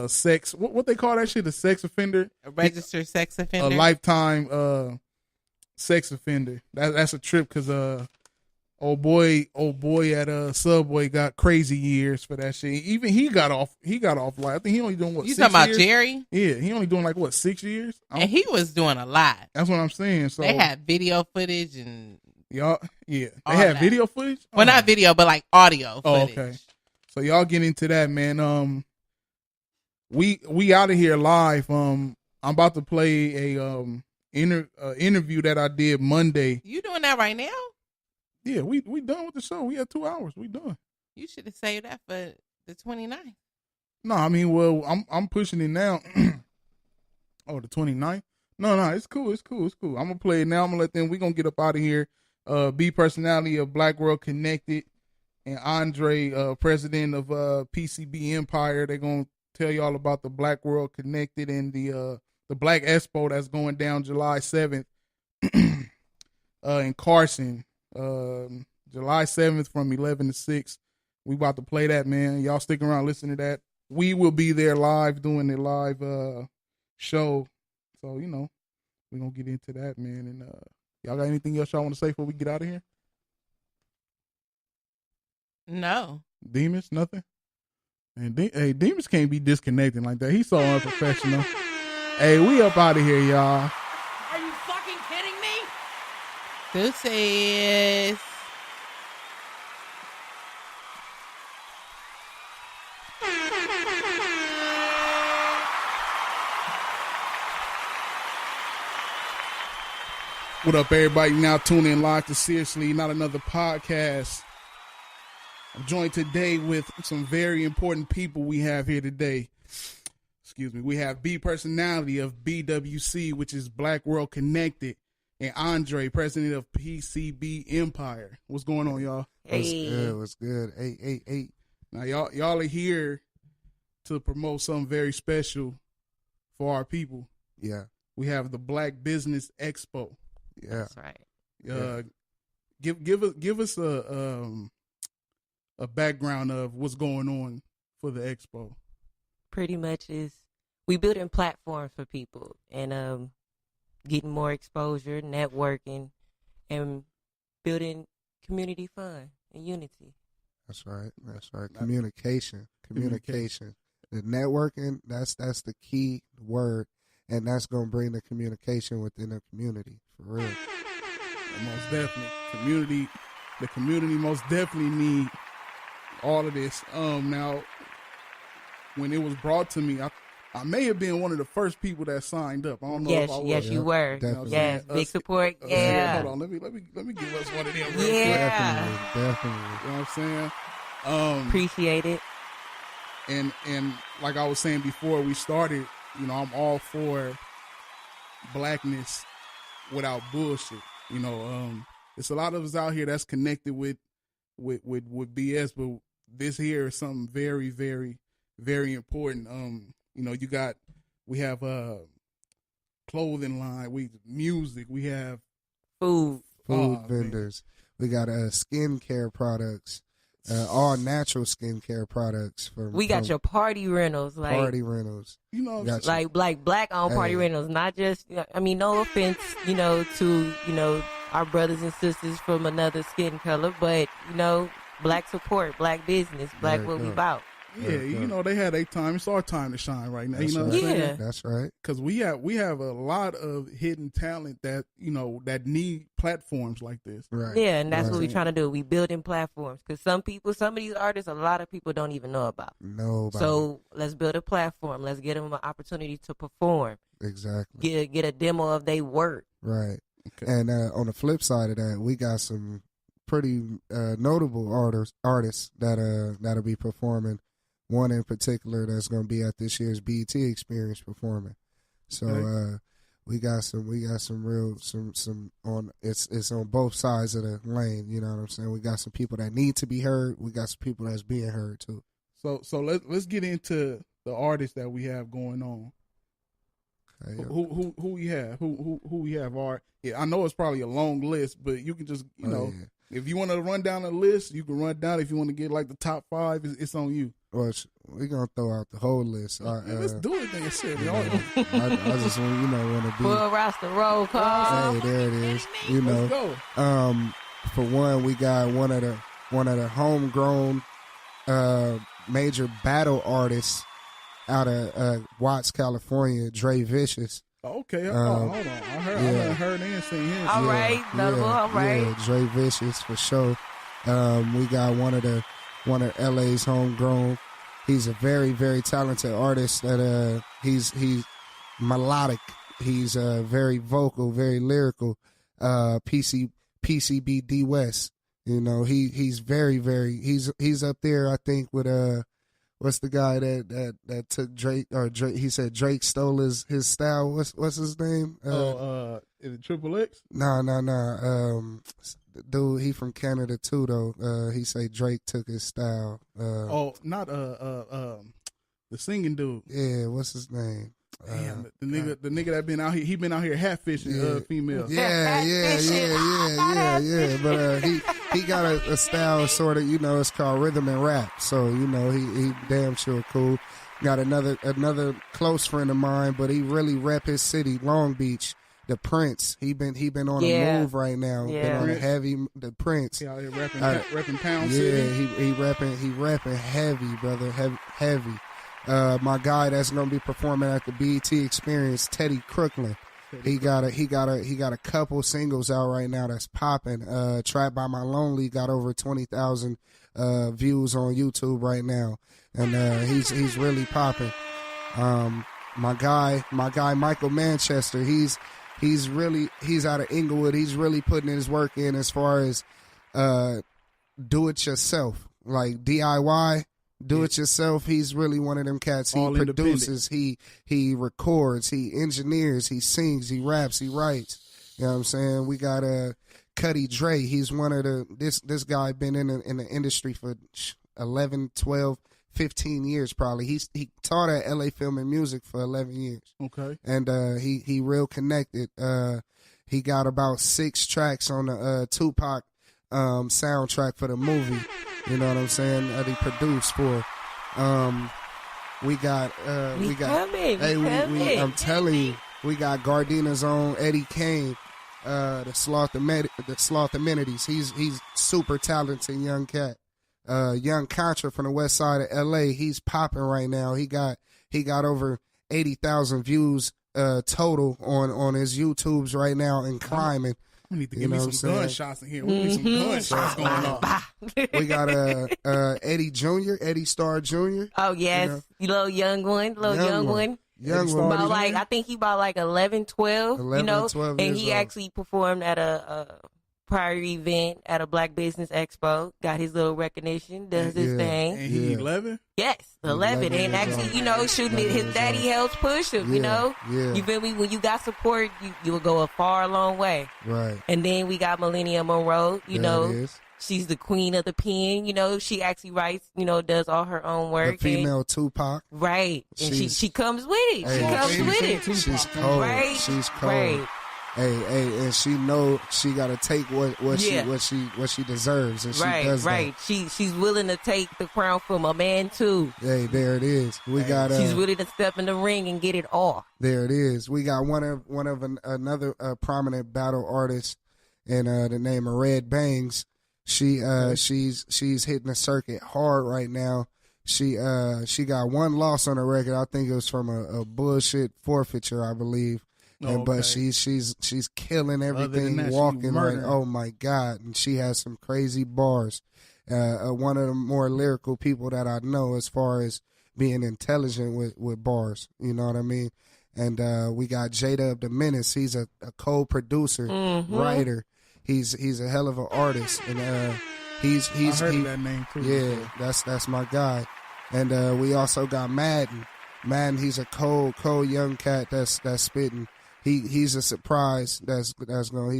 sex, what they call that shit, a sex offender, A registered sex offender, a lifetime sex offender. That's a trip because old boy at Subway got crazy years for that shit. Even he got off like, I think he only doing what, you 6 talking about years? Jerry? Yeah, he only doing like what, 6 years? And he was doing a lot. That's what I'm saying. So They had video footage and y'all, yeah, they all had that. video footage. Well, not video, but like audio footage. Oh, okay. So y'all get into that, man. We out of here live. I'm about to play a interview that I did Monday. You doing that right now? Yeah, we done with the show. We had 2 hours. We done. You should have saved that for the 29th. No, I mean, well, I'm pushing it now. Oh, the 29th? No, it's cool. It's cool. I'm gonna play it now. I'm gonna let them. We gonna get up out of here. B personality of Black World Connected and Andre, president of PCB Empire. They're gonna tell y'all about the Black World Connected and the Black Expo that's going down July 7th in Carson. July 7th from 11 to 6. We about to play that, man. Y'all stick around, listen to that. We will be there live doing the live show. So, we're gonna get into that, man. And y'all got anything else y'all want to say before we get out of here? No. Demons, nothing? And hey, Demons can't be disconnecting like that. He's so unprofessional. Hey, we up out of here, y'all. Are you fucking kidding me? Deuces. What up, everybody? Now tune in live to Seriously Not Another Podcast. I'm joined today with some very important people we have here today. Excuse me. We have B personality of BWC, which is Black World Connected, and Andre, president of PCB Empire. What's going on, y'all? Hey. What's good? Hey. Now, y'all are here to promote something very special for our people. Yeah. We have the Black Business Expo. Yeah. That's right. Give us a background of what's going on for the expo. Pretty much is we building platforms for people and getting more exposure, networking, and building community fun and unity. That's right. Communication. The networking, that's the key word, and that's going to bring the communication within the community, for real. Most definitely. The community most definitely need all of this. Now, when it was brought to me, I may have been one of the first people that signed up. I don't know if I was. Yes, you were. Yes, big support. Yeah. Hold on, let me give us one of them. Yeah. Definitely. You know what I'm saying? Appreciate it. And like I was saying before we started, you know, I'm all for blackness without bullshit. You know, it's a lot of us out here that's connected with BS, but this here is something very, very, very important. You know, we have clothing line, music, we have food vendors. Man. We got skincare products. All natural skincare products. We got your party rentals, you know, like black owned party rentals, not just. I mean, no offense, you know, to our brothers and sisters from another skin color, but black support, black business, black what we about. Yeah, you know, they had their time. It's our time to shine right now. That's what I'm saying? That's right. Because we have a lot of hidden talent that that need platforms like this. Right. Yeah, and that's what we're trying to do. We building platforms because some of these artists, a lot of people don't even know about. So let's build a platform. Let's get them an opportunity to perform. Exactly. Get a demo of their work. Right. Okay. And on the flip side of that, we got some pretty notable artists that'll be performing. One in particular that's going to be at this year's BET Experience performing. So we got some real on it's on both sides of the lane. You know what I'm saying? We got some people that need to be heard. We got some people that's being heard too. So let's get into the artists that we have going on. Okay, who we have? Who we have? I know it's probably a long list, but you can just if you want to run down a list, you can run down. If you want to get like the top 5, it's on you. Well, we're gonna throw out the whole list. Let's do it, then. Shit, I just want to be full roster roll call. Hey, there it is. Let's go. For one, we got one of the homegrown major battle artists out of Watts, California, Dre Vicious. Okay, hold on. I heard and seen him. All right, Dre Vicious for sure. We got one of LA's homegrown. He's a very, very talented artist. That he's melodic. He's very vocal, very lyrical. PCB D West. You know, he's very, very. He's up there. I think with what's the guy that took Drake or Drake? He said Drake stole his style. What's his name? Is it Triple X? No. Dude, he from Canada too though. He say Drake took his style. Not the singing dude. Yeah, what's his name? Damn, the nigga that been out here, he been out here hatfishing females. Yeah. But he got a style sort of, it's called rhythm and rap. So he damn sure cool. Got another close friend of mine, but he really rep his city, Long Beach. The Prince, he been on a move right now. Yeah. Been on a heavy. The Prince, he out here repping Pound City. Yeah, he repping heavy, brother, heavy. My guy that's gonna be performing at the BET Experience, Teddy Crooklyn. He got a couple singles out right now that's popping. Trapped by My Lonely got over 20,000 views on YouTube right now, and he's really popping. My guy Michael Manchester, he's out of Inglewood. He's really putting his work in as far as do it yourself, like DIY. Do it yourself. He's really one of them cats. He produces, he records, he engineers, he sings, he raps, he writes. You know what I'm saying? We got Cuddy Dre. He's one of this guy been in the industry for 11, 12, 15 years probably. He taught at LA Film and Music for 11 years. Okay. And he real connected. He got about 6 tracks on the Tupac soundtrack for the movie. You know what I'm saying? That he produced for. We got. I'm telling you, we got Gardina's own Eddie Kane, the Sloth Amenities. He's super talented young cat. Young Contra from the west side of LA. He's popping right now. He got over 80,000 views total on his YouTubes right now and climbing. We need to give me some gunshots in here. We need some gunshots going on. We got Eddie Jr., Eddie Starr Jr. Oh, yes. Little young one. About like, I think he about like 11, 12, 12 and he actually performed at a prior event at a Black Business Expo, got his little recognition, does his thing. And he 11? Yes, 11. And actually, shooting it, his daddy helps push him, Yeah. You feel me? When you got support, you will go a long way. Right. And then we got Millennium Monroe, she's the queen of the pen, she actually writes, does all her own work. The female Tupac. Right. And she comes with it. Hey, she comes with it. She's cold. Right. She's cold. Right. Hey, and she know she gotta take what she deserves, and she does that. She's willing to take the crown from a man too. Hey, there it is. We got. She's willing to step in the ring and get it off. There it is. We got another prominent battle artist, in the name of Red Bangs. She's hitting the circuit hard right now. She got one loss on her record. I think it was from a bullshit forfeiture, I believe. But she's killing everything, walking like, oh my God. And she has some crazy bars. One of the more lyrical people that I know as far as being intelligent with bars. You know what I mean? And we got J-Dub the Menace. He's a co-producer, writer. He's a hell of an artist. And I heard that name too. Yeah, that's my guy. And we also got Madden. Madden, he's a cold young cat that's spitting. He's a surprise he's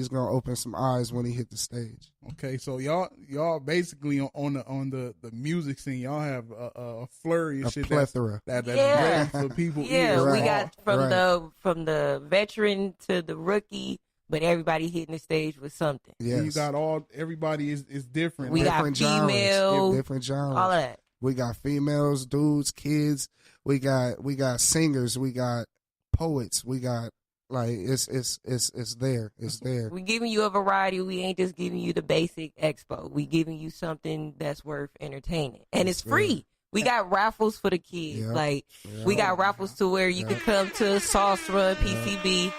gonna open some eyes when he hit the stage. Okay, so y'all basically on the music scene, y'all have a flurry of shit, plethora that's ready for people. Yeah, we got from the veteran to the rookie, but everybody hitting the stage with something. Yes. You got everybody is different. We got female, different genres, all of that. We got females, dudes, kids. We got singers. We got poets. We got. Like it's there. It's there. We giving you a variety. We ain't just giving you the basic expo. We giving you something that's worth entertaining, and it's free. We got raffles for the kids. We got raffles to where you can come to Sauce Run PCB,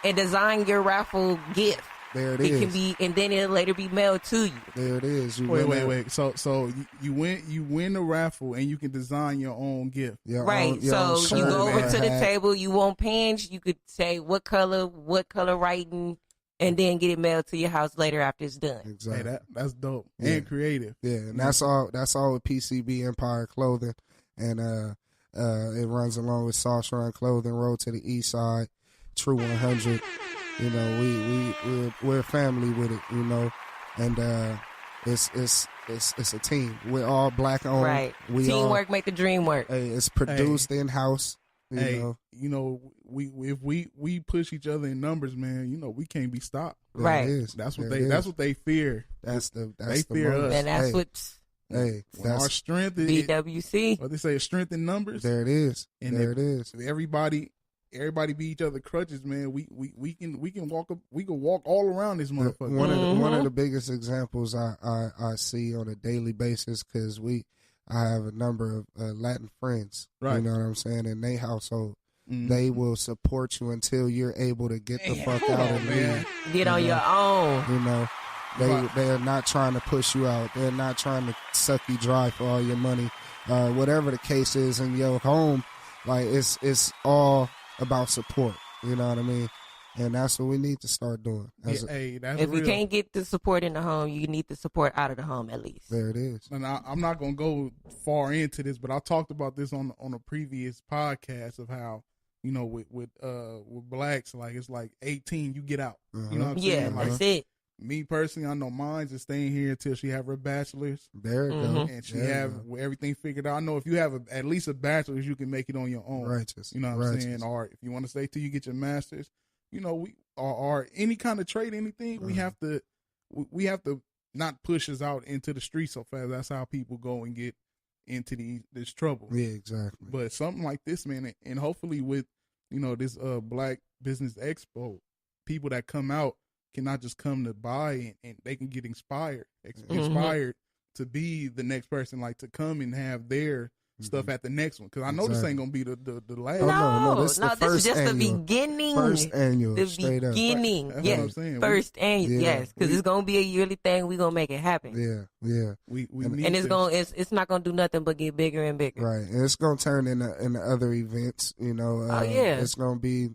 and design your raffle gift. There it is. It can be, and then it'll later be mailed to you. There it is. Wait. So you win the raffle, and you can design your own gift. Right. So you go over to the table. You want pens. You could say what color writing, and then get it mailed to your house later after it's done. Exactly. Hey, that's dope and creative. Yeah, and that's all. That's all with PCB Empire Clothing, and it runs along with Sauce Run Clothing, Road to the East Side, True 100. We're a family with it, and it's a team. We're all Black owned. Right. Teamwork make the dream work. Hey, it's produced in house. If we push each other in numbers, man, we can't be stopped. Right. That's what they fear. They fear us, and that's what's. Hey, that's our strength is BWC. What they say, strength in numbers. There it is. And it is. Everybody be each other crutches, man. We can walk all around this motherfucker. One of the biggest examples I see on a daily basis, because I have a number of Latin friends. Right. You know what I'm saying? In their household, they will support you until you're able to get the fuck out and leave. Get on your own. They are not trying to push you out. They're not trying to suck you dry for all your money. Whatever the case is in your home, like it's all about support, you know what I mean? And that's what we need to start doing. That's if you can't get the support in the home, you need the support out of the home at least. There it is. And I'm not gonna go far into this, but I talked about this on a previous podcast of how with blacks, like it's like 18, you get out. You know what I'm saying? Like, that's it. Me personally, I know mine's is staying here until she have her bachelor's. There it goes. And she have everything figured out. I know if you have at least a bachelor's, you can make it on your own. Righteous. You know what I'm saying? Or if you want to stay till you get your master's, we or any kind of trade, anything, we have to not push us out into the streets so fast. That's how people go and get into this trouble. Yeah, exactly. But something like this, man, and hopefully with this Black Business Expo, people that come out cannot just come to buy and they can get inspired to be the next person, like to come and have their stuff at the next one, because I know this ain't gonna be the last. No, this is the this first is just annual. the beginning. First annual, the straight up. beginning. That's Yes, what I'm saying. first annual. Yeah. Yes, because it's gonna be a yearly thing. We gonna make it happen. Yeah. We And need And it's this. gonna it's not gonna do nothing but get bigger and bigger. Right, and it's gonna turn into other events. You know, it's gonna be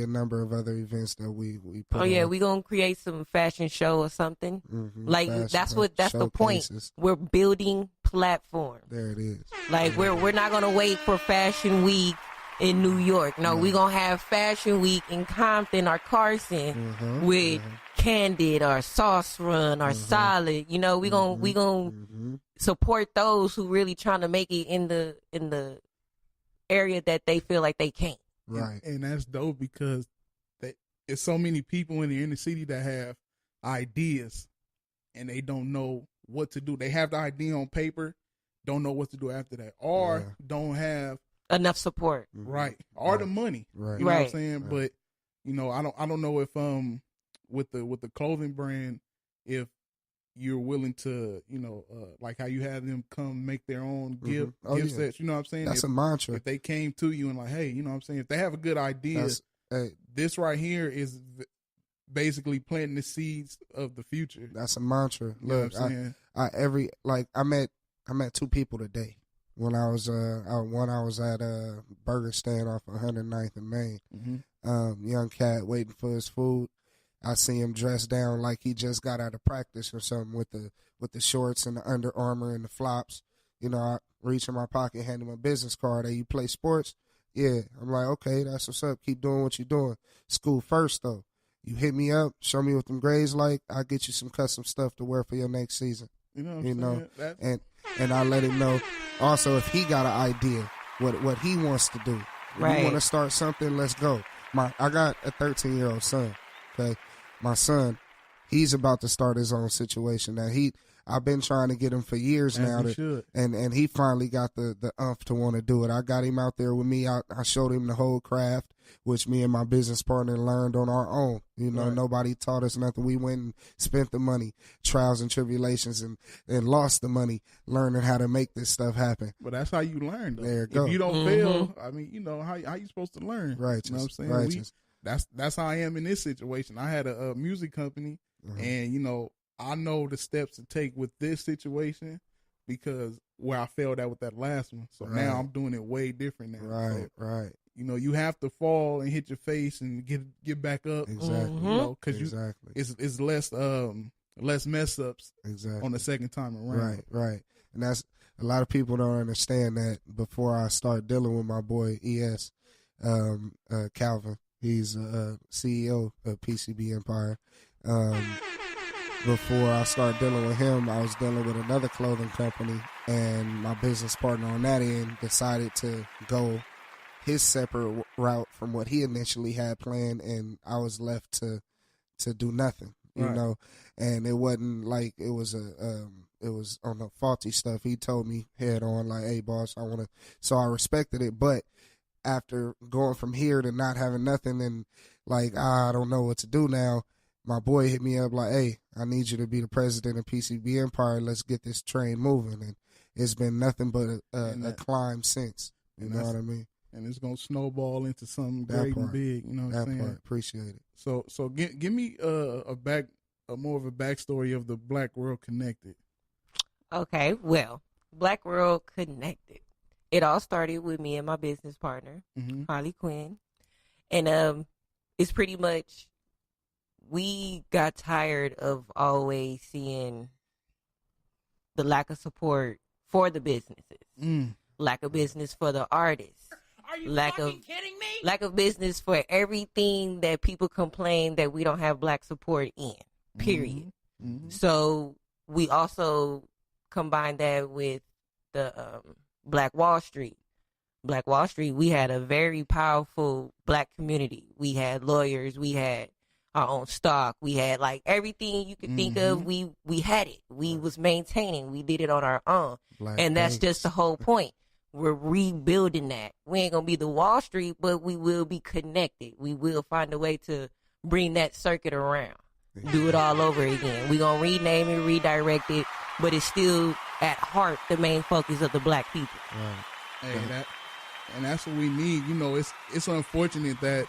a number of other events that we put. Oh yeah, on. we gonna create some fashion show or something. Like Fashion that's the point. showcases. We're building platform. There it is. Like we're not gonna wait for Fashion Week in New York. No, we gonna have Fashion Week in Compton or Carson with Candid or Sauce Run or Solid. You know, we gonna support those who really trying to make it in the area that they feel like they can't. Right. And that's dope, because it's so many people in the inner city that have ideas and they don't know what to do. They have the idea on paper, don't know what to do after that, or don't have enough support. Right. Or the money. Right. You know what I'm Right. saying? Right. But you know, I don't know if with the clothing brand, if you're willing to, you know, like how you have them come make their own gift sets, you know what I'm saying? That's if, a mantra. If they came to you and like, hey, you know what I'm saying? If they have a good idea, this right here is basically planting the seeds of the future. That's a mantra. You know Look, what I'm saying? I met two people today. When I was I was at a burger stand off 109th and Main. Young cat waiting for his food. I see him dressed down like he just got out of practice or something with the shorts and the Under Armour and the flops. You know, I reach in my pocket, hand him a business card. Hey, you play sports? Yeah. I'm like, okay, that's what's up. Keep doing what you're doing. School first though. You hit me up, show me what them grades like. I'll get you some custom stuff to wear for your next season. You know what I'm saying? And I let him know also if he got an idea what he wants to do. If you want to start something, let's go. I got a 13-year-old son. Okay, my son, he's about to start his own situation. Now I've been trying to get him for years now, and he finally got the umph to want to do it. I got him out there with me. I showed him the whole craft, which me and my business partner learned on our own. You know, nobody taught us nothing. We went and spent the money, trials and tribulations, and lost the money learning how to make this stuff happen. But that's how you learn, though. There you go. If you don't fail, I mean, you know, how you supposed to learn? Righteous. You know what I'm saying? Righteous. That's how I am in this situation. I had a music company, and you know, I know the steps to take with this situation because where I failed at with that last one. So now I'm doing it way different now. Right, so, right. You know, you have to fall and hit your face and get back up. Exactly. You know, because exactly. it's less mess ups exactly on the second time around. Right. And that's a lot of people don't understand that. Before I start dealing with my boy ES, Calvin, he's CEO of PCB Empire. Before I started dealing with him, I was dealing with another clothing company, and my business partner on that end decided to go his separate route from what he initially had planned, and I was left to do nothing, you know. And it wasn't like it was on the faulty stuff. He told me head on, like, "Hey, boss, I want to." So I respected it, but after going from here to not having nothing and like I don't know what to do now, my boy hit me up like, "Hey, I need you to be the president of PCB Empire. Let's get this train moving." And it's been nothing but a climb since. You know what I mean? And it's gonna snowball into something great and big. You know what I'm saying? Part. Appreciate it. So give me more of a backstory of the Black World Connected. Okay, well, Black World Connected. It all started with me and my business partner, Harley Quinn, and it's pretty much we got tired of always seeing the lack of support for the businesses, lack of business for the artists. Are you fucking kidding me? Lack of business for everything that people complain that we don't have black support in, period. So we also combined that with the Black Wall Street. Black Wall Street, we had a very powerful black community. We had lawyers, we had our own stock, we had like everything you could think of, we had it. We was maintaining, we did it on our own. And that's just the whole point. We're rebuilding that. We ain't gonna be the Wall Street, but we will be connected. We will find a way to bring that circuit around. Do it all over again. We gonna rename it, redirect it, but it's still at heart the main focus of the black people. Hey, and that's what we need. You know, it's unfortunate that,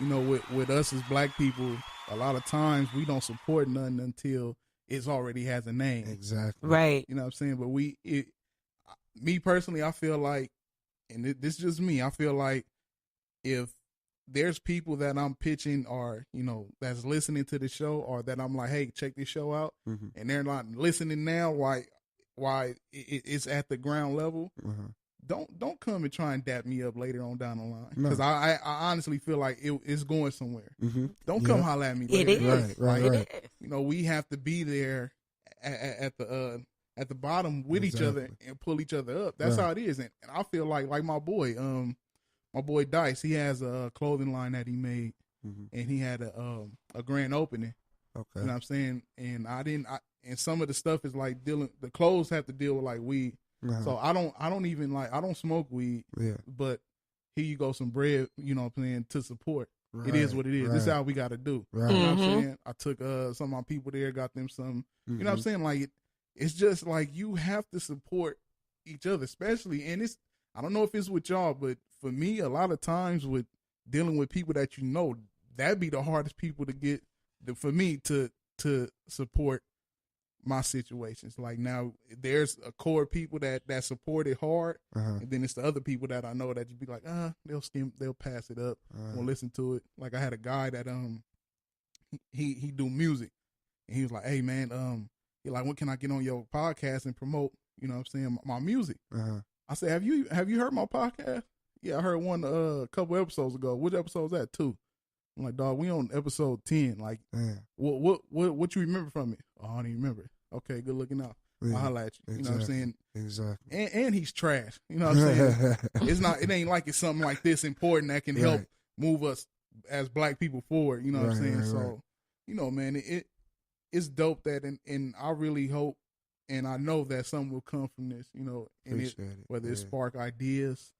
you know, with us as black people, a lot of times we don't support nothing until it's already has a name. Exactly. Right. You know what I'm saying? But me personally, I feel like, and this is just me, I feel like if there's people that I'm pitching or, you know, that's listening to the show or that I'm like, hey, check this show out, and they're not listening now, why it's at the ground level, don't come and try and dap me up later on down the line, because I honestly feel like it's going somewhere. Don't come holler at me later. It is. Right. You know, we have to be there at the bottom with each other and pull each other up. That's how it is. And I feel like my boy Dice, he has a clothing line that he made, and he had a grand opening. Okay. You know what I'm saying? And and some of the stuff is like the clothes have to deal with like weed. So I don't even I don't smoke weed. Yeah. But here you go, some bread, you know what I'm saying, to support. It is what it is. This is how we got to do. Right. You know what I'm saying? I took some of my people there, got them some, you know what I'm saying? Like, it's just like you have to support each other, especially, and I don't know if it's with y'all, but for me, a lot of times with dealing with people that you know, that'd be the hardest people to get, for me to support my situations. Like, now there's a core of people that support it hard, and then it's the other people that I know that you be like, they'll pass it up, won't listen to it. Like, I had a guy that he do music, and he was like, hey man, he like, when can I get on your podcast and promote, you know what I'm saying, my music? I said, have you heard my podcast? Yeah, I heard one a couple episodes ago. Which episode was that? 2. I'm like, dog, we on episode 10. Like, what you remember from it? Oh, I don't even remember it. Okay, good looking out. I'll holler at you. You know what I'm saying? Exactly. And he's trash. You know what I'm saying? It ain't like it's something like this important that can help move us as black people forward. You know what I'm saying? So, you know, man, it's dope that, and I really hope, and I know that something will come from this, you know, and whether it spark ideas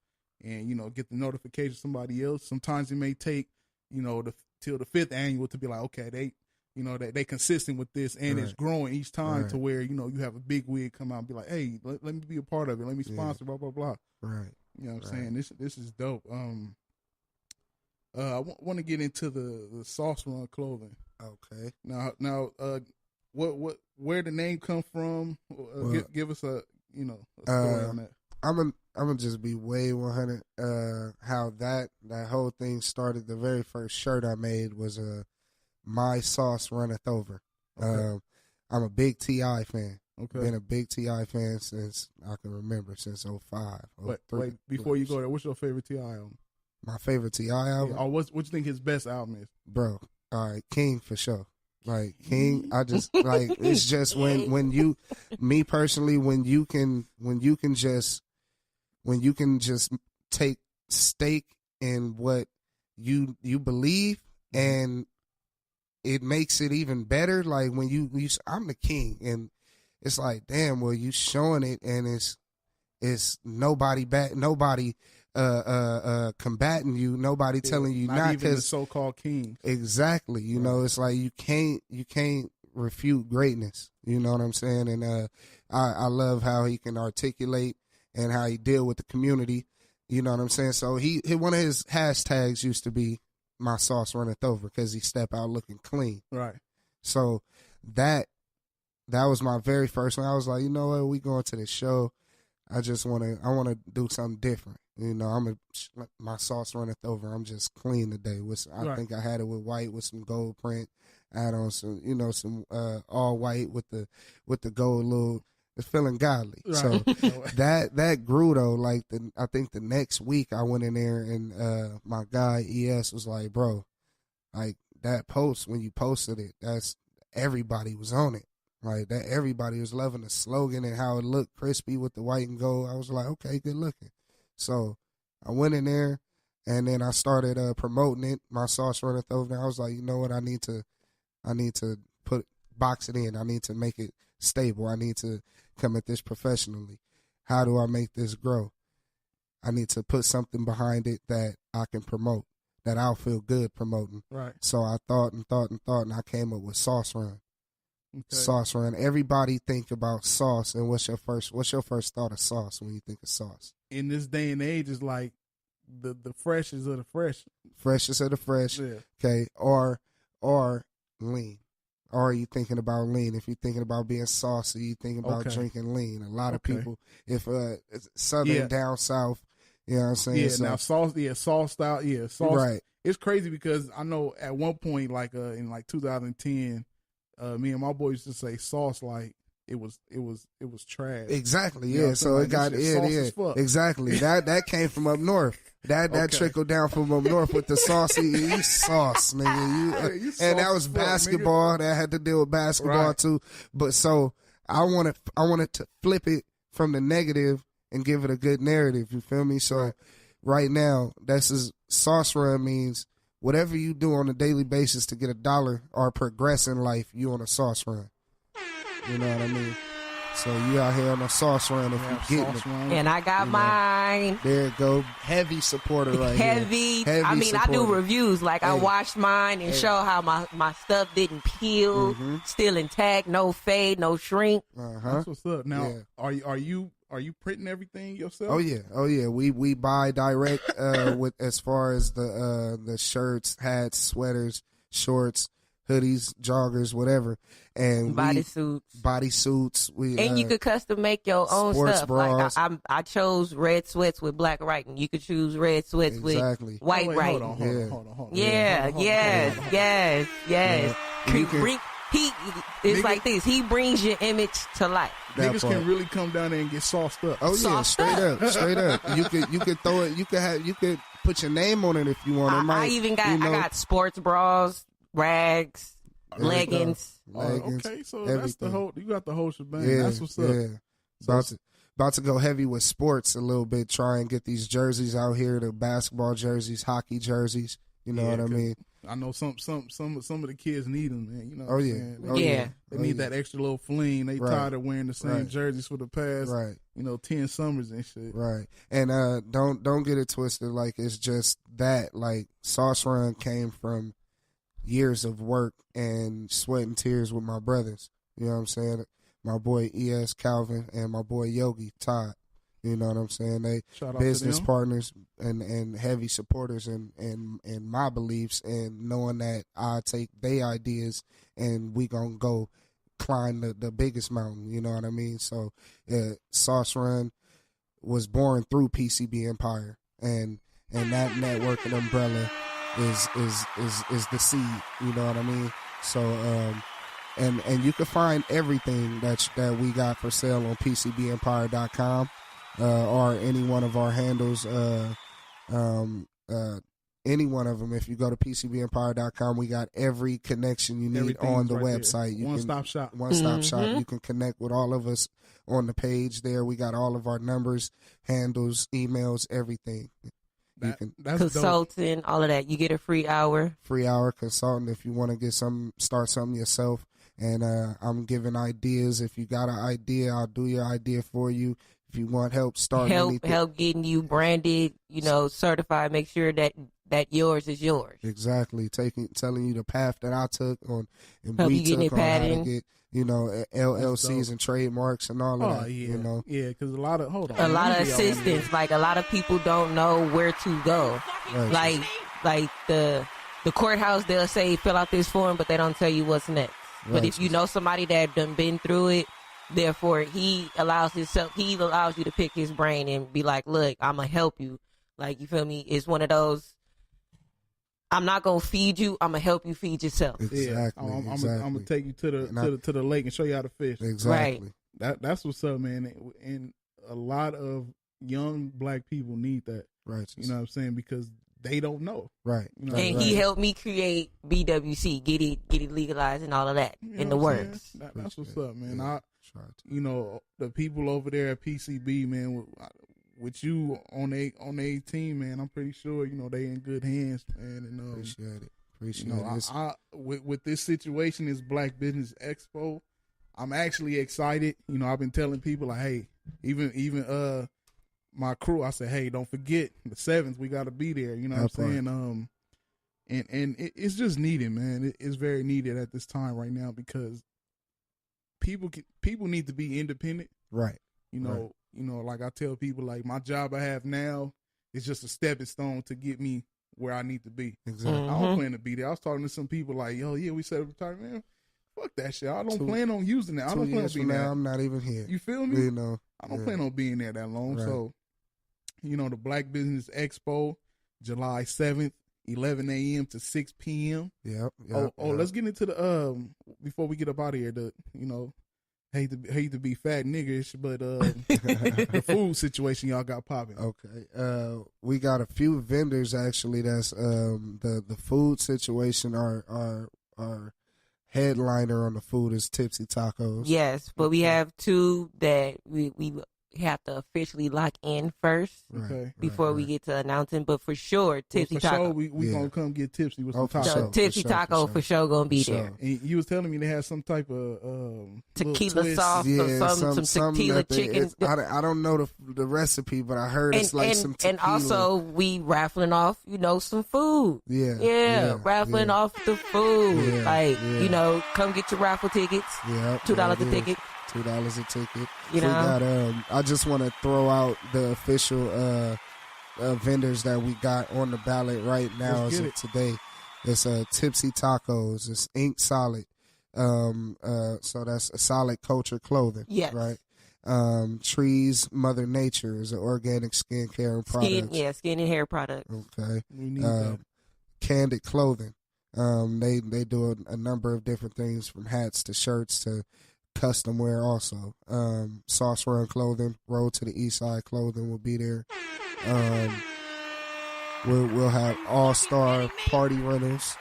and, you know, get the notification of somebody else. Sometimes it may take, you know, till the 5th annual to be like, okay, they consistent with this, and it's growing each time to where, you know, you have a big wig come out and be like, hey, let me be a part of it. Let me sponsor, blah, blah, blah. Right. You know what I'm saying? This is dope. I want to get into the Sauce Run clothing. Okay. Now, where the name come from? Give us a story on that. I'm gonna just be way 100. How that whole thing started. The very first shirt I made was My Sauce Runneth Over. Okay. I'm a big T.I. fan. Okay. Been a big T.I. fan since I can remember, since 05. Wait, before you go there, what's your favorite T.I. album? My favorite T.I. album? Or what you think his best album is? Bro, all right, King for sure. Like, King, I just, like, it's just when you, me personally, when you can just take stake in what you believe, and it makes it even better. Like, when you I'm the king, and it's like, damn, well, you showing it, and it's nobody combating you, nobody telling you not, even the so-called king. Exactly. You know, it's like you can't refute greatness. You know what I'm saying? And I love how he can articulate and how he deal with the community. You know what I'm saying? So he one of his hashtags used to be My Sauce Runneth Over, because he step out looking clean. Right. So that was my very first one. I was like, you know what, we going to this show. I want to do something different. You know, my sauce runneth over. I'm just clean today. I think I had it with white with some gold print. Add on some all white with the gold little. It's feeling godly. Right. So that grew though. Like I think the next week I went in there and my guy ES was like, bro, like that post, when you posted it, that's everybody was on it. Like that, everybody was loving the slogan and how it looked crispy with the white and gold. I was like, okay, good looking. So I went in there, and then I started promoting it. My Sauce Runneth Over. I was like, you know what? I need to box it in. I need to make it stable. I need to come at this professionally. How do I make this grow? I need to put something behind it that I can promote, that I'll feel good promoting. Right. So I thought, and I came up with Sauce Run. Okay. Sauce Run. Everybody think about sauce, and what's your first thought of sauce when you think of sauce? in this day and age is like the freshest of the fresh. Freshest of the fresh. Yeah. Okay. Or lean. Or are you thinking about lean? If you're thinking about being saucy, you thinking about drinking lean. A lot of people, if it's southern down south, you know what I'm saying? Yeah, so, now sauce style, sauce. Right. It's crazy because I know at one point, like in like 2010, me and my boy used to say sauce like it was trash. Exactly, You know what yeah. I'm So saying? it Like, got this shit sauce as yeah, fuck. exactly. That came from up north. That trickled down from up north with the saucy you sauce, nigga. You And that sauce was as fuck, basketball. That had to deal with basketball Right. too. But so I wanted to flip it from the negative and give it a good narrative. You feel me? So right now, sauce run means whatever you do on a daily basis to get $1 or progress in life, you on a sauce run. You know what I mean? So you out here on a sauce run if you getting it. And I got mine. There it go. Heavy supporter right Heavy. here. I mean, I do supporter. reviews. Like, I Hey. washed mine and show how my stuff didn't peel, still intact, no fade, no shrink. That's what's up. Now, Yeah. are you printing everything yourself? Oh yeah. We buy direct with as far as the shirts, hats, sweaters, shorts, hoodies, joggers, whatever, and bodysuits. We And you could custom make your own sports stuff. bras. Like I chose red sweats with black writing. You could choose red sweats Exactly. with white Oh, wait, writing. Hold on. Yeah, yes. Yeah. You can- It's like this. He brings your image to life. That Niggas part. can really come down there and get sauced up. Oh yeah, Sauced straight up. You could throw it. You could put your name on it if you want. It I might, even got you know, I got sports bras, rags, leggings. leggings, Okay, so that's the everything. whole. You got the whole shebang. Yeah, That's what's up. Yeah. About to go heavy with sports a little bit. Try and get these jerseys out here. The basketball jerseys, hockey jerseys. You know Yeah, what I 'cause mean? I know some of the kids need them, man. You know. Oh, what I'm yeah. saying? Oh, yeah. They need that extra little fling. They Right. tired of wearing the same Right. jerseys for the past, Right. 10 summers and shit. Right. And don't get it twisted. Like it's just that. Like Sauce Run came from years of work and sweat and tears with my brothers. You know what I'm saying? My boy E.S. Calvin and my boy Yogi Todd. You know what I'm saying? They Shout out business to them. partners and heavy supporters in my beliefs, and knowing that I take their ideas and we gonna go climb the biggest mountain. You know what I mean? So Sauce Run was born through PCB Empire, and that network and umbrella is the seed. You know what I mean? So and you can find everything that we got for sale on PCBEmpire.com. Or any one of our handles, any one of them. If you go to PCBEmpire.com, we got every connection you need Everything on is the right there. website. You One-stop shop. One-stop shop. You can connect with all of us on the page there. We got all of our numbers, handles, emails, everything. That's dope. Consulting, all of that. You get a free hour. Free hour consultant if you want to start something yourself. And I'm giving ideas. If you got an idea, I'll do your idea for you. If you want help starting anything. Help getting you branded, certified, make sure that yours is yours. Exactly. Telling you the path that I took on and Help we you getting took it on how to padding. get, LLCs and trademarks and all of that. Yeah. Yeah, because a lot of A lot of assistance. Like a lot of people don't know where to go. Right. Like the courthouse, they'll say fill out this form, but they don't tell you what's next. But Right. if you know somebody that done been through it, therefore he allows you to pick his brain and be like, look, I'm gonna help you. Like, you feel me? It's one of those, I'm not gonna feed you, I'm gonna help you feed yourself. Exactly. I'm exactly. gonna take you to the lake and show you how to fish. Exactly. That's what's up, man. And a lot of young black people need that. Right. You know what I'm saying? Because they don't know. Right. You know, And he helped me create BWC, get it legalized and all of that You in know the what I'm works. saying? That's what's up, man. Yeah. The people over there at PCB, man, with you on their team, man, I'm pretty sure they in good hands, man. And Appreciate it. I with this situation, this Black Business Expo, I'm actually excited. I've been telling people like, hey, even my crew, I said, hey, don't forget the 7th, we got to be there. You know what I'm saying? And it's just needed, man. It's very needed at this time right now because people need to be independent. Right. You know, You know, like I tell people, like my job I have now is just a stepping stone to get me where I need to be. Exactly. I don't plan to be there. I was talking to some people like, yo, yeah, we set up retirement. Man, fuck that shit. I don't plan on using that. I don't plan on being there. I'm not even here. You feel me? You know, I don't plan on being there that long. Right. So, you know, the Black Business Expo, July 7th, 11 a.m. to 6 p.m. Yep. Let's get into the before we get up out of here. The hate to be fat niggerish, but the food situation y'all got popping. Okay. We got a few vendors actually. That's the food situation. Our headliner on the food is Tipsy Tacos. Yes, but we have two that we have to officially lock in first before we get to announcing. But for sure, Tipsy Taco. Sure, we gonna come get tipsy with some tacos. So Tipsy Taco for sure gonna be there. And you was telling me they had some type of tequila sauce or some tequila chicken. I don't know the recipe, but I heard it's like some tequila. And also we raffling off, some food. Raffling off the food. Come get your raffle tickets. Yeah, $2 a ticket. $2 a ticket. We got. I just want to throw out the official vendors that we got on the ballot right now as of today. It's Tipsy Tacos. It's Ink Solid. So that's a Solid Culture Clothing. Yes. Right. Trees Mother Nature is an organic skincare and products. Skin and hair products. Okay. We need that. Candid Clothing. They do a number of different things from hats to shirts to custom wear also. Sauce Run Clothing, Road to the East Side Clothing will be there. We'll have All-Star Party Runners.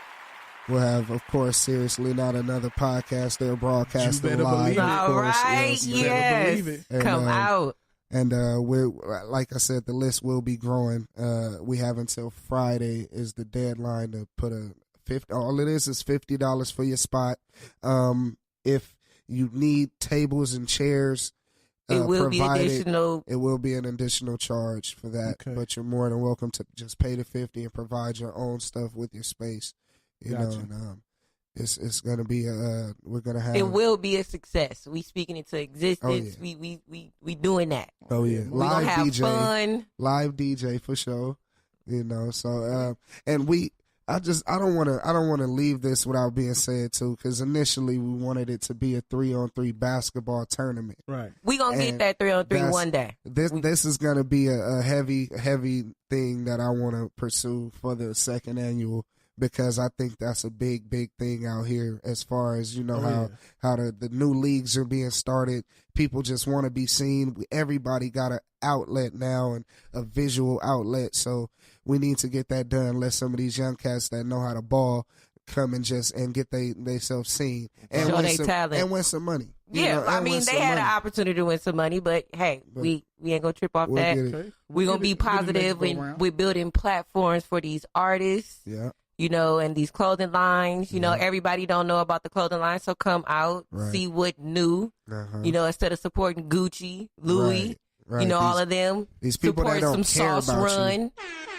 We'll have, of course, Seriously Not Another Podcast. They're broadcasting live. All right, yes. And, come out. And we're, like I said, the list will be growing. We have until Friday is the deadline to put all it is $50 for your spot. If you need tables and chairs, it will be additional. It will be an additional charge for that, but you're more than welcome to just pay the $50 and provide your own stuff with your space. You know, and it's gonna be we're gonna have. It will be a success. We speaking into existence. Oh, yeah. We doing that. Oh yeah, we gonna have DJ, fun. Live DJ for sure. You know, so and I don't want to leave this without being said too, because initially we wanted it to be a 3-on-3 basketball tournament. Right. We gonna get that 3-on-3 one day. This is gonna be a heavy thing that I want to pursue for the second annual, because I think that's a big thing out here as far as how the new leagues are being started. People just want to be seen. Everybody got an outlet now and a visual outlet, so we need to get that done. Let some of these young cats that know how to ball come and get themselves seen and show win their talent and win some money. Yeah, I mean they had an opportunity to win some money, but hey, we ain't gonna trip off that. We're gonna be positive, and we're building platforms for these artists. Yeah. And these clothing lines, everybody don't know about the clothing line, so come out, see what new, instead of supporting Gucci, Louis, right. all of them. These people support that don't some care Sauce about Run,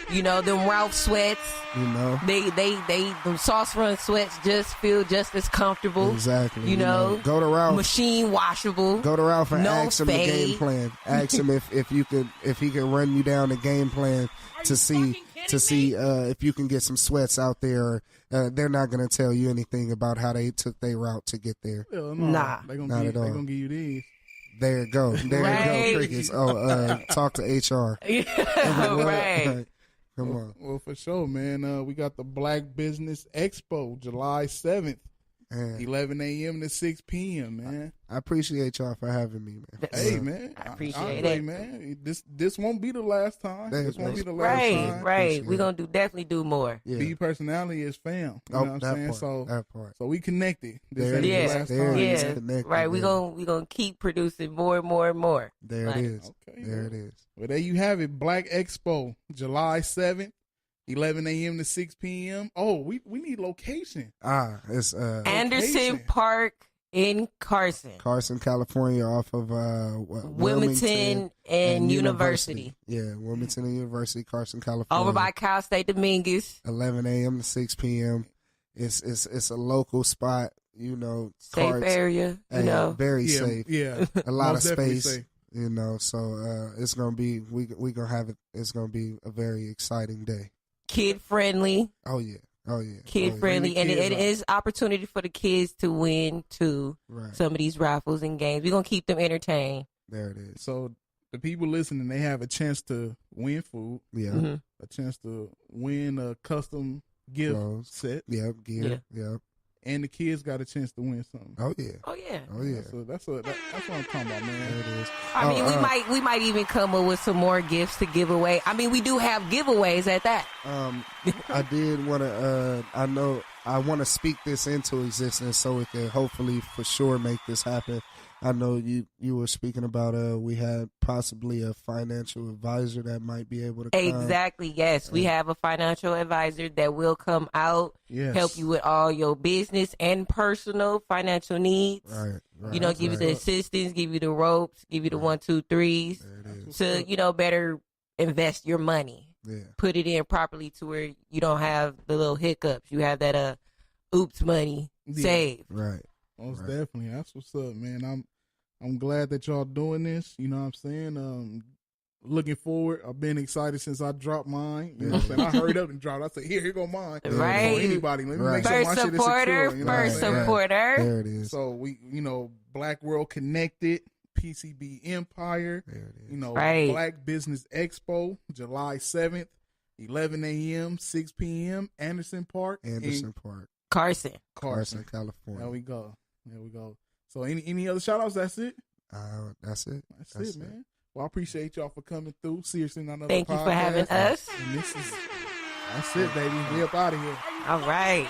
them Ralph sweats, them Sauce Run sweats just feel just as comfortable. Exactly. Go to Ralph. Machine washable. Go to Ralph and ask him fade. the game plan. Ask him if he can run you down the game plan to see if you can get some sweats out there. They're not going to tell you anything about how they took their route to get there. Nah, they're gonna give you these. There you go. There you go, crickets. Talk to HR. Right. Come on. Well, for sure, man. We got the Black Business Expo, July 7th. 11 a.m. to 6 p.m., man. I appreciate y'all for having me, man. Hey, man. I appreciate it. Man. This won't be the last time. This won't be the last time. Right. We're going to definitely do more. Yeah. B Personality is fam. You know what I'm saying? That part. So we connected. This ain't the last time. Connected, right. We're going to keep producing more and more and more. There it is. Okay. There it is. Well, there you have it. Black Expo, July 7th. 11 a.m. to 6 p.m. Oh, we need location. It's Anderson location. Park in Carson, California, off of Wilmington and University. Yeah, Wilmington and University, Carson, California. Over by Cal State Dominguez. 11 a.m. to 6 p.m. It's a local spot. Safe area. Very safe. Yeah, a lot of space. You know, so it's gonna be we gonna have it. It's gonna be a very exciting day. Kid friendly. Oh yeah. Kid friendly, and it is opportunity for the kids to win too. Right. Some of these raffles and games. We're gonna keep them entertained. There it is. So the people listening, they have a chance to win food. Yeah. A chance to win a custom gift set. Yep. Gear. Yep. And the kids got a chance to win something. Oh yeah. Oh yeah. Oh yeah. So that's what I'm talking about, man. There it is. I mean, we might even come up with some more gifts to give away. I mean, we do have giveaways at that. I did want to. I want to speak this into existence so we can hopefully for sure make this happen. I know you were speaking about we had possibly a financial advisor that might be able to come. Exactly, yes. We have a financial advisor that will come out, help you with all your business and personal financial needs. Right. You know, give you the assistance, give you the ropes, give you the 1, 2, 3s to, better invest your money. Yeah. Put it in properly to where you don't have the little hiccups. You have that oops money saved. Right. Most definitely. That's what's up, man. I'm glad that y'all doing this. You know what I'm saying? Looking forward. I've been excited since I dropped mine. You know what I'm saying? I hurried up and dropped. I said, here go mine. Right. For anybody. Let me make First sure my shit is supporter, secure. You know first supporter. There it is. So we, Black World Connected, PCB Empire, there it is. Right. Black Business Expo, July 7th, 11 a.m., 6 p.m., Anderson Park. Carson, California. There we go. So any other shout outs? That's it? That's it. That's it, man. Well, I appreciate y'all for coming through. Seriously, another Thank podcast. you for having us. And that's it, baby. We up out of here. All right.